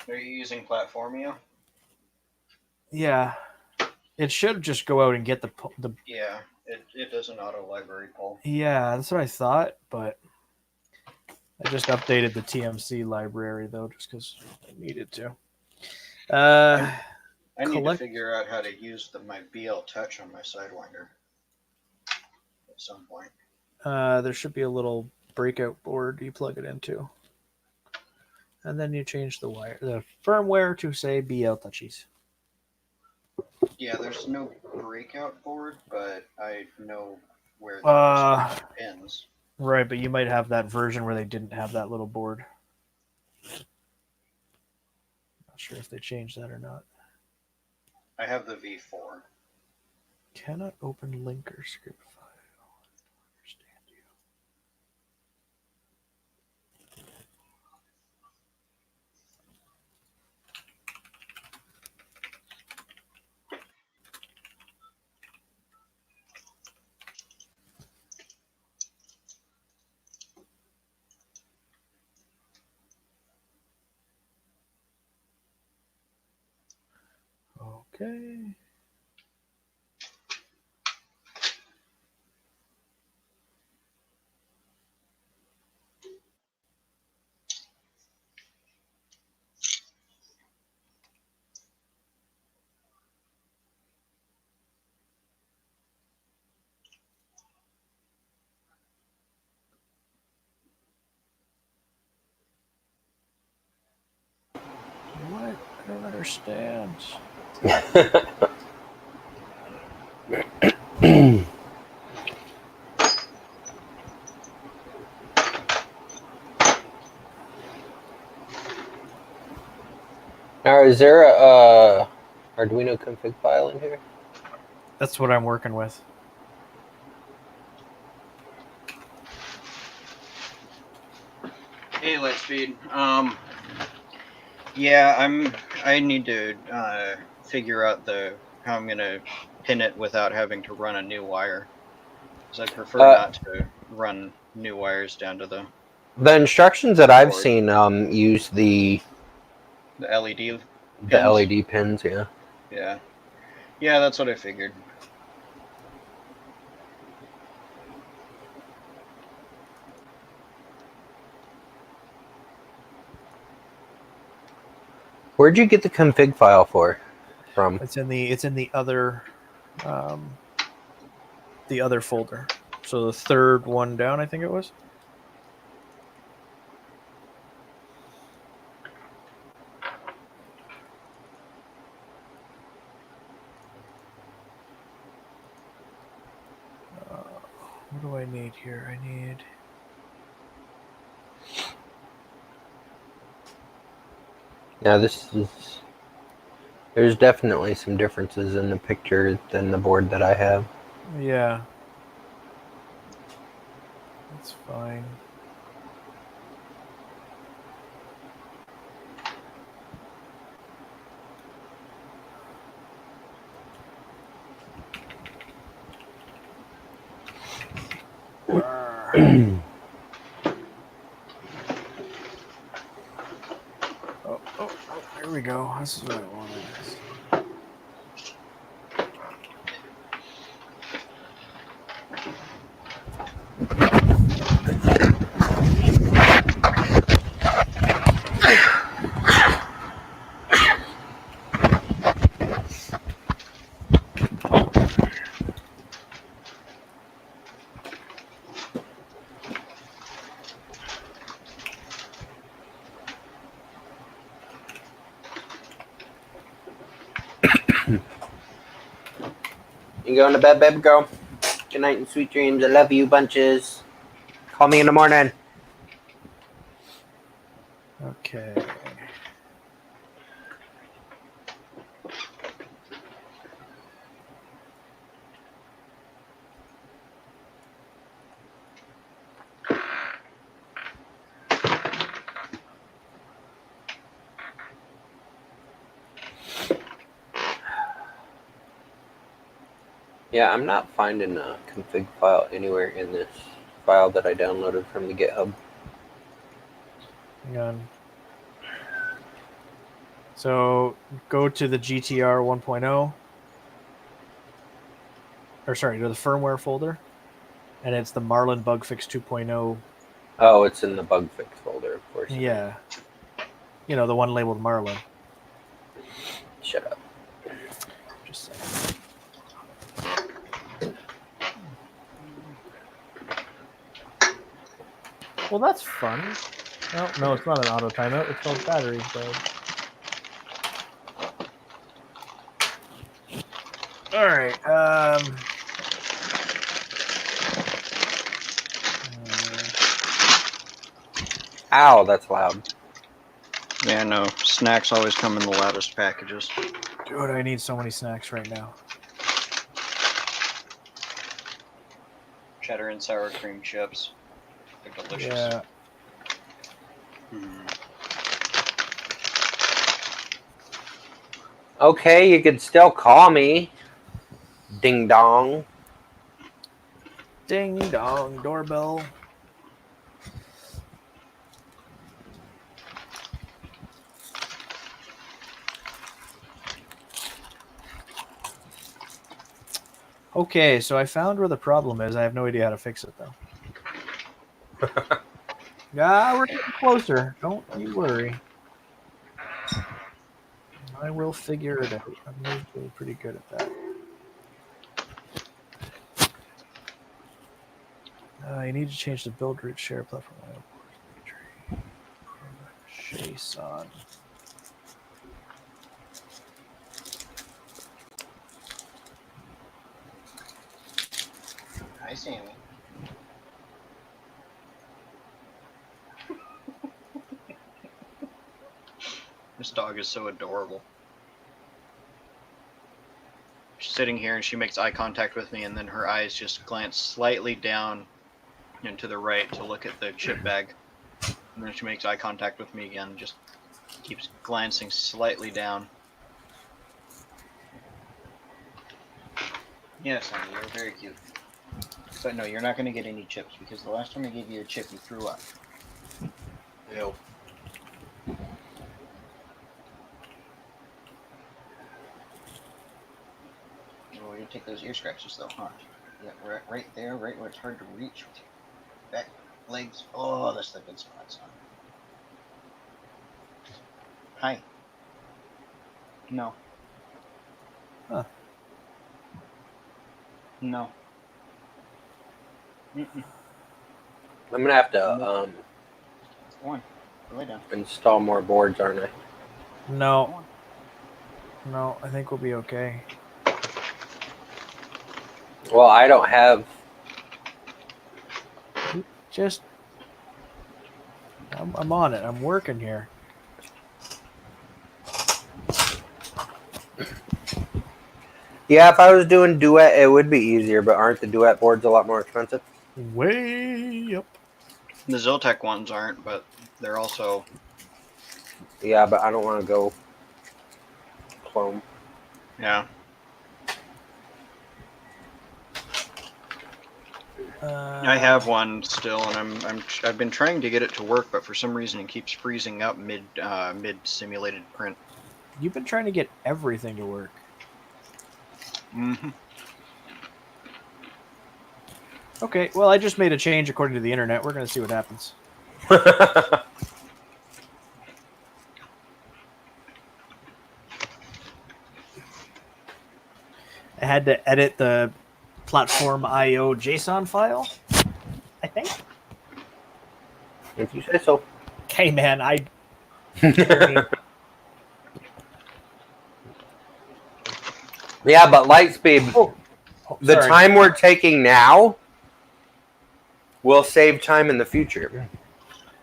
Are you using Platformio? Yeah. It should just go out and get the. Yeah, it does an auto library pull. Yeah, that's what I thought, but I just updated the TMC library though, just because I needed to. I need to figure out how to use my BL Touch on my Sidewinder at some point. There should be a little breakout board you plug it into, and then you change the firmware to say BL Touchies. Yeah, there's no breakout board, but I know where there's pins. Right, but you might have that version where they didn't have that little board. Not sure if they changed that or not. I have the V4. Cannot open link or script file. Understand you. Okay. What? I don't understand. Now, is there a Arduino config file in here? That's what I'm working with. Hey, Lightspeed. Yeah, I need to figure out how I'm gonna pin it without having to run a new wire. Because I prefer not to run new wires down to the instructions that I've seen use the LED pins. The LED pins, yeah. Yeah, that's what I figured. Where'd you get the config file from? It's in the other folder. So the third one down, I think it was. What do I need here? I need. Yeah, there's definitely some differences in the picture than the board that I have. Yeah. That's fine. Oh, here we go. This is what I wanted. You going to bed, baby girl? Good night and sweet dreams. I love you bunches. Call me in the morning. Okay. Yeah, I'm not finding a config file anywhere in this file that I downloaded from the GitHub. Hang on. So go to the GTR 1.0. or sorry, to the firmware folder, and it's the Marlin bug fix 2.0. Oh, it's in the bug fix folder, of course. Yeah. You know, the one labeled Marlin. Shut up. Just saying. Well, that's fun. No, it's not an auto timeout. It's called batteries, bud. All right. Ow, that's loud. Yeah, no. Snacks always come in the loudest packages. Dude, I need so many snacks right now. Cheddar and sour cream chips. They're delicious. Yeah. Okay, you could still call me. Ding dong. Ding dong, doorbell. Okay, so I found where the problem is. I have no idea how to fix it, though. Yeah, we're getting closer. Don't you worry. I will figure it out. I'm usually pretty good at that. You need to change the build root share platform. JSON. Hi, Sammy. This dog is so adorable. She's sitting here and she makes eye contact with me, and then her eyes just glance slightly down and to the right to look at the chip bag. And then she makes eye contact with me again, just keeps glancing slightly down. Yes, honey, you're very cute. But no, you're not going to get any chips, because the last time I gave you a chip, you threw up. Ew. Oh, you take those ear scratches, though, huh? Yeah, right there, right where it's hard to reach with your back legs. Oh, that's the good spot, son. Hi. No. Huh. No. Mm-mm. I'm gonna have to Go on. Lay down. install more boards, aren't I? No. No, I think we'll be okay. Well, I don't have. Just. I'm on it. I'm working here. Yeah, if I was doing duet, it would be easier, but aren't the duet boards a lot more expensive? Way up. The Zoltec ones aren't, but they're also... Yeah, but I don't want to go clone. Yeah. I have one still, and I've been trying to get it to work, but for some reason it keeps freezing up mid simulated print. You've been trying to get everything to work. Mm-hmm. Okay, well, I just made a change according to the internet. We're going to see what happens. I had to edit the platform IO JSON file, I think. If you say so. Okay, man, Yeah, but Lightspeed, the sorry. time we're taking now will save time in the future.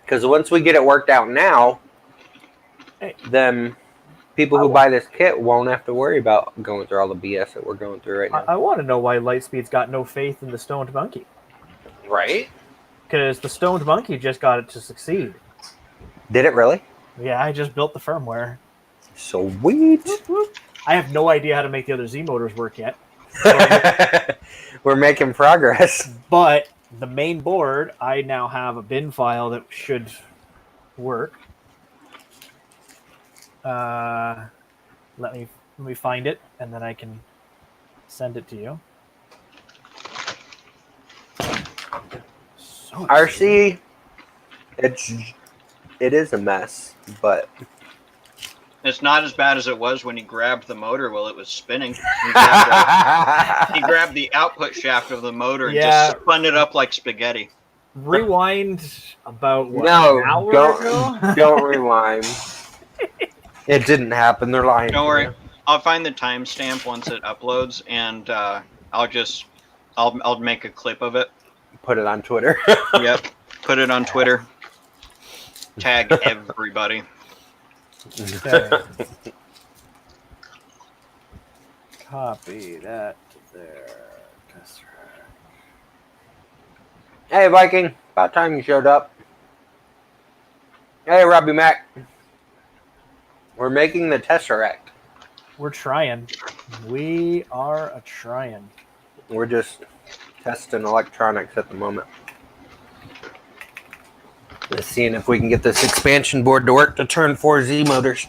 Because once we get it worked out now, then people who buy this kit won't have to worry about going through all the BS that we're going through right now. I want to know why Lightspeed's got no faith in the Stoned Monkey. Right? Because the Stoned Monkey just got it to succeed. Did it really? Yeah, I just built the firmware. Sweet. I have no idea how to make the other Z motors work yet. We're making progress. But the main board, I now have a bin file that should work. Let me find it, and then I can send it to you. Oh, RC, it is a mess, but It's not as bad as it was when he grabbed the motor while it was spinning. He grabbed the output shaft of the motor and just spun it up like spaghetti. Rewind about what, no, an hour ago? don't rewind. It didn't happen. They're lying. Don't to worry. you. I'll find the timestamp once it uploads, and I'll make a clip of it. Put it on Twitter. Yep. Put it on Twitter. Tag everybody. Okay. Copy that to there. Tesseract. Hey, Viking. About time you showed up. Hey, Robbie Mac. We're making the Tesseract. We're trying. We are a trying. We're just testing electronics at the moment. Just seeing if we can get this expansion board to work to turn 4 Z motors.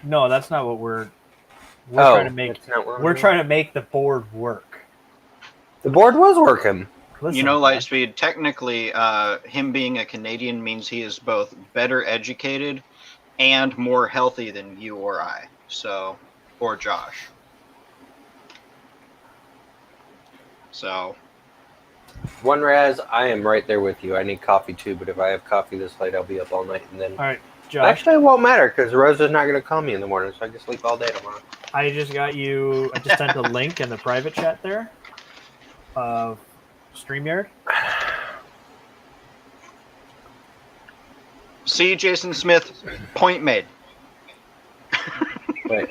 No, that's not what we're trying to make. that's not what We're trying to make the board work. The board was working. Listen, You know, Lightspeed, technically, him being a Canadian means he is both better educated and more healthy than you or I. So, or Josh. So, One Raz, I am right there with you. I need coffee too, but if I have coffee this late, I'll be up all night. And then all right, Josh. actually, it won't matter because Rosa's not going to call me in the morning, so I can sleep all day tomorrow. I just sent a link in the private chat there of StreamYard. see, Jason Smith, point made. Wait.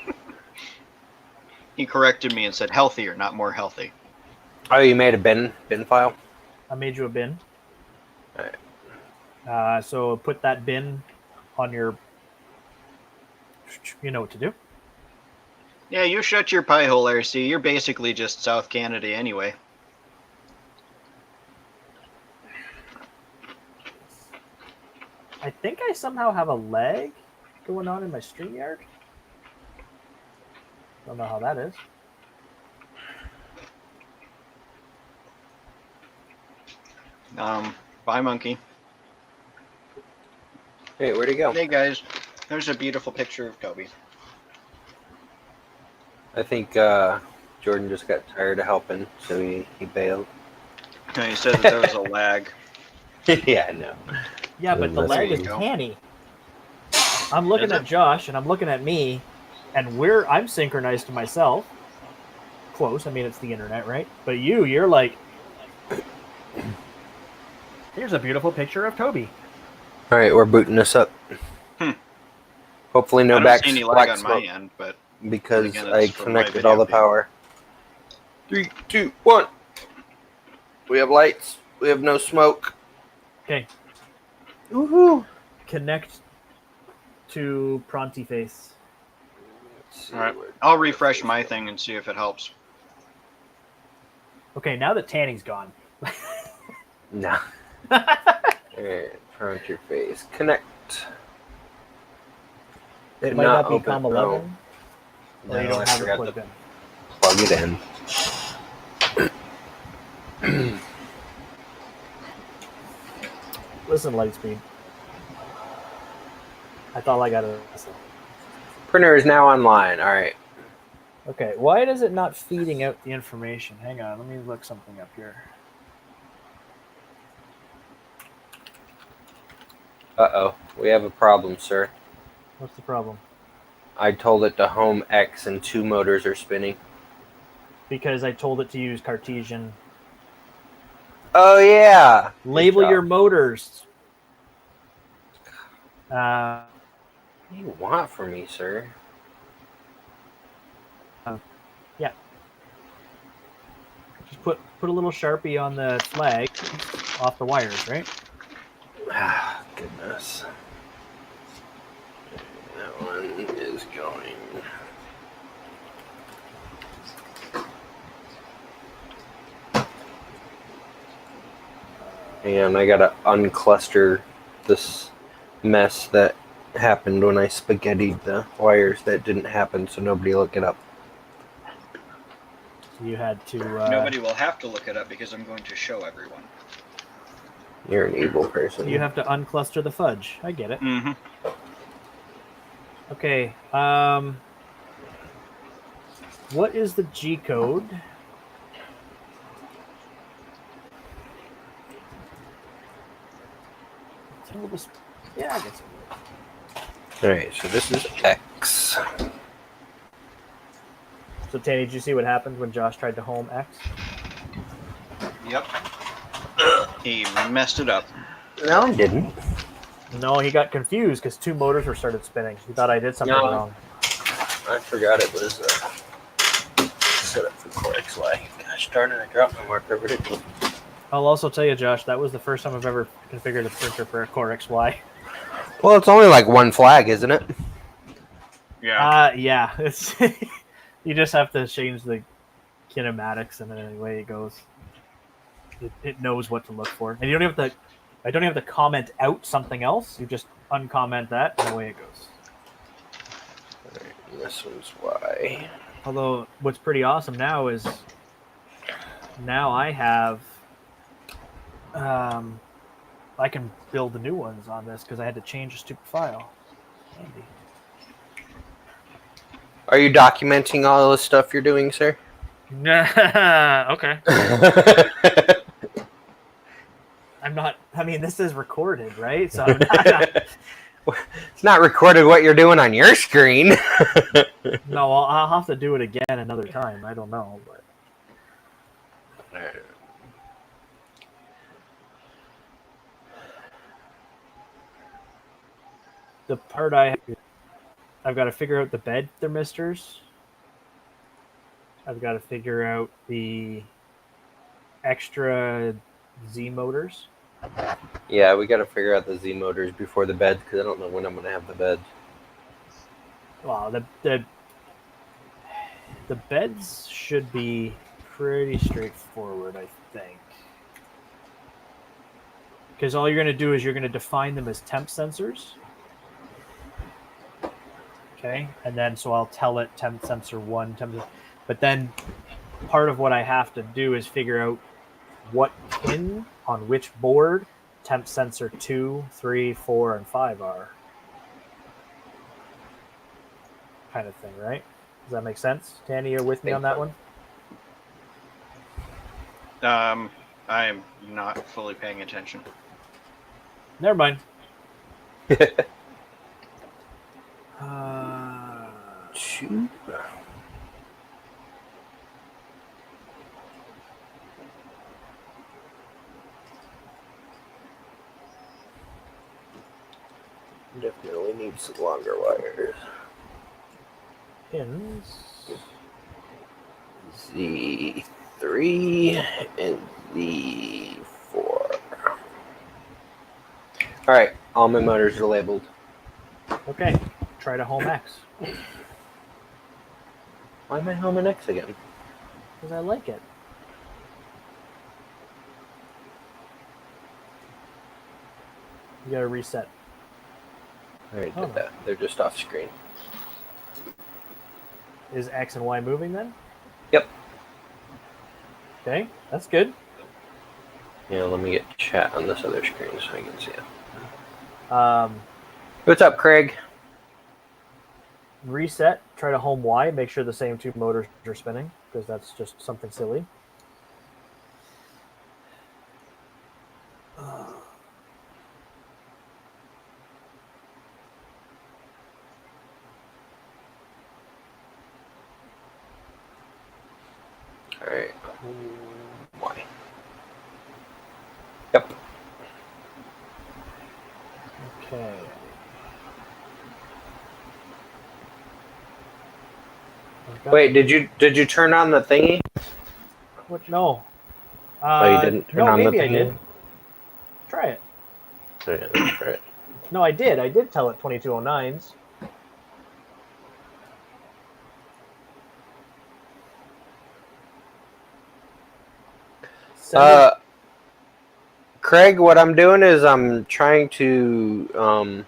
He corrected me and said healthier, not more healthy. Oh, you made a bin file? I made you a bin. All right. So put that bin on your. You know what to do. Yeah, you shut your pie hole, RC. You're basically just South Canada anyway. I think I somehow have a lag going on in my StreamYard. Don't know how that is. Bye, monkey. Hey, where'd he go? Hey, guys. There's a beautiful picture of Toby. I think Jordan just got tired of helping, so he bailed. No, he said that there was a lag. Yeah, I know. Yeah, but the There lag you is go. canny. I'm looking Is at it? Josh and I'm looking at me, and I'm synchronized to myself. Close. I mean, it's the internet, right? But you're like, here's a beautiful picture of Toby. All right, we're booting this up. Hopefully, no I don't see any lag black on smoke my end, but because again, I it's from my connected video all the feed. power. 3, 2, 1. We have lights. We have no smoke. Okay. Woohoo! Connect to Pronty Face. all right. I'll refresh my thing and see if it helps. Okay, now that tanning's gone. No. Alright, front your face. Connect. It Did might not be open- COM 11, No, or you no, don't I have it forgot plugged to in. plug it in. Listen, Lightspeed. I thought I got it. Printer is now online. All right. Okay, why is it not feeding out the information? Hang on, let me look something up here. Uh-oh. We have a problem, sir. What's the problem? I told it to home X and 2 motors are spinning. Because I told it to use Cartesian. Oh, yeah. Label Good job. your motors. What do you want from me, sir? Yeah. Just put a little Sharpie on the flag off the wires, right? Ah, goodness. That one is going. And I gotta uncluster this mess that happened when I spaghettied the wires that didn't happen, so nobody look it up. So you had to. Nobody will have to look it up because I'm going to show everyone. You're an evil person. You have to uncluster the fudge. I get it. Mm-hmm. Okay. What is the G code? Yeah, I guess. Alright, so this is X. So, Tanny, did you see what happened when Josh tried to home X? Yep. He messed it up. No, I didn't. No, he got confused because 2 motors were started spinning. He thought I did something wrong. I forgot it was set up for cortex Y. Gosh darn it, I dropped my marker vertical. I'll also tell you, Josh, that was the first time I've ever configured a printer for a Core XY. Well, it's only like one flag, isn't it? Yeah. Yeah. It's you just have to change the kinematics, and then away it goes. It knows what to look for, and you don't have to. I don't have to comment out something else. You just uncomment that, and away it goes. Alright, this one's Y. Although, what's pretty awesome now is now I have. I can build the new ones on this because I had to change a stupid file. Handy. Are you documenting all the stuff you're doing, sir? Okay. I'm not. I mean, this is recorded, right? So I'm not. It's not recorded what you're doing on your screen. No, I'll have to do it again another time. I don't know, but the part I've got to figure out the bed thermistors. I've got to figure out the extra Z motors. Yeah, we got to figure out the Z motors before the bed because I don't know when I'm going to have the bed. Well, the beds should be pretty straightforward, I think. Because all you're going to do is you're going to define them as temp sensors. Okay, and then so I'll tell it temp sensor 1, but then part of what I have to do is figure out what pin on which board temp sensor 2, 3, 4, and 5 are. Kind of thing, right? Does that make sense? Tanny, you're with me on that one? I am not fully paying attention. Never mind. Two. Definitely need some longer wires. Pins. Z3 and Z4. Alright, all my motors are labeled. Okay, try to home X. Why am I home an X again? Because I like it. You gotta reset. I already did that. They're just off screen. Is X and Y moving then? Yep. Okay, that's good. Yeah, let me get chat on this other screen so I can see it. Um, What's up, Craig? Reset, try to home Y, make sure the same 2 motors are spinning, because that's just something silly. Alright. Y. Yep. Okay. Wait, did you turn on the thingy? What? No. Oh, you didn't turn on the thingy? Maybe I did. Try it. Oh, yeah, let's try it. No, I did. I did tell it 2209s. Craig, what I'm doing is I'm trying to,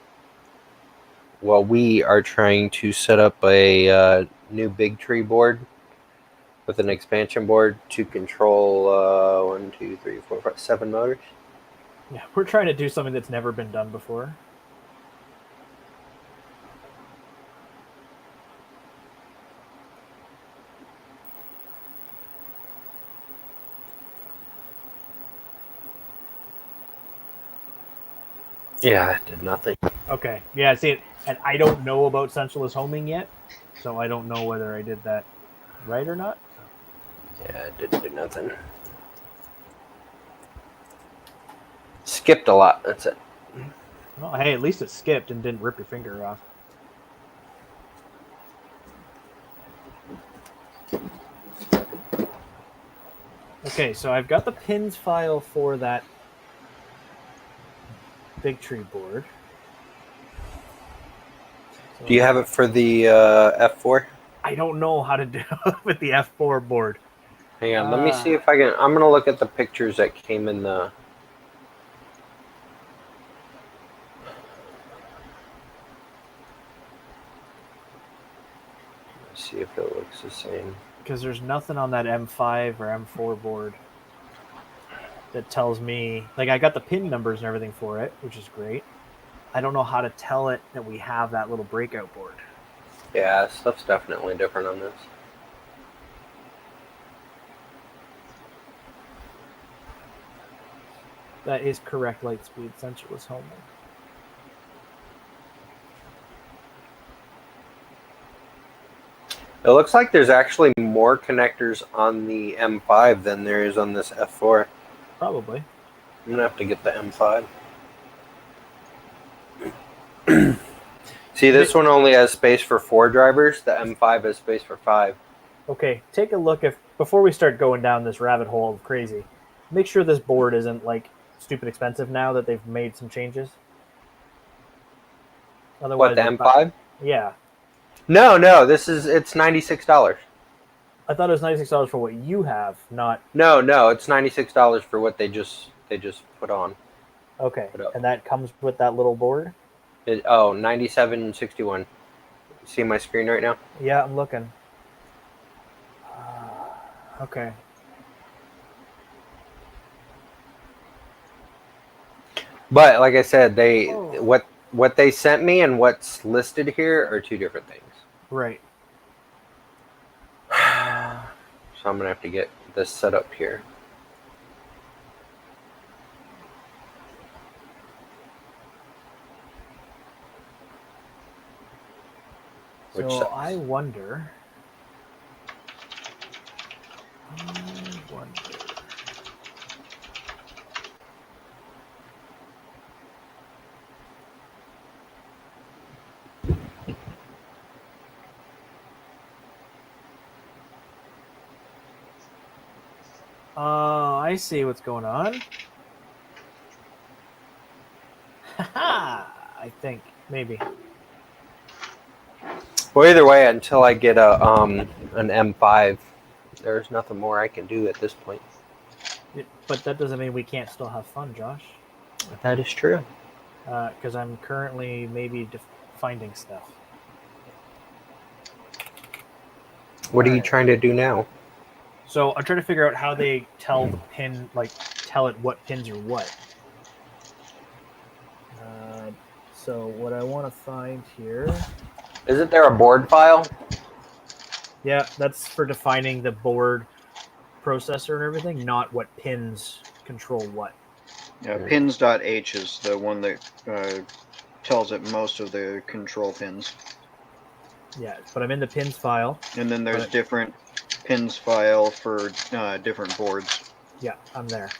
we are trying to set up a new big tree board with an expansion board to control 1, 2, 3, 4, 5, 7 motors. Yeah, we're trying to do something that's never been done before. Yeah, that did nothing. Okay, yeah, see, and I don't know about centralist homing yet, so I don't know whether I did that right or not. Yeah, it didn't do nothing. Skipped a lot, that's it. Well, hey, at least it skipped and didn't rip your finger off. Okay, so I've got the pins file for that big tree board. So Do you have it for the F4? I don't know how to do it with the F4 board. Hang on, let me see if I can. I'm gonna look at the pictures that came in the. Let's see if it looks the same. Because there's nothing on that M5 or M4 board that tells me, like, I got the pin numbers and everything for it, which is great. I don't know how to tell it that we have that little breakout board. Yeah, stuff's definitely different on this. That is correct light speed, centralist homing. It looks like there's actually more connectors on the M5 than there is on this F4. Probably. I'm gonna have to get the M5. See, this one only has space for 4 drivers. The M5 has space for 5. Okay, take a look before we start going down this rabbit hole of crazy, make sure this board isn't like stupid expensive now that they've made some changes. What, the M5? Yeah. No, it's $96. I thought it was $96 for what you have, not. No, it's $96 for what they just put on. Okay, and that comes with that little board? $97.61. See my screen right now? Yeah, I'm looking. Okay. But like I said, what they sent me and what's listed here are 2 different things. Right. So I'm gonna have to get this set up here. Which so sucks. I wonder. I see what's going on. Haha! I think maybe. Well, either way, until I get an M5, there's nothing more I can do at this point. But that doesn't mean we can't still have fun, Josh. That is true. Because I'm currently maybe finding stuff. What are you trying to do now? So I'm trying to figure out how they tell the pin, like tell it what pins are what. So what I want to find here. Isn't there a board file? Yeah, that's for defining the board processor and everything, not what pins control what. Yeah, pins.h is the one that tells it most of the control pins. Yeah, but I'm in the pins file. And then there's different pins file for different boards. Yeah, I'm there.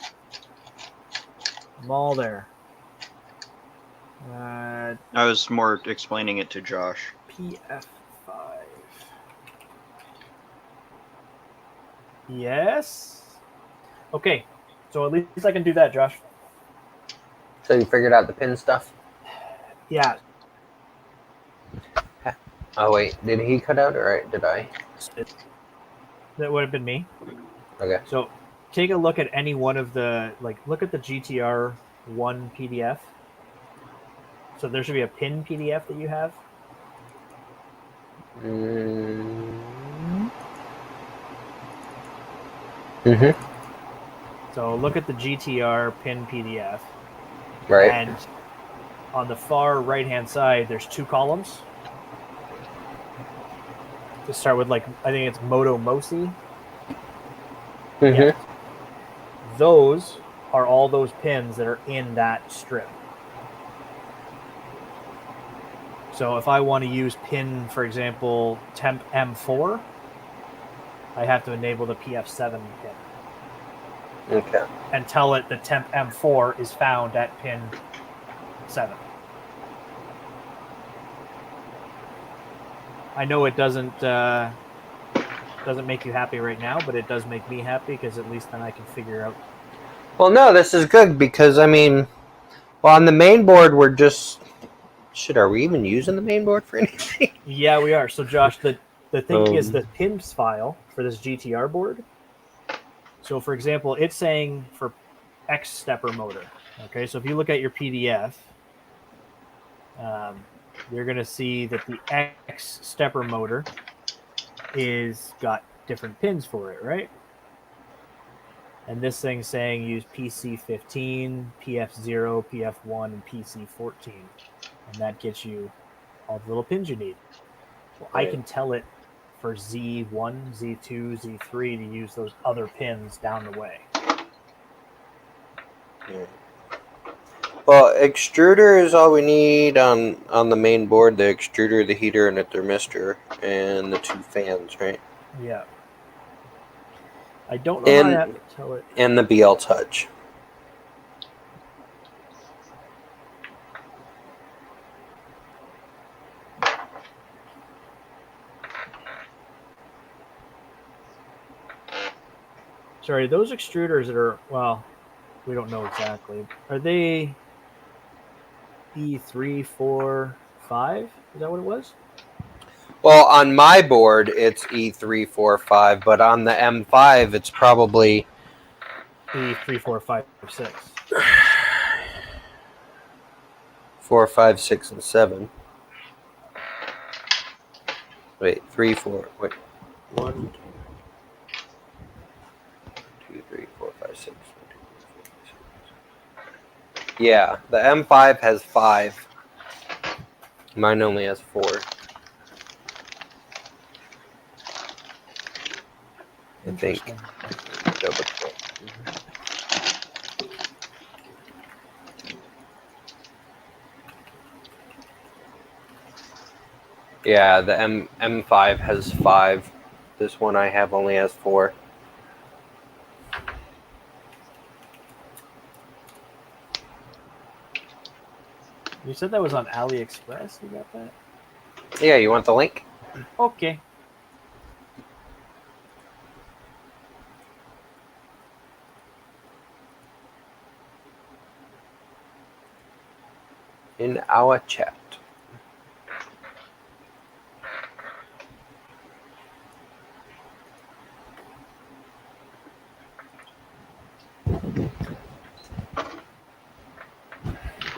I'm all there. I was more explaining it to Josh. PF5. Yes. Okay, so at least I can do that, Josh. So you figured out the pin stuff? Yeah. Oh wait, did he cut out or did I? That would have been me. Okay. So take a look at any one of the, look at the GTR 1 PDF. So there should be a pin PDF that you have. Mm-hmm. So look at the GTR pin PDF. Right. And on the far right-hand side, there's 2 columns. To start with, like, I think it's Moto Mosi. Mm-hmm. Yeah. Those are all those pins that are in that strip. So if I want to use pin, for example, temp M4, I have to enable the PF7 pin. Okay. And tell it the temp M4 is found at pin 7. I know it doesn't make you happy right now, but it does make me happy because at least then I can figure out. Well, no, this is good because I mean, well, on the main board we're just. Shit, are we even using the main board for anything? Yeah, we are. So Josh, the thing is Um. the pins file for this GTR board. So for example, it's saying for X stepper motor. Okay, so if you look at your PDF, you're going to see that the X stepper motor is got different pins for it, right? And this thing's saying use PC15, PF0, PF1, and PC14. And that gets you all the little pins you need. Well, Right. I can tell it for Z1, Z2, Z3 to use those other pins down the way. Yeah. Well, extruder is all we need on the main board. The extruder, the heater, and the thermistor, and the 2 fans, right? Yeah. I don't know how I have to tell it. And the BL touch. Sorry, those extruders that are, well, we don't know exactly. Are they E3, 4, 5? Is that what it was? Well, on my board, it's E345, but on the M5, it's probably E3, 4, 5, 6. 4, 5, 6, and 7. Wait, 3, 4. Wait, 1, 2, 3, 4, 5, 6. 1, 2, 3, 4, 5, 6. Yeah, the M5 has 5. Mine only has 4. I think. Double check. Yeah, the M5 has 5. This one I have only has 4. You said that was on AliExpress? You got that? Yeah, you want the link? Okay. In our chat.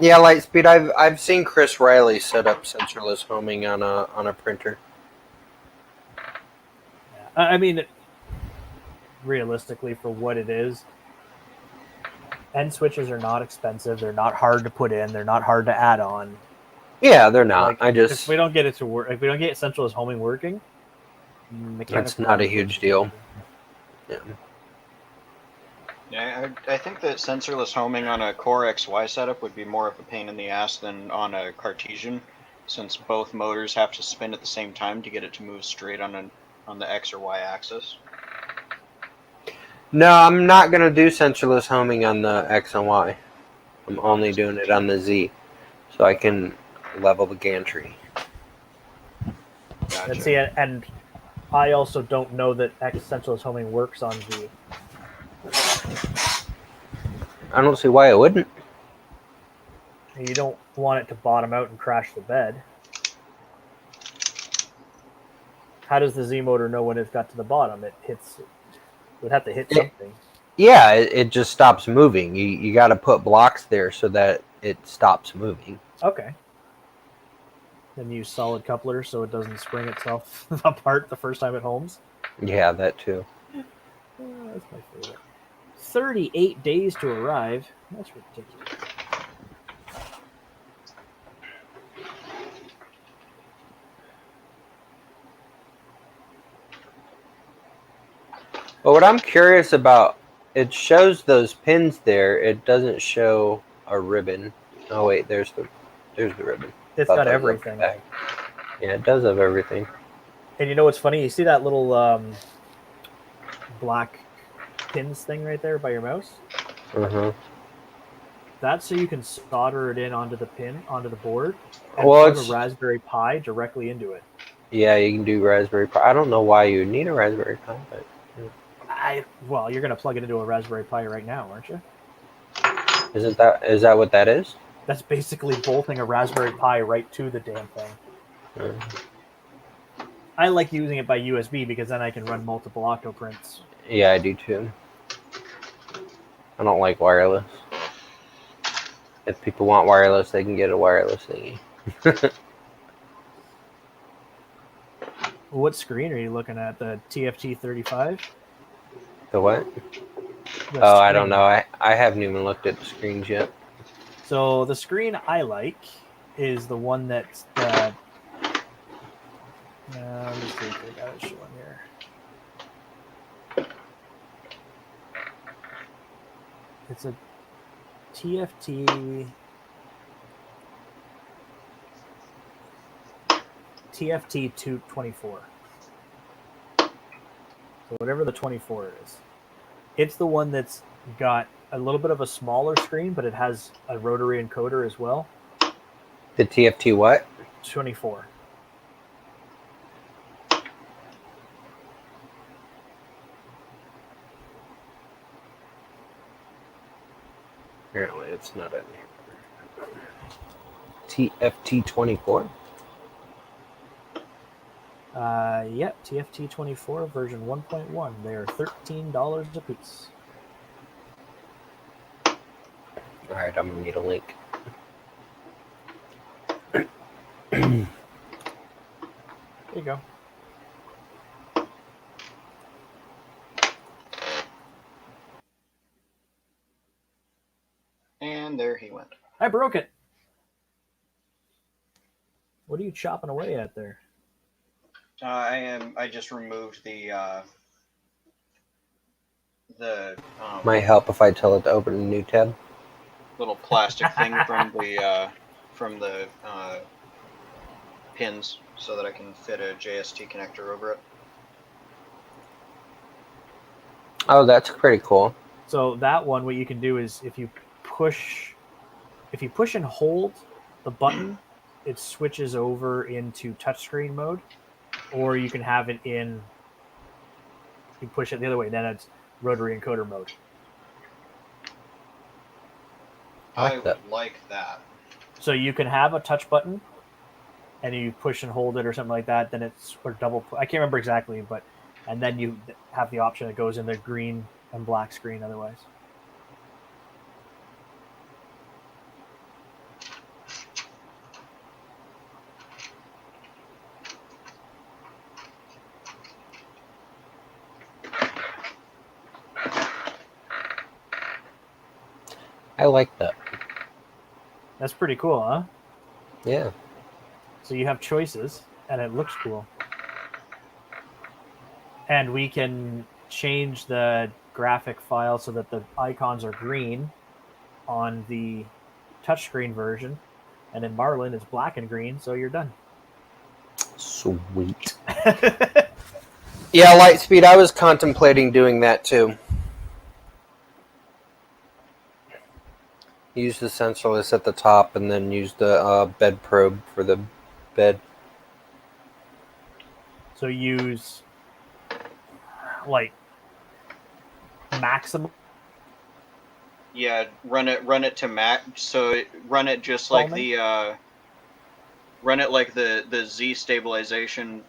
Yeah, Lightspeed. I've seen Chris Riley set up sensorless homing on a printer. I mean, realistically, for what it is, end switches are not expensive. They're not hard to put in. They're not hard to add on. Yeah, they're not. Like, I just if we don't get it to work, if we don't get sensorless homing working, it's not a huge deal. Yeah. Yeah, I think that sensorless homing on a Core XY setup would be more of a pain in the ass than on a Cartesian, since both motors have to spin at the same time to get it to move straight on the X or Y axis. No, I'm not gonna do sensorless homing on the X and Y. I'm only doing it on the Z, so I can level the gantry. Gotcha. Let's see, and I also don't know that X sensorless homing works on Z. I don't see why it wouldn't. You don't want it to bottom out and crash the bed. How does the Z motor know when it's got to the bottom? It would have to hit something. Yeah, it just stops moving. You got to put blocks there so that it stops moving. Okay. Then use solid couplers so it doesn't spring itself apart the first time it homes. Yeah, that too. That's my favorite. 38 days to arrive. That's ridiculous. But what I'm curious about, it shows those pins there. It doesn't show a ribbon. Oh wait, there's the ribbon. It's Thought got that was up everything. back. Yeah, it does have everything. And you know what's funny? You see that little black pins thing right there by your mouse? That's so you can solder it in onto the board, and Well, plug a it's Raspberry Pi directly into it. yeah, you can do Raspberry Pi. I don't know why you would need a Raspberry Pi, but Well, you're gonna plug it into a Raspberry Pi right now, aren't you? is that what that is? That's basically bolting a Raspberry Pi right to the damn thing. I like using it by USB because then I can run multiple octoprints. Yeah, I do too. I don't like wireless. If people want wireless, they can get a wireless thingy. What screen are you looking at? The TFT 35? The what? The Oh, I screen. don't know. I haven't even looked at the screens yet. So the screen I like is the one that's the. Let me see if I got it showing here. It's a TFT 224. So whatever the 24 is. It's the one that's got a little bit of a smaller screen, but it has a rotary encoder as well. The TFT what? 24. Apparently it's not in here. TFT 24? Yep, TFT 24 version 1.1. They are $13 a piece. Alright, I'm gonna need a link. There you go. And there he went. I broke it. What are you chopping away at there? I just removed the Might help if I tell it to open a new tab. little plastic thing from the pins so that I can fit a JST connector over it. Oh, that's pretty cool. So that one, what you can do is if you push and hold the button, it switches over into touchscreen mode, or you can have it in. You push it the other way, then it's rotary encoder mode. I would like that. So you can have a touch button, and you push and hold it or something like that. Then it's or double. I can't remember exactly, but and then you have the option that goes in the green and black screen. Otherwise. I like that. That's pretty cool, huh? Yeah. So you have choices, and it looks cool. And we can change the graphic file so that the icons are green on the touchscreen version, and in Marlin it's black and green, so you're done. Sweet. Yeah, Lightspeed, I was contemplating doing that too. Use the sensorless at the top and then use the bed probe for the bed. So use like maximum. Yeah, run it to max. So run it just like run it like the Z stabilization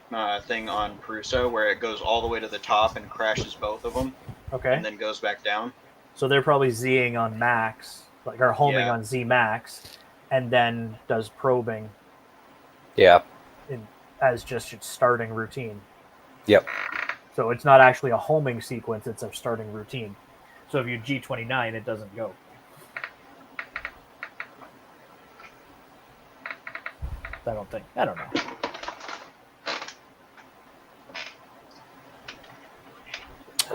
thing on Prusa, where it goes all the way to the top and crashes both of them. Okay. And then goes back down. So they're probably Zing on max, like or homing on Z max, and then does probing. Yeah. As just its starting routine. Yep. So it's not actually a homing sequence; it's a starting routine. So if you G29, it doesn't go. I don't know.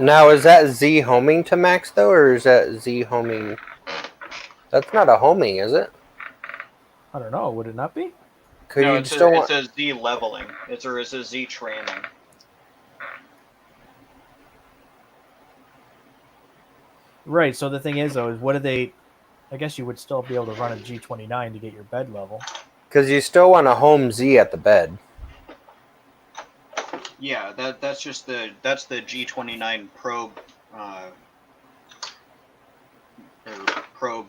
Now, is that Z homing to max though, or is that Z homing? That's not a homing, is it? I don't know. Would it not be? Could No, you it still says, it want? says Z leveling. It says Z tramming. Right. So the thing is, though, is what do they? I guess you would still be able to run a G29 to get your bed level. Because you still want a home Z at the bed. Yeah, that's the G29 probe or probe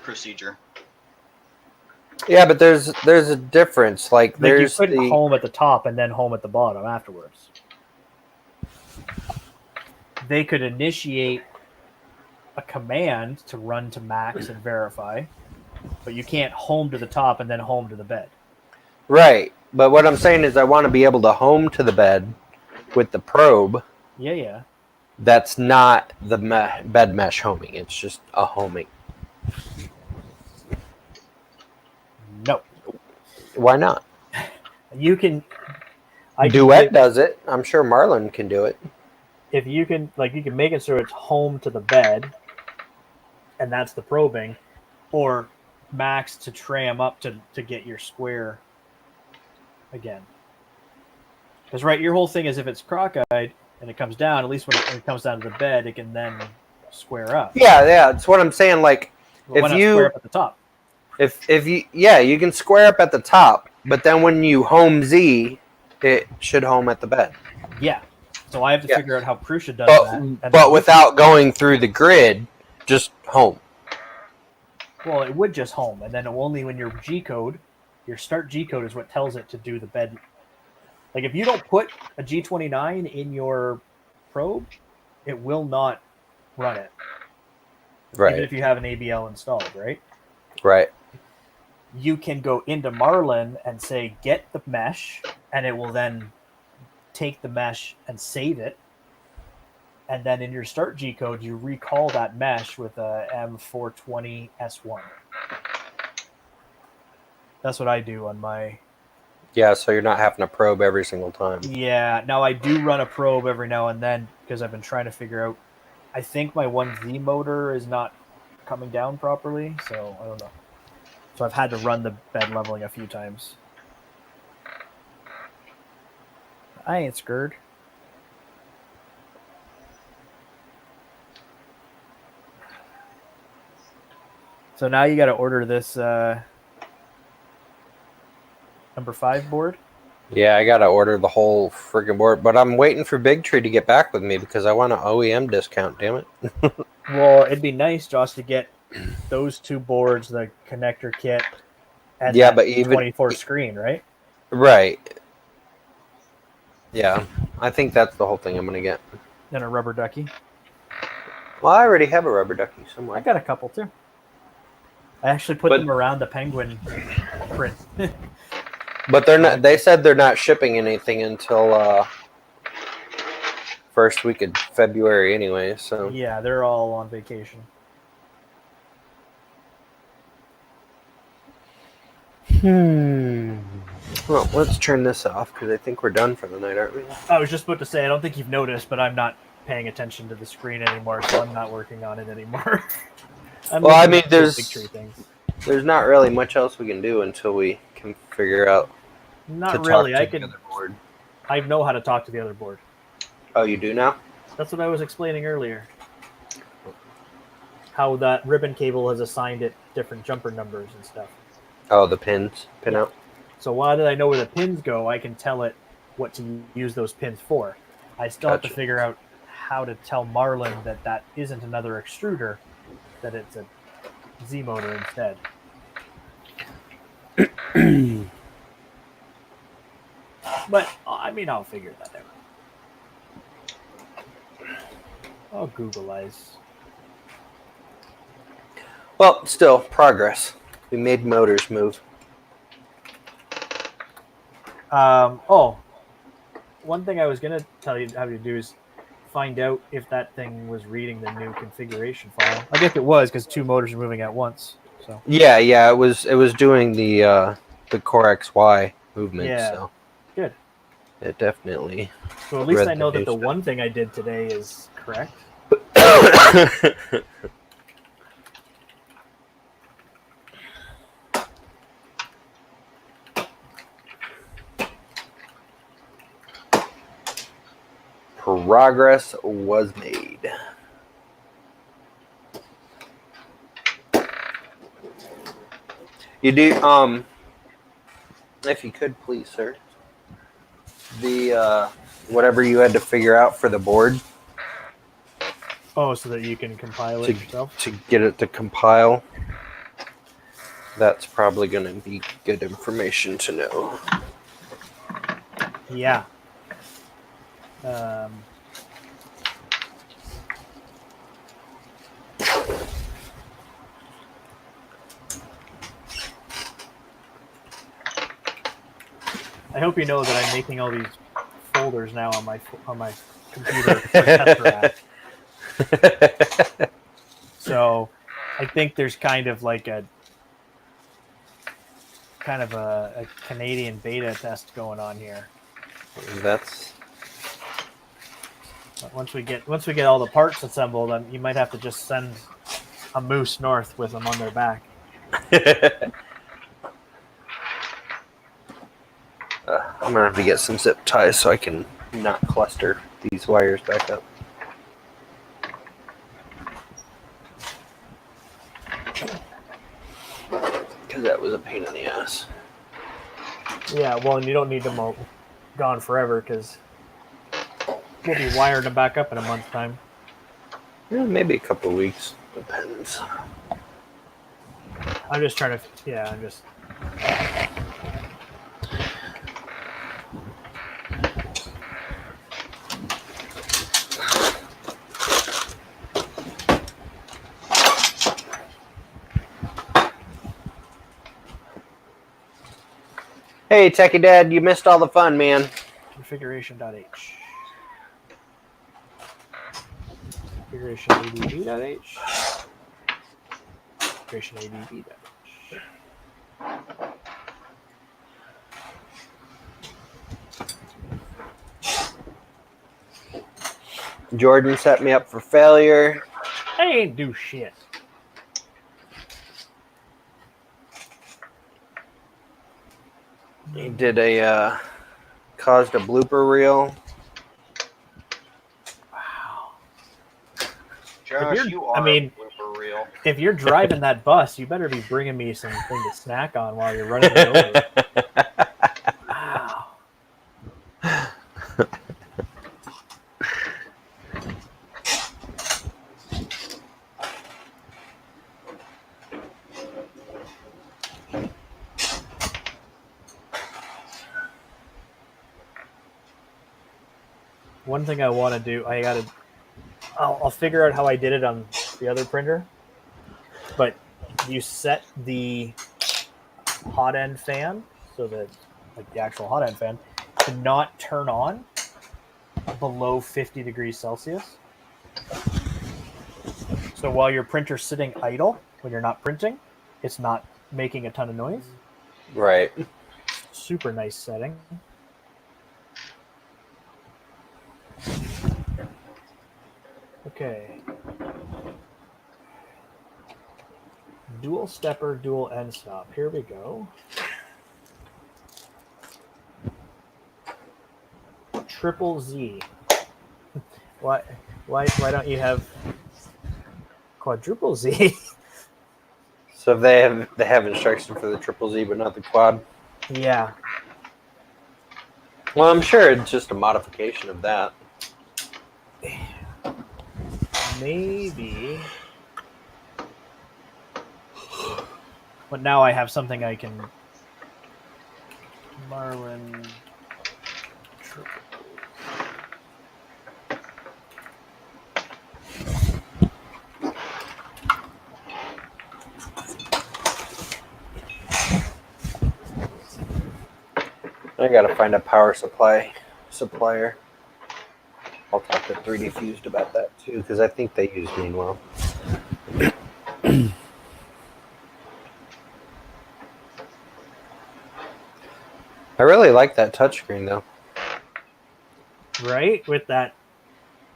procedure. Yeah, but there's a difference. Like Like you there's couldn't the home at the top and then home at the bottom afterwards. They could initiate a command to run to max and verify, but you can't home to the top and then home to the bed. right. But what I'm saying is, I want to be able to home to the bed with the probe. Yeah. That's not the bed mesh homing. It's just a homing. No. Why not? You can. Duet does it. I'm sure Marlin can do it. If you can, you can make it so it's home to the bed, and that's the probing, or max to tram up to get your square again. Because right, your whole thing is if it's crock-eyed and it comes down, at least when it comes down to the bed, it can then square up. Yeah. That's what I'm saying. Like, But why not square up at the top? if you you can square up at the top, but then when you home Z, it should home at the bed. Yeah. So I have to figure out how Prusa does that. But without going through the grid, just home. Well, it would just home, and then only when your G code, your start G code is what tells it to do the bed. Like if you don't put a G29 in your probe, it will not run it. Right. Even if you have an ABL installed, right? Right. You can go into Marlin and say, get the mesh, and it will then take the mesh and save it. And then in your start G code, you recall that mesh with a M420S1. That's what I do on my... Yeah, so you're not having to probe every single time. Yeah, now I do run a probe every now and then because I've been trying to figure out... I think my 1Z motor is not coming down properly, so I don't know. So I've had to run the bed leveling a few times. I ain't scared. So now you got to order this number 5 board. Yeah, I gotta order the whole friggin' board, but I'm waiting for Big Tree to get back with me because I want an OEM discount. Damn it! Well, it'd be nice, Josh, to get those 2 boards, the connector kit, and but even 24 screen, right? Right. Yeah, I think that's the whole thing I'm gonna get. And a rubber ducky. Well, I already have a rubber ducky somewhere. I got a couple too. I actually put them around the penguin print. But they're not. They said they're not shipping anything until first week of February, anyway. So yeah, they're all on vacation. Well, let's turn this off because I think we're done for the night, aren't we? I was just about to say, I don't think you've noticed, but I'm not paying attention to the screen anymore, so I'm not working on it anymore. Well, I mean, Big Tree things. There's not really much else we can do until we can figure out. Not really. I can. I know how to talk to the other board. Oh, you do now? That's what I was explaining earlier. How that ribbon cable has assigned it different jumper numbers and stuff. Oh, the pins, pin out. So now that I know where the pins go, I can tell it what to use those pins for. I still have to figure out how to tell Marlin that isn't another extruder, that it's a Z motor instead. But, I mean, I'll figure that out. I'll Google eyes. Well, still, progress. We made motors move. One thing I was going to tell you how to do is find out if that thing was reading the new configuration file. I guess it was, because 2 motors are moving at once. So Yeah, it was doing the Core XY movement. Yeah. So Good. It definitely. So at least read I know the that the news. one thing I did today is correct. Progress was made. You do, if you could please, sir, the whatever you had to figure out for the board Oh, so that you can compile it yourself? to get it to compile, that's probably going to be good information to know. Yeah. I hope you know that I'm making all these folders now on my computer for Tesseract. So I think there's kind of like a Canadian beta test going on here. That's But once we get all the parts assembled, you might have to just send a moose north with them on their back. I'm gonna have to get some zip ties so I can not cluster these wires back up. Because that was a pain in the ass. Yeah, well, and you don't need them all gone forever because we'll be wiring them back up in a month's time. Yeah, maybe a couple of weeks. Depends. I'm just trying to. Yeah, I'm just. Hey, Techie Dad, you missed all the fun, man. Configuration.h. Configuration ADB.h. Configuration ADB.h. Jordan set me up for failure. I ain't do shit. He did caused a blooper reel. Wow. Josh, you are a blooper reel. If you're driving that bus, you better be bringing me something to snack on while you're running it over. Wow. One thing I want to do, I'll figure out how I did it on the other printer, but you set the hot end fan, so that, like the actual hot end fan, to not turn on below 50 degrees Celsius. So while your printer's sitting idle, when you're not printing, it's not making a ton of noise. Right. Super nice setting. Okay. Dual stepper, dual end stop. Here we go. Triple Z. Why don't you have quadruple Z? So they have instruction for the triple Z, but not the quad. Yeah. Well, I'm sure it's just a modification of that. Maybe. But now I have something I can. Marlin. I gotta find a power supplier. I'll talk to 3D Fused about that too, because I think they use Meanwhile. I really like that touchscreen though. Right? With that,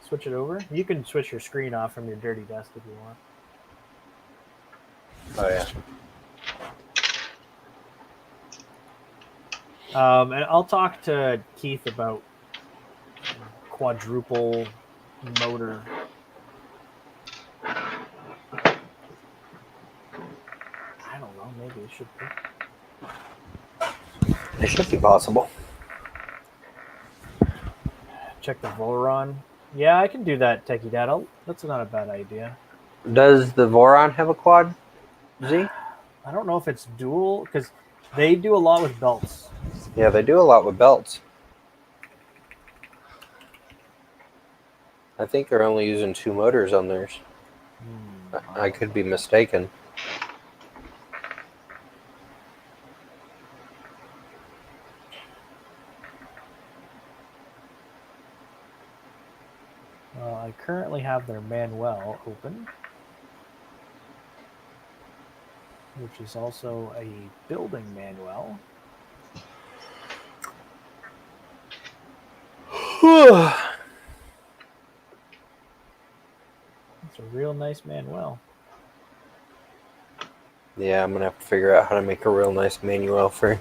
switch it over. You can switch your screen off from your dirty desk if you want. Oh yeah. And I'll talk to Keith about quadruple motor. I don't know. Maybe it should be. It should be possible. Check the Voron. Yeah, I can do that, Techie Dad. That's not a bad idea. Does the Voron have a quad Z? I don't know if it's dual, because they do a lot with belts. Yeah, they do a lot with belts. I think they're only using 2 motors on theirs. I could be mistaken. I currently have their manual open, which is also a building manual. It's a real nice manual. Yeah, I'm gonna have to figure out how to make a real nice manual for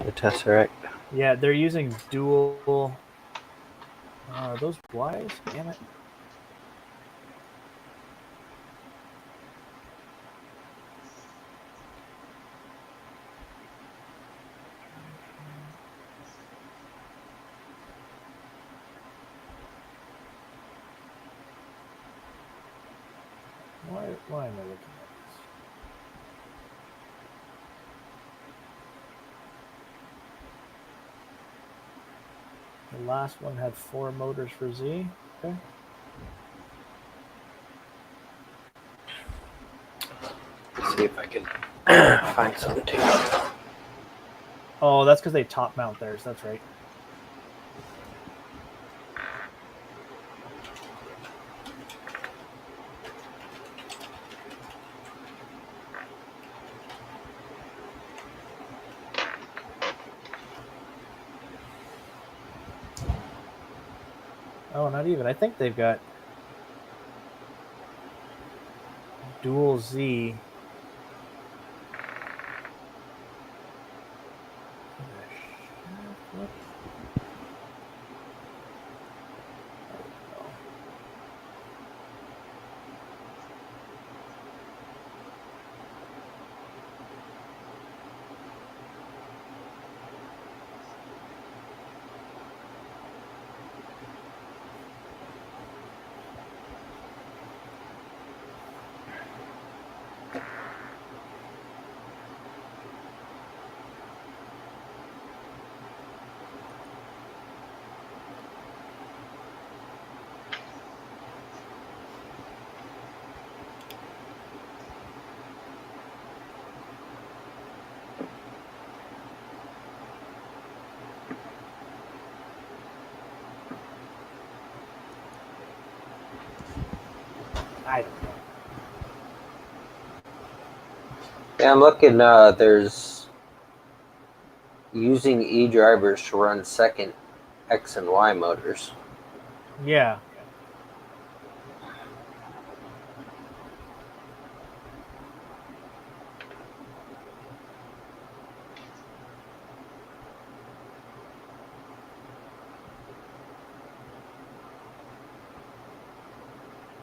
the Tesseract. Yeah, they're using dual. Are those Ys? Damn it. Why am I looking at this? The last one had 4 motors for Z. Okay. Let's see if I can find something too. Oh, that's because they top mount theirs. That's right. Oh, not even. I think they've got dual Z. What? I don't know. Yeah, I'm looking. There's using E drivers to run second X and Y motors. Yeah.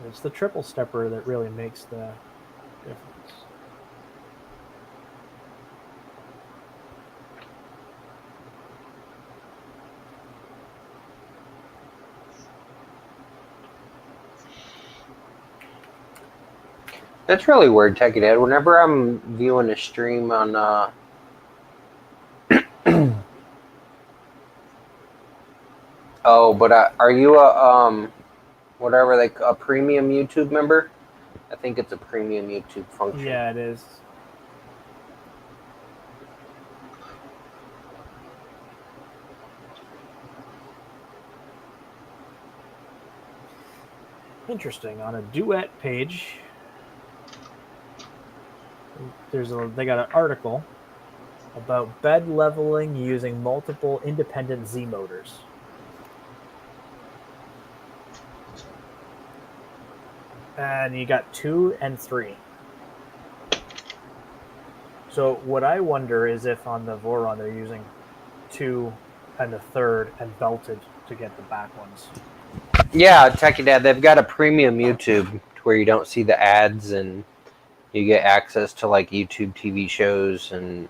It's the triple stepper that really makes the difference. That's really weird, Techie Dad. Whenever I'm viewing a stream on oh, but are you a whatever a premium YouTube member? I think it's a premium YouTube function. Yeah, it is. Interesting. On a duet page, they got an article about bed leveling using multiple independent Z motors. And you got 2 and 3. So what I wonder is if on the Voron they're using 2 and a third and belted to get the back ones. Yeah, Techie Dad, they've got a premium YouTube to where you don't see the ads and you get access to like YouTube TV shows and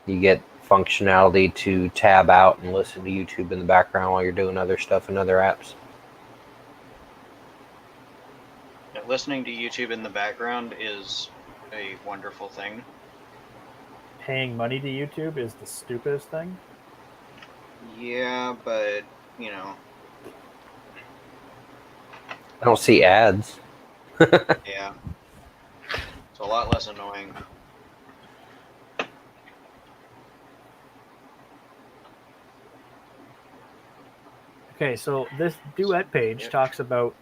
you get functionality to tab out and listen to YouTube in the background while you're doing other stuff in other apps. Yeah, listening to YouTube in the background is a wonderful thing. Paying money to YouTube is the stupidest thing. Yeah, but, you know. I don't see ads. Yeah. It's a lot less annoying. Okay, so this Duet page talks about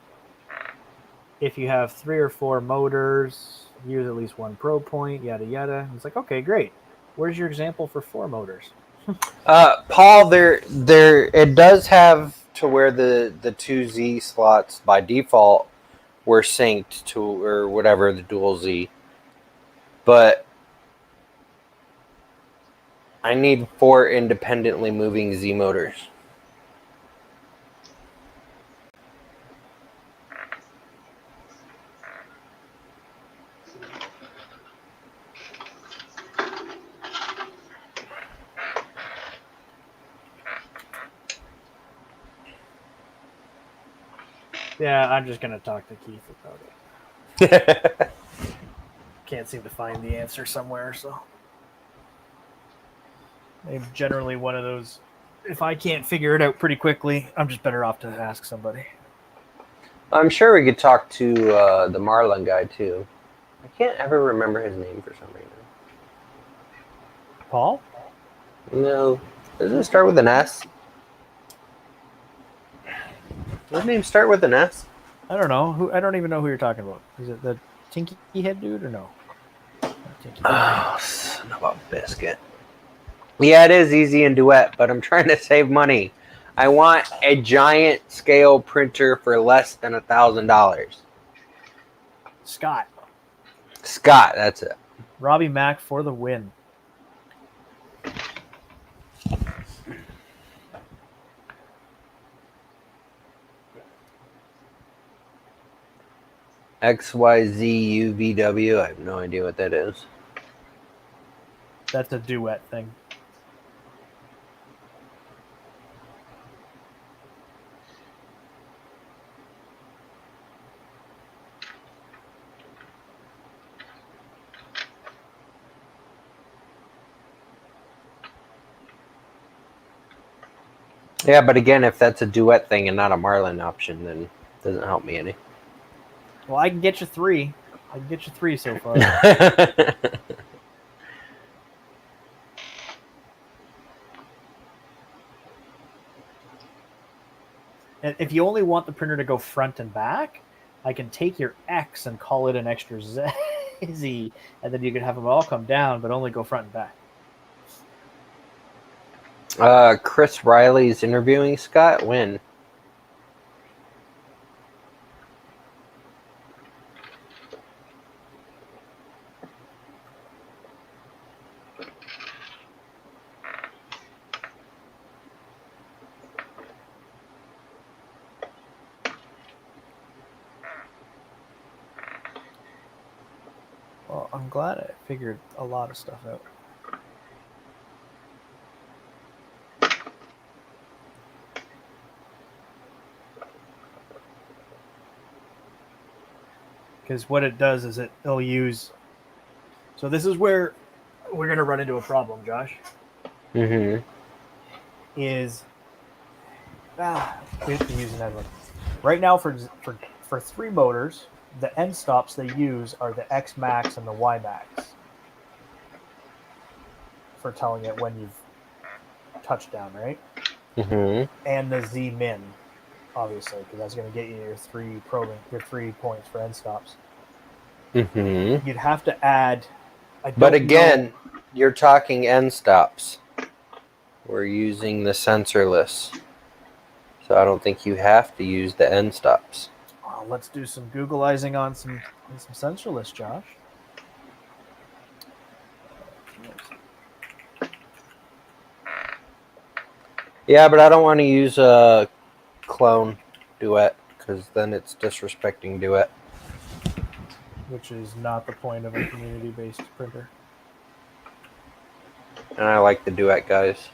if you have 3 or 4 motors, use at least 1 probe point, yada yada. It's like, okay, great. Where's your example for 4 motors? Paul, there it does have to where the 2Z slots by default were synced to or whatever the dual Z. But I need 4 independently moving Z motors. Yeah, I'm just gonna talk to Keith about it. Can't seem to find the answer somewhere, so I'm generally one of those. If I can't figure it out pretty quickly, I'm just better off to ask somebody. I'm sure we could talk to the Marlin guy too. I can't ever remember his name for some reason. Paul? No. Doesn't it start with an S? Does his name start with an S? I don't know. I don't even know who you're talking about. Is it the Tinky Head dude or no? Oh, son of a biscuit. Yeah, it is easy in Duet, but I'm trying to save money. I want a giant scale printer for less than $1,000. Scott. Scott, that's it. Robbie Mack for the win. XYZUVW. I have no idea what that is. That's a Duet thing. Yeah, but again, if that's a Duet thing and not a Marlin option, then it doesn't help me any. Well, I can get you 3. I can get you 3 so far. And if you only want the printer to go front and back, I can take your X and call it an extra Z, and then you can have them all come down, but only go front and back. Chris Riley's interviewing Scott. When? Well, I'm glad I figured a lot of stuff out. Because what it does is it'll use... So this is where we're going to run into a problem, Josh. Mm-hmm. Is... we have to use another one. Right now, for 3 motors, the end stops they use are the X max and the Y max for telling it when you've touched down, right? Mm-hmm. And the Z min, obviously, because that's going to get you your 3 points for end stops. Mm-hmm. You'd have to add. But again, you're talking end stops. We're using the sensorless, so I don't think you have to use the end stops. Let's do some Googleizing on some sensualist, Josh. Yeah, but I don't want to use a clone duet because then it's disrespecting duet. Which is not the point of a community-based printer. And I like the duet guys.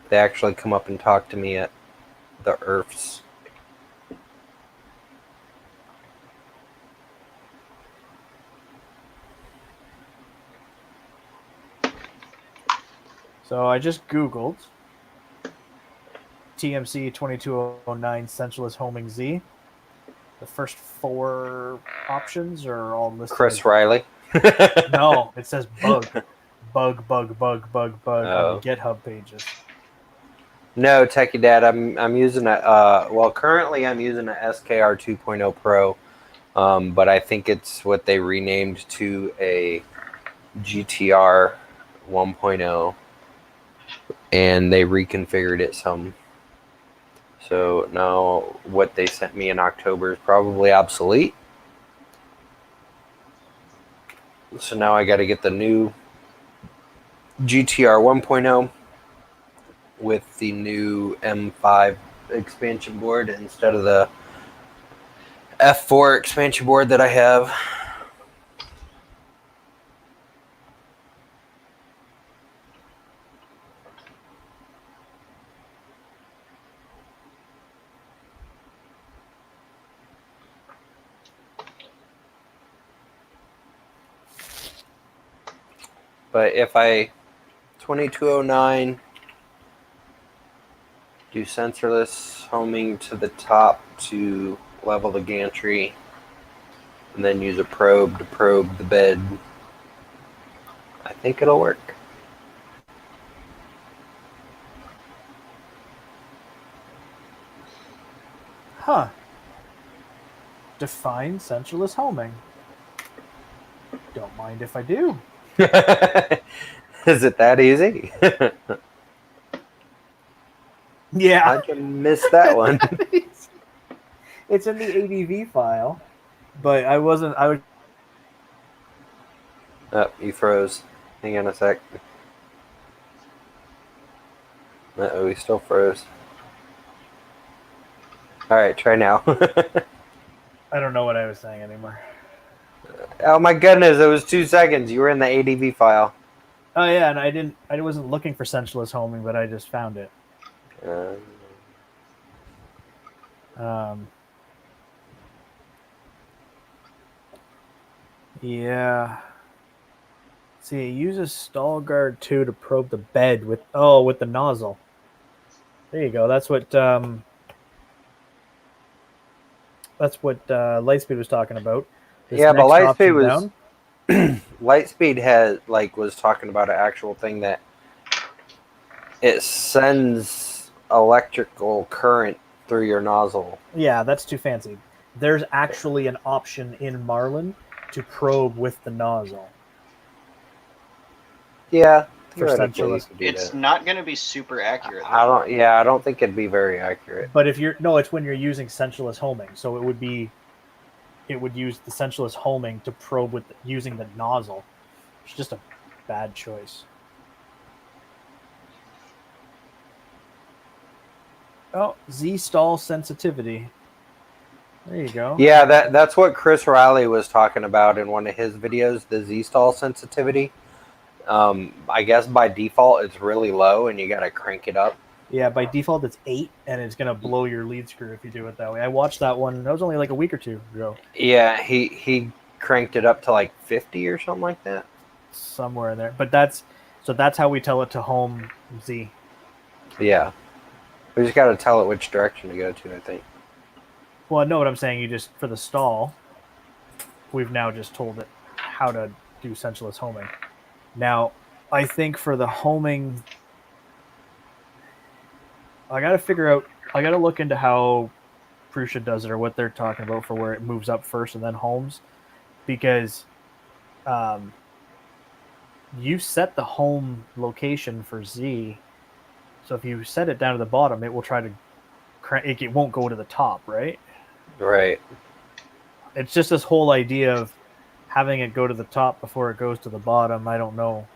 They actually come up and talk to me at the IRFs. So I just Googled TMC 2209 Sensualist Homing Z. The first 4 options are all listed. Chris Riley. No, it says bug. bug on Oh. the GitHub pages. No, Techie Dad, I'm using currently I'm using a SKR 2.0 Pro, but I think it's what they renamed to a GTR 1.0, and they reconfigured it some. So now what they sent me in October is probably obsolete. So now I got to get the new GTR 1.0 with the new M5 expansion board instead of the F4 expansion board that I have. But if I 2209 do sensorless homing to the top to level the gantry, and then use a probe to probe the bed, I think it'll work. Huh. Define sensualist homing. Don't mind if I do. Is it that easy? Yeah. How'd you miss that one? It's in the ADV file, but I was. Oh, you froze. Hang on a sec. Uh-oh, he still froze. Alright, try now. I don't know what I was saying anymore. Oh my goodness, it was 2 seconds. You were in the ADV file. Oh yeah, and I wasn't looking for sensualist homing, but I just found it. Yeah. See, it uses stall guard 2 to probe the bed with the nozzle. There you go. That's what Lightspeed was talking about. This yeah, but next Lightspeed option was down. Lightspeed was talking about an actual thing that it sends electrical current through your nozzle. Yeah, that's too fancy. There's actually an option in Marlin to probe with the nozzle. Yeah, For sensualist. It's not going to be super accurate. Though. I don't think it'd be very accurate. But it's when you're using sensualist homing, so it would use the sensualist homing to probe using the nozzle. It's just a bad choice. Oh, Z stall sensitivity. There you go. Yeah, that's what Chris Riley was talking about in one of his videos, the Z stall sensitivity. I guess by default it's really low and you gotta crank it up. Yeah, by default it's 8 and it's gonna blow your lead screw if you do it that way. I watched that one. That was only like a week or 2 ago. Yeah, he cranked it up to like 50 or something like that. Somewhere in there. But that's how we tell it to home Z. Yeah. We just gotta tell it which direction to go to, I think. Well, I know what I'm saying. You just, for the stall, we've now just told it how to do sensualist homing. Now, I think for the homing, I got to look into how Prusa does it or what they're talking about for where it moves up first and then homes. Because you set the home location for Z. So if you set it down to the bottom, it will try to it won't go to the top, right? Right. it's just this whole idea of having it go to the top before it goes to the bottom. I don't know.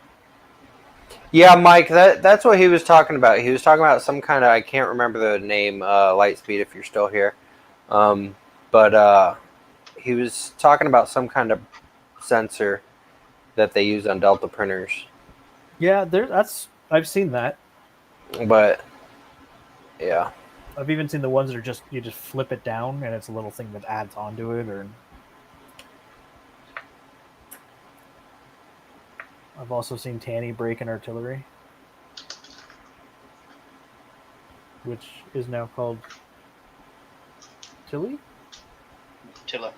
Yeah, Mike, that's what he was talking about. He was talking about some kind of, I can't remember the name, Lightspeed, if you're still here. But he was talking about some kind of sensor that they use on Delta printers. Yeah, I've seen that. But yeah, I've even seen the ones that are just you just flip it down and it's a little thing that adds onto it. Or I've also seen Tanny break an artillery, which is now called Tilly. Tilla.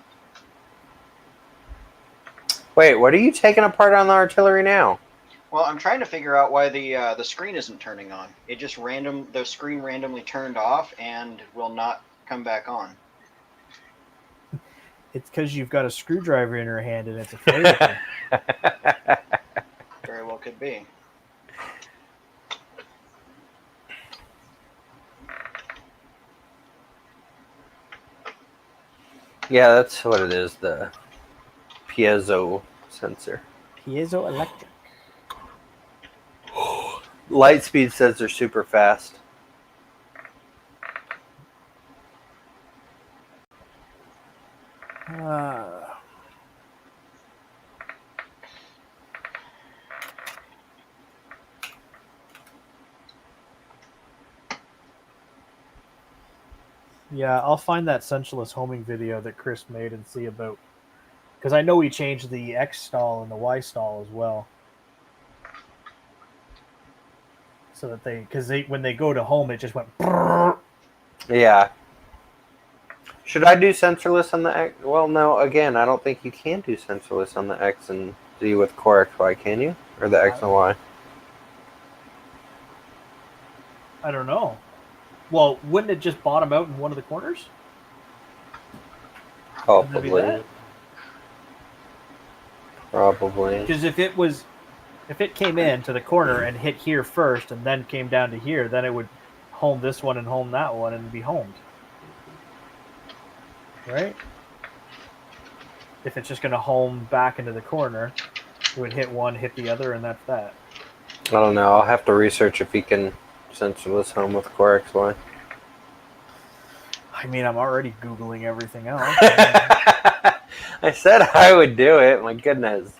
wait, what are you taking apart on the artillery now? Well, I'm trying to figure out why the screen isn't turning on. It just the screen randomly turned off and will not come back on. It's because you've got a screwdriver in your hand and it's afraid of you. Very well could be. Yeah, that's what it is, the piezo sensor. Piezoelectric. Lightspeed says they're super fast. Yeah, I'll find that sensualist homing video that Chris made and see about, because I know he changed the X stall and the Y stall as well, so that because when they go to home, it just went. Brrr. Yeah. Should I do sensorless on the X? Well, no. Again, I don't think you can do sensorless on the X and Z with Core XY, can you? Or the X and Y? I don't know. Well, wouldn't it just bottom out in one of the corners? Probably. Probably. Because if it came in to the corner and hit here first and then came down to here, then it would home this one and home that one and be homed. Right? If it's just going to home back into the corner, it would hit one, hit the other, and that's that. I don't know. I'll have to research if he can sensorless home with Core XY. I mean, I'm already Googling everything else. I said I would do it. My goodness.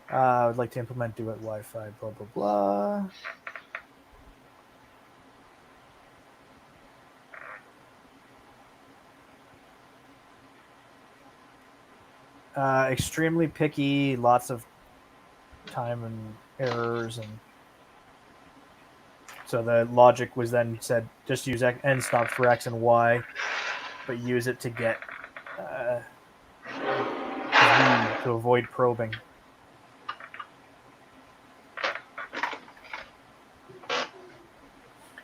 I would like to implement duet Wi-Fi, blah, blah, blah. Extremely picky, lots of time and errors, and so the logic was then said just use end stops for X and Y, but use it to get Z to avoid probing.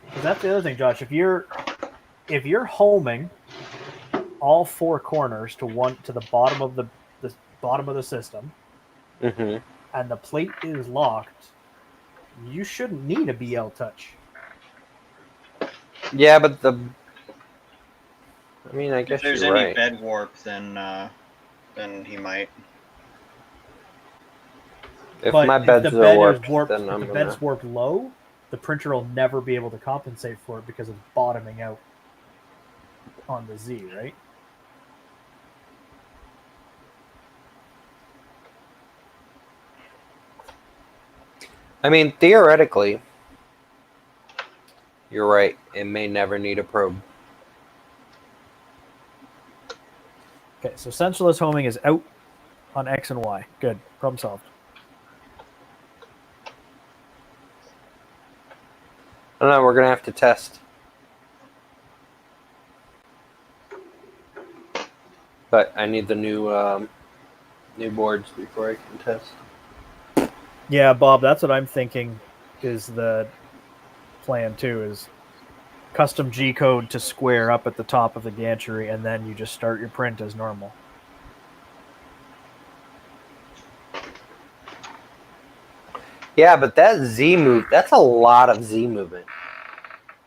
Because that's the other thing, Josh. If you're homing all four corners to the bottom of the bottom of the system, Mm-hmm. and the plate is locked, you shouldn't need a BL touch. Yeah, but I guess if there's you're any right. bed warp, then he might. If But my beds if the are bed warped, is warped, then if I'm the gonna... bed's warped low, the printer will never be able to compensate for it because it's bottoming out on the Z, right? I mean, theoretically, you're right. It may never need a probe. Okay, so sensorless homing is out on X and Y. Good. Problem solved. I don't know. We're gonna have to test. But I need the new boards before I can test. Yeah, Bob, that's what I'm thinking is the plan too, is custom G code to square up at the top of the gantry, and then you just start your print as normal. Yeah, but that Z move, that's a lot of Z movement.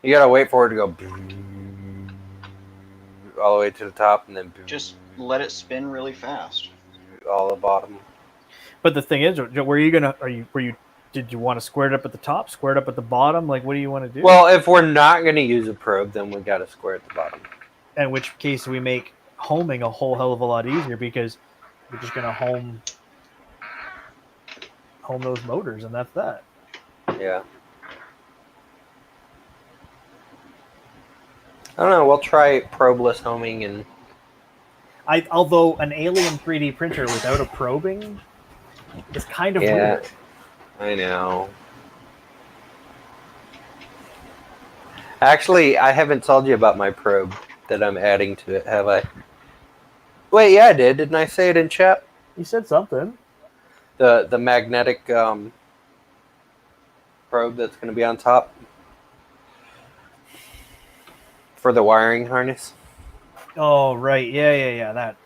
You gotta wait for it to go all the way to the top and then Just let it spin really fast. all the bottom. But the thing is, did you want to square it up at the top, square it up at the bottom? Like, what do you want to do? Well, if we're not gonna use a probe, then we gotta square at the bottom. In which case, we make homing a whole hell of a lot easier because we're just gonna home those motors, and that's that. Yeah. I don't know. We'll try probeless homing and. Although an alien 3D printer without a probing is kind of weird. I know. Actually, I haven't told you about my probe that I'm adding to it, have I? Wait, yeah, I did. Didn't I say it in chat? You said something. The magnetic probe that's going to be on top for the wiring harness. Oh, right. Yeah. That.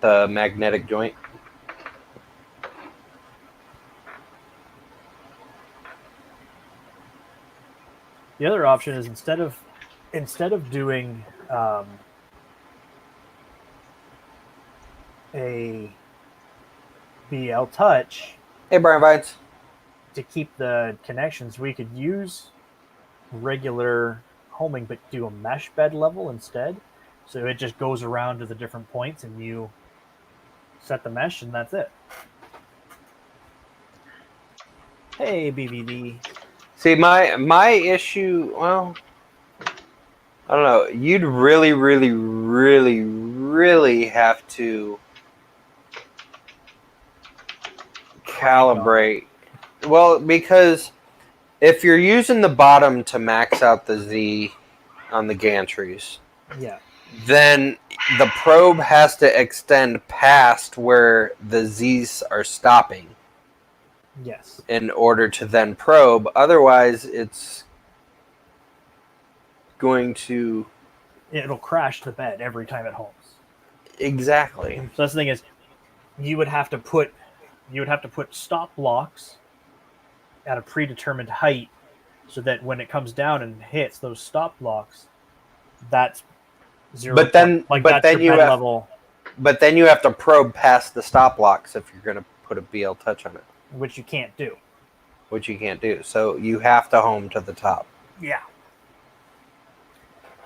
The magnetic joint. The other option is instead of doing a BL touch, Hey, Brian Vines. to keep the connections, we could use regular homing but do a mesh bed level instead. So it just goes around to the different points and you set the mesh and that's it. Hey, BVD. See, my issue, well, I don't know. You'd really, really, really, really have to calibrate. Well, because if you're using the bottom to max out the Z on the gantries, Yeah. then the probe has to extend past where the Z's are stopping. Yes. In order to then probe. Otherwise, it's going to... It'll crash the bed every time it homes. Exactly. So that's the thing is, you would have to put stop blocks at a predetermined height so that when it comes down and hits those stop blocks, that's zero. But then, you have, level. But then you have to probe past the stop blocks if you're going to put a BL touch on it. Which you can't do. Which you can't do. So you have to home to the top. Yeah.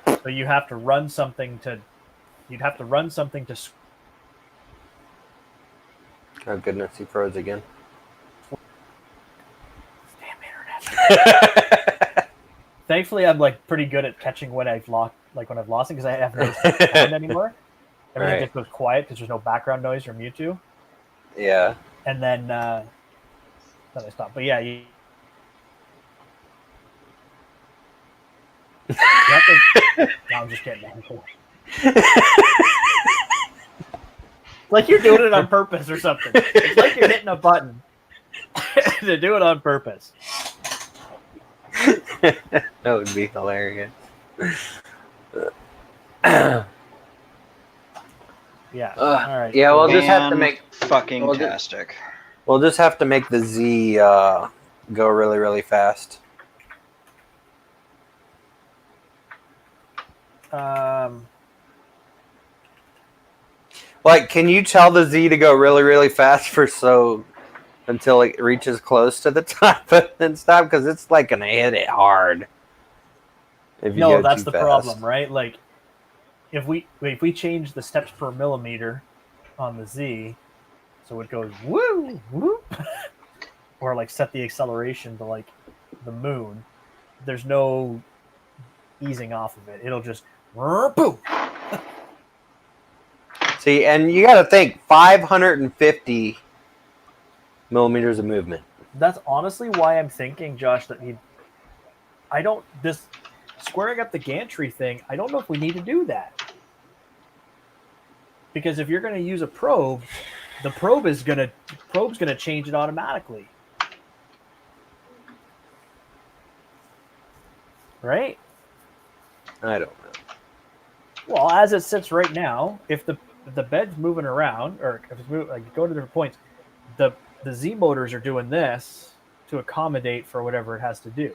So you have to run something to. You'd have to run something to. Oh goodness, he froze again. Damn internet. Thankfully, I'm like pretty good at catching when I've lost it because I have no sound anymore. Everything just goes quiet because there's no background noise from YouTube. Yeah. And then I stop. But yeah, you have to. No, I'm just kidding. Like you're doing it on purpose or something. It's like you're hitting a button to do it on purpose. That would be hilarious. Yeah. All right. Yeah, we'll just have to make fucking tastic. We'll just have to make the Z go really, really fast. Like, can you tell the Z to go really, really fast until it reaches close to the top and then stop? Because it's like gonna hit it hard. No, that's the problem, right? Like, if we change the steps per millimeter on the Z, so it goes woo whoop, or like set the acceleration to like the moon, there's no easing off of it. It'll just boom. See, and you got to think 550 millimeters of movement. That's honestly why I'm thinking, Josh, that this squaring up the gantry thing, I don't know if we need to do that. Because if you're going to use a probe, the probe's going to change it automatically. Right? I don't know. Well, as it sits right now, if the bed's moving around, or if it's moving, like go to different points, the Z motors are doing this, to accommodate for whatever it has to do.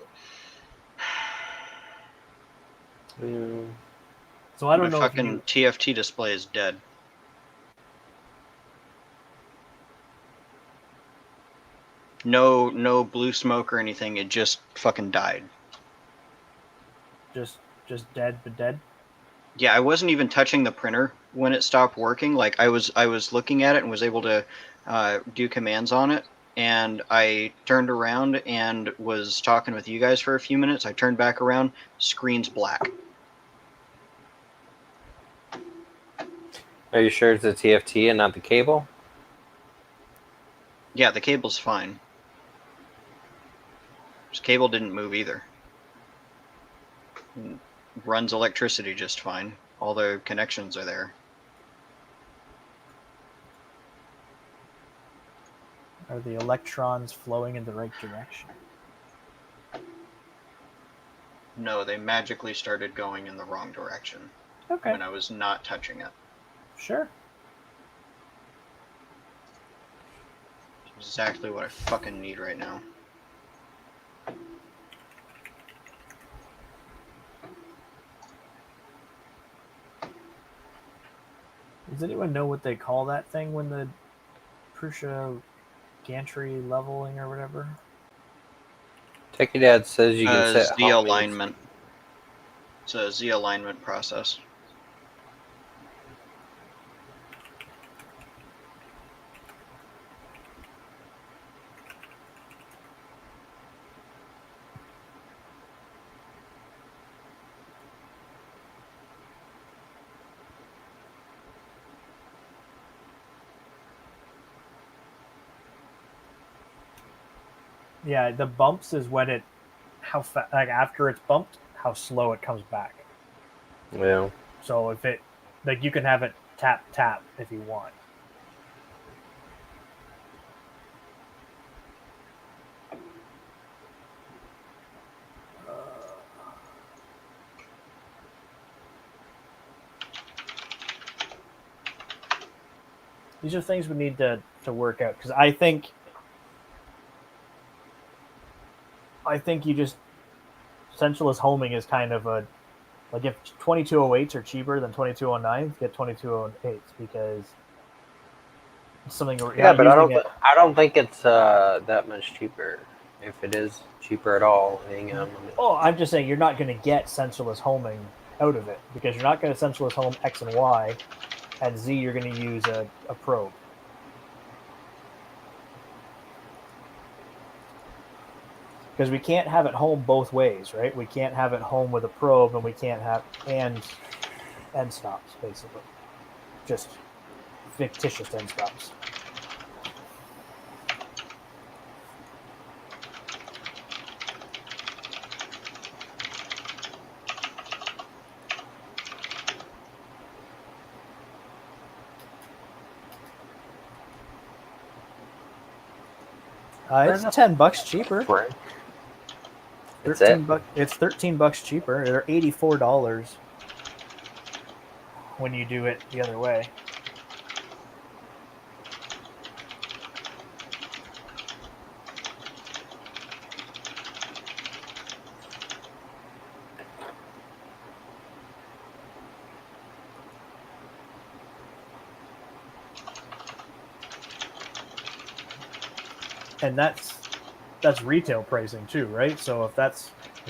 So I don't know. My fucking TFT display is dead. No blue smoke or anything. It just fucking died. Just dead, but dead. Yeah, I wasn't even touching the printer when it stopped working. Like I was looking at it and was able to do commands on it. And I turned around and was talking with you guys for a few minutes. I turned back around, screen's black. Are you sure it's the TFT and not the cable? Yeah, the cable's fine. This cable didn't move either. It runs electricity just fine. All the connections are there. Are the electrons flowing in the right direction? No, they magically started going in the wrong direction. Okay. When I was not touching it. Sure. Exactly what I fucking need right now. Does anyone know what they call that thing when the Prusa gantry leveling or whatever? Techie Dad says you can set Z alignment. It's a Z alignment process. Yeah, the bumps is when it, like after it's bumped, how slow it comes back. Yeah. So if it, like you can have it tap if you want. These are things we need to work out, because I think you just, centralist homing is kind of a, like if 2208s are cheaper than 2209s, get 2208s, because it's something. Yeah, but I don't think it's that much cheaper. If it is cheaper at all, Oh, I'm just saying you're not going to get centralist homing out of it, because you're not going to centralist home X and Y, and Z you're going to use a probe. Because we can't have it home both ways, right? We can't have it home with a probe, and we can't have end stops, basically. Just fictitious end stops. It's $10 cheaper. Right. It's $13 cheaper. They're $84 when you do it the other way. And that's retail pricing too, right? So if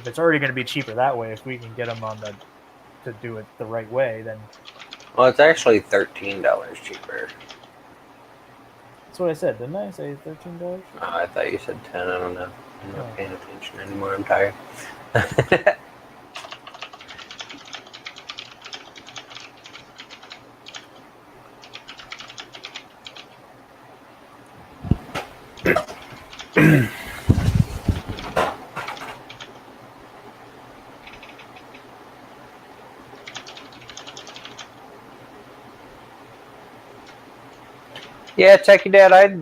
it's already going to be cheaper that way, if we can get them to do it the right way, then. Well, it's actually $13 cheaper. That's what I said, didn't I? Say $13? Oh, I thought you said 10. I don't know. I'm not paying attention anymore. I'm tired. Yeah, Techie Dad, I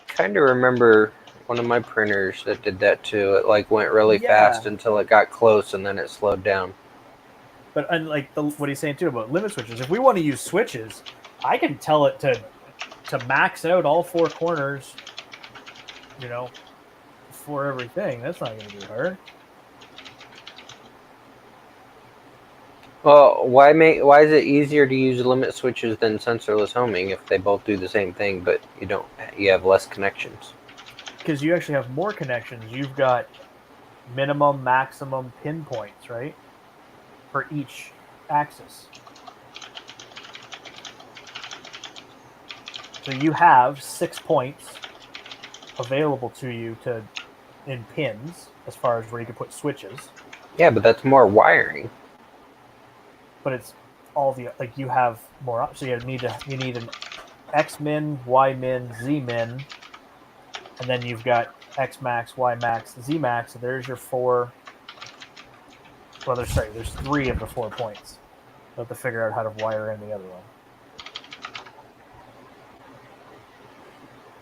kind of remember one of my printers that did that too. It like went really fast until it got close, and then it slowed down. But unlike what he's saying too about limit switches, if we want to use switches, I can tell it to max out all four corners, for everything. That's not going to be hard. Well, why is it easier to use limit switches than sensorless homing if they both do the same thing, but you have less connections? Because you actually have more connections. You've got minimum, maximum pinpoints, right? For each axis. So you have 6 points available to you in pins as far as where you can put switches. Yeah, but that's more wiring. But it's all you have more. So you need an X min, Y min, Z min, and then you've got X max, Y max, Z max. So there's your 4. Well, there's 3 of the 4 points. You have to figure out how to wire in the other one.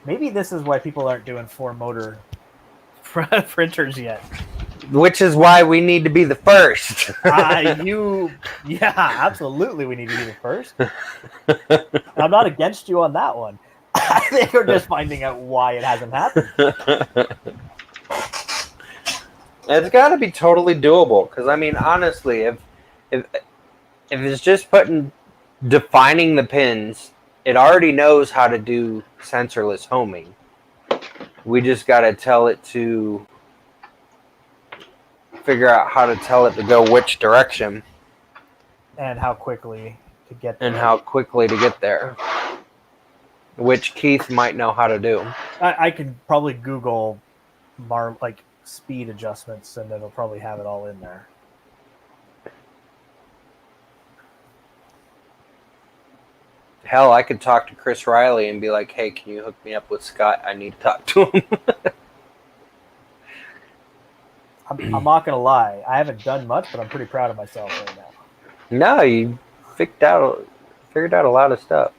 Maybe this is why people aren't doing 4-motor printers yet. Which is why we need to be the first. Yeah, absolutely. We need to be the first. I'm not against you on that one. I think we're just finding out why it hasn't happened. It's got to be totally doable. Because I mean, honestly, if it's just defining the pins, it already knows how to do sensorless homing. We just got to tell it to figure out how to tell it to go which direction. And how quickly to get there. Which Keith might know how to do. I can probably Google speed adjustments, and it'll probably have it all in there. Hell, I could talk to Chris Riley and be like, hey, can you hook me up with Scott? I need to talk to him. I'm not going to lie. I haven't done much, but I'm pretty proud of myself right now. No, you figured out a lot of stuff.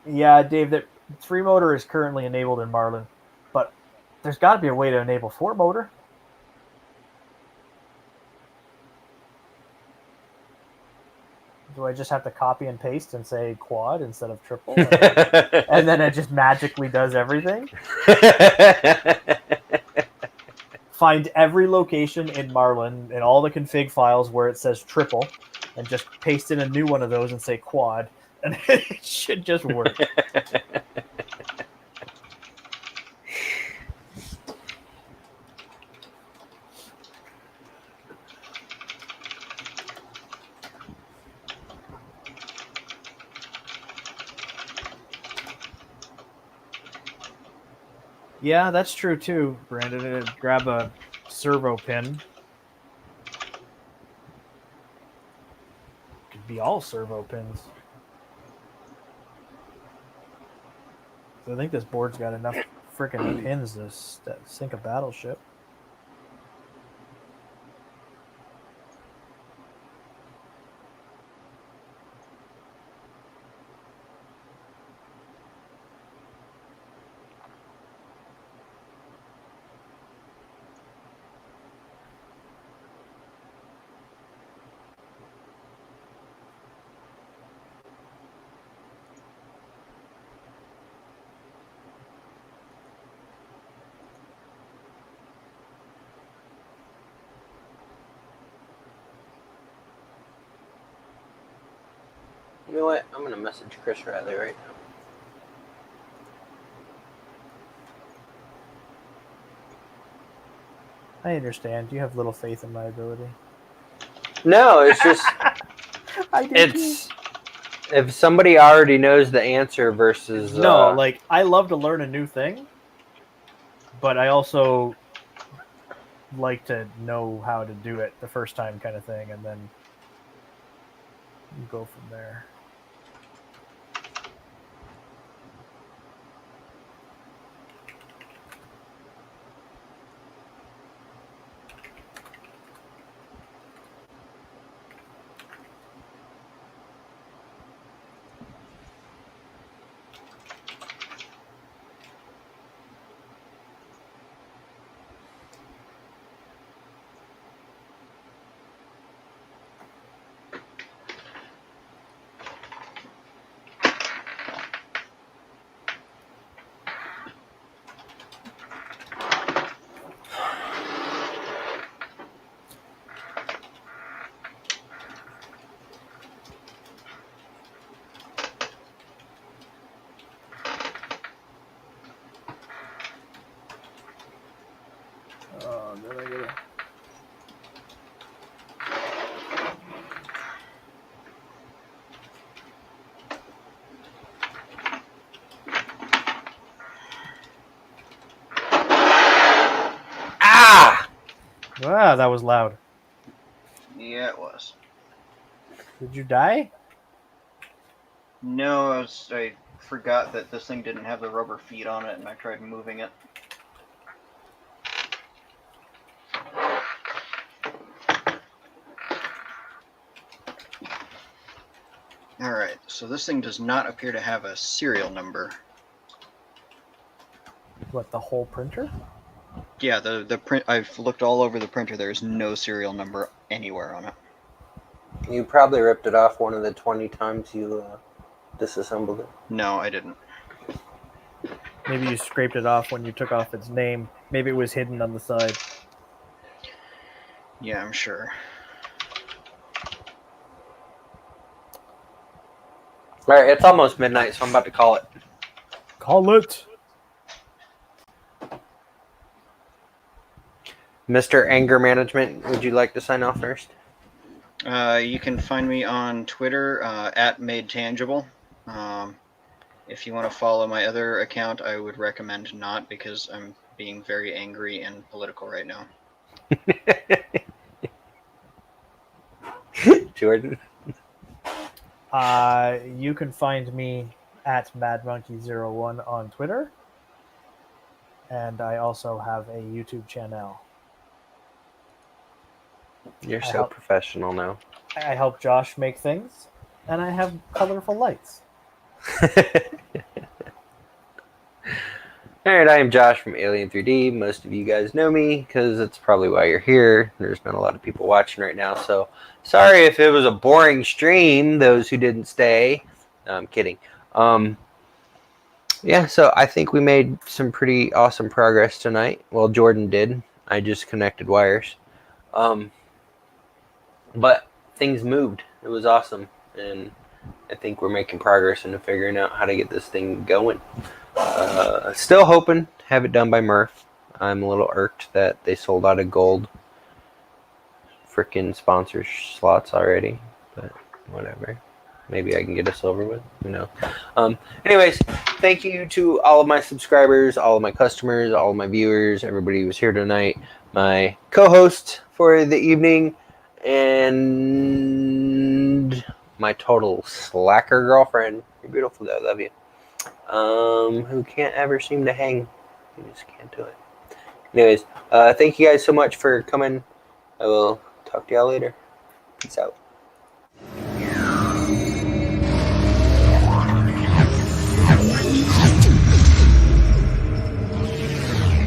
Yeah, Dave, that 3-motor is currently enabled in Marlin, but there's got to be a way to enable 4-motor. Do I just have to copy and paste and say quad instead of triple? And then it just magically does everything? Find every location in Marlin in all the config files where it says triple and just paste in a new one of those and say quad, and it should just work. Yeah, that's true too, Brandon. Grab a servo pin. Could be all servo pins. I think this board's got enough freaking pins to sink a battleship. You know what? I'm going to message Chris Riley right now. I understand. You have little faith in my ability. No, it's just... If somebody already knows the answer versus... No, I love to learn a new thing, but I also like to know how to do it the first time kind of thing, and then go from there. Then I gotta... Ah! Wow, that was loud. Yeah, it was. Did you die? No, I forgot that this thing didn't have the rubber feet on it, and I tried moving it. Alright, so this thing does not appear to have a serial number. What, the whole printer? Yeah, the print. I've looked all over the printer. There's no serial number anywhere on it. You probably ripped it off one of the 20 times you disassembled it. No, I didn't. Maybe you scraped it off when you took off its name. Maybe it was hidden on the side. Yeah, I'm sure. All right, it's almost midnight, so I'm about to call it. Call it! Mr. Anger Management, would you like to sign off first? You can find me on Twitter at MadeTangible. If you want to follow my other account, I would recommend not, because I'm being very angry and political right now. Jordan? You can find me at MadMonkey01 on Twitter. And I also have a YouTube channel. You're so professional now. I help Josh make things, and I have colorful lights. Alright, I am Josh from Alien 3D. Most of you guys know me because it's probably why you're here. There's not a lot of people watching right now, so sorry if it was a boring stream, those who didn't stay. No, I'm kidding. Yeah, so I think we made some pretty awesome progress tonight. Well, Jordan did. I just connected wires. But things moved. It was awesome, and I think we're making progress into figuring out how to get this thing going. Still hoping to have it done by Murph. I'm a little irked that they sold out of gold frickin' sponsor slots already, but whatever. Maybe I can get a silver one. Who knows? Anyways, thank you to all of my subscribers, all of my customers, all of my viewers, everybody who was here tonight, my co-host for the evening, and my total slacker girlfriend. You're beautiful though, I love you. Who can't ever seem to hang. You just can't do it. Anyways, thank you guys so much for coming. I will talk to y'all later. Peace out.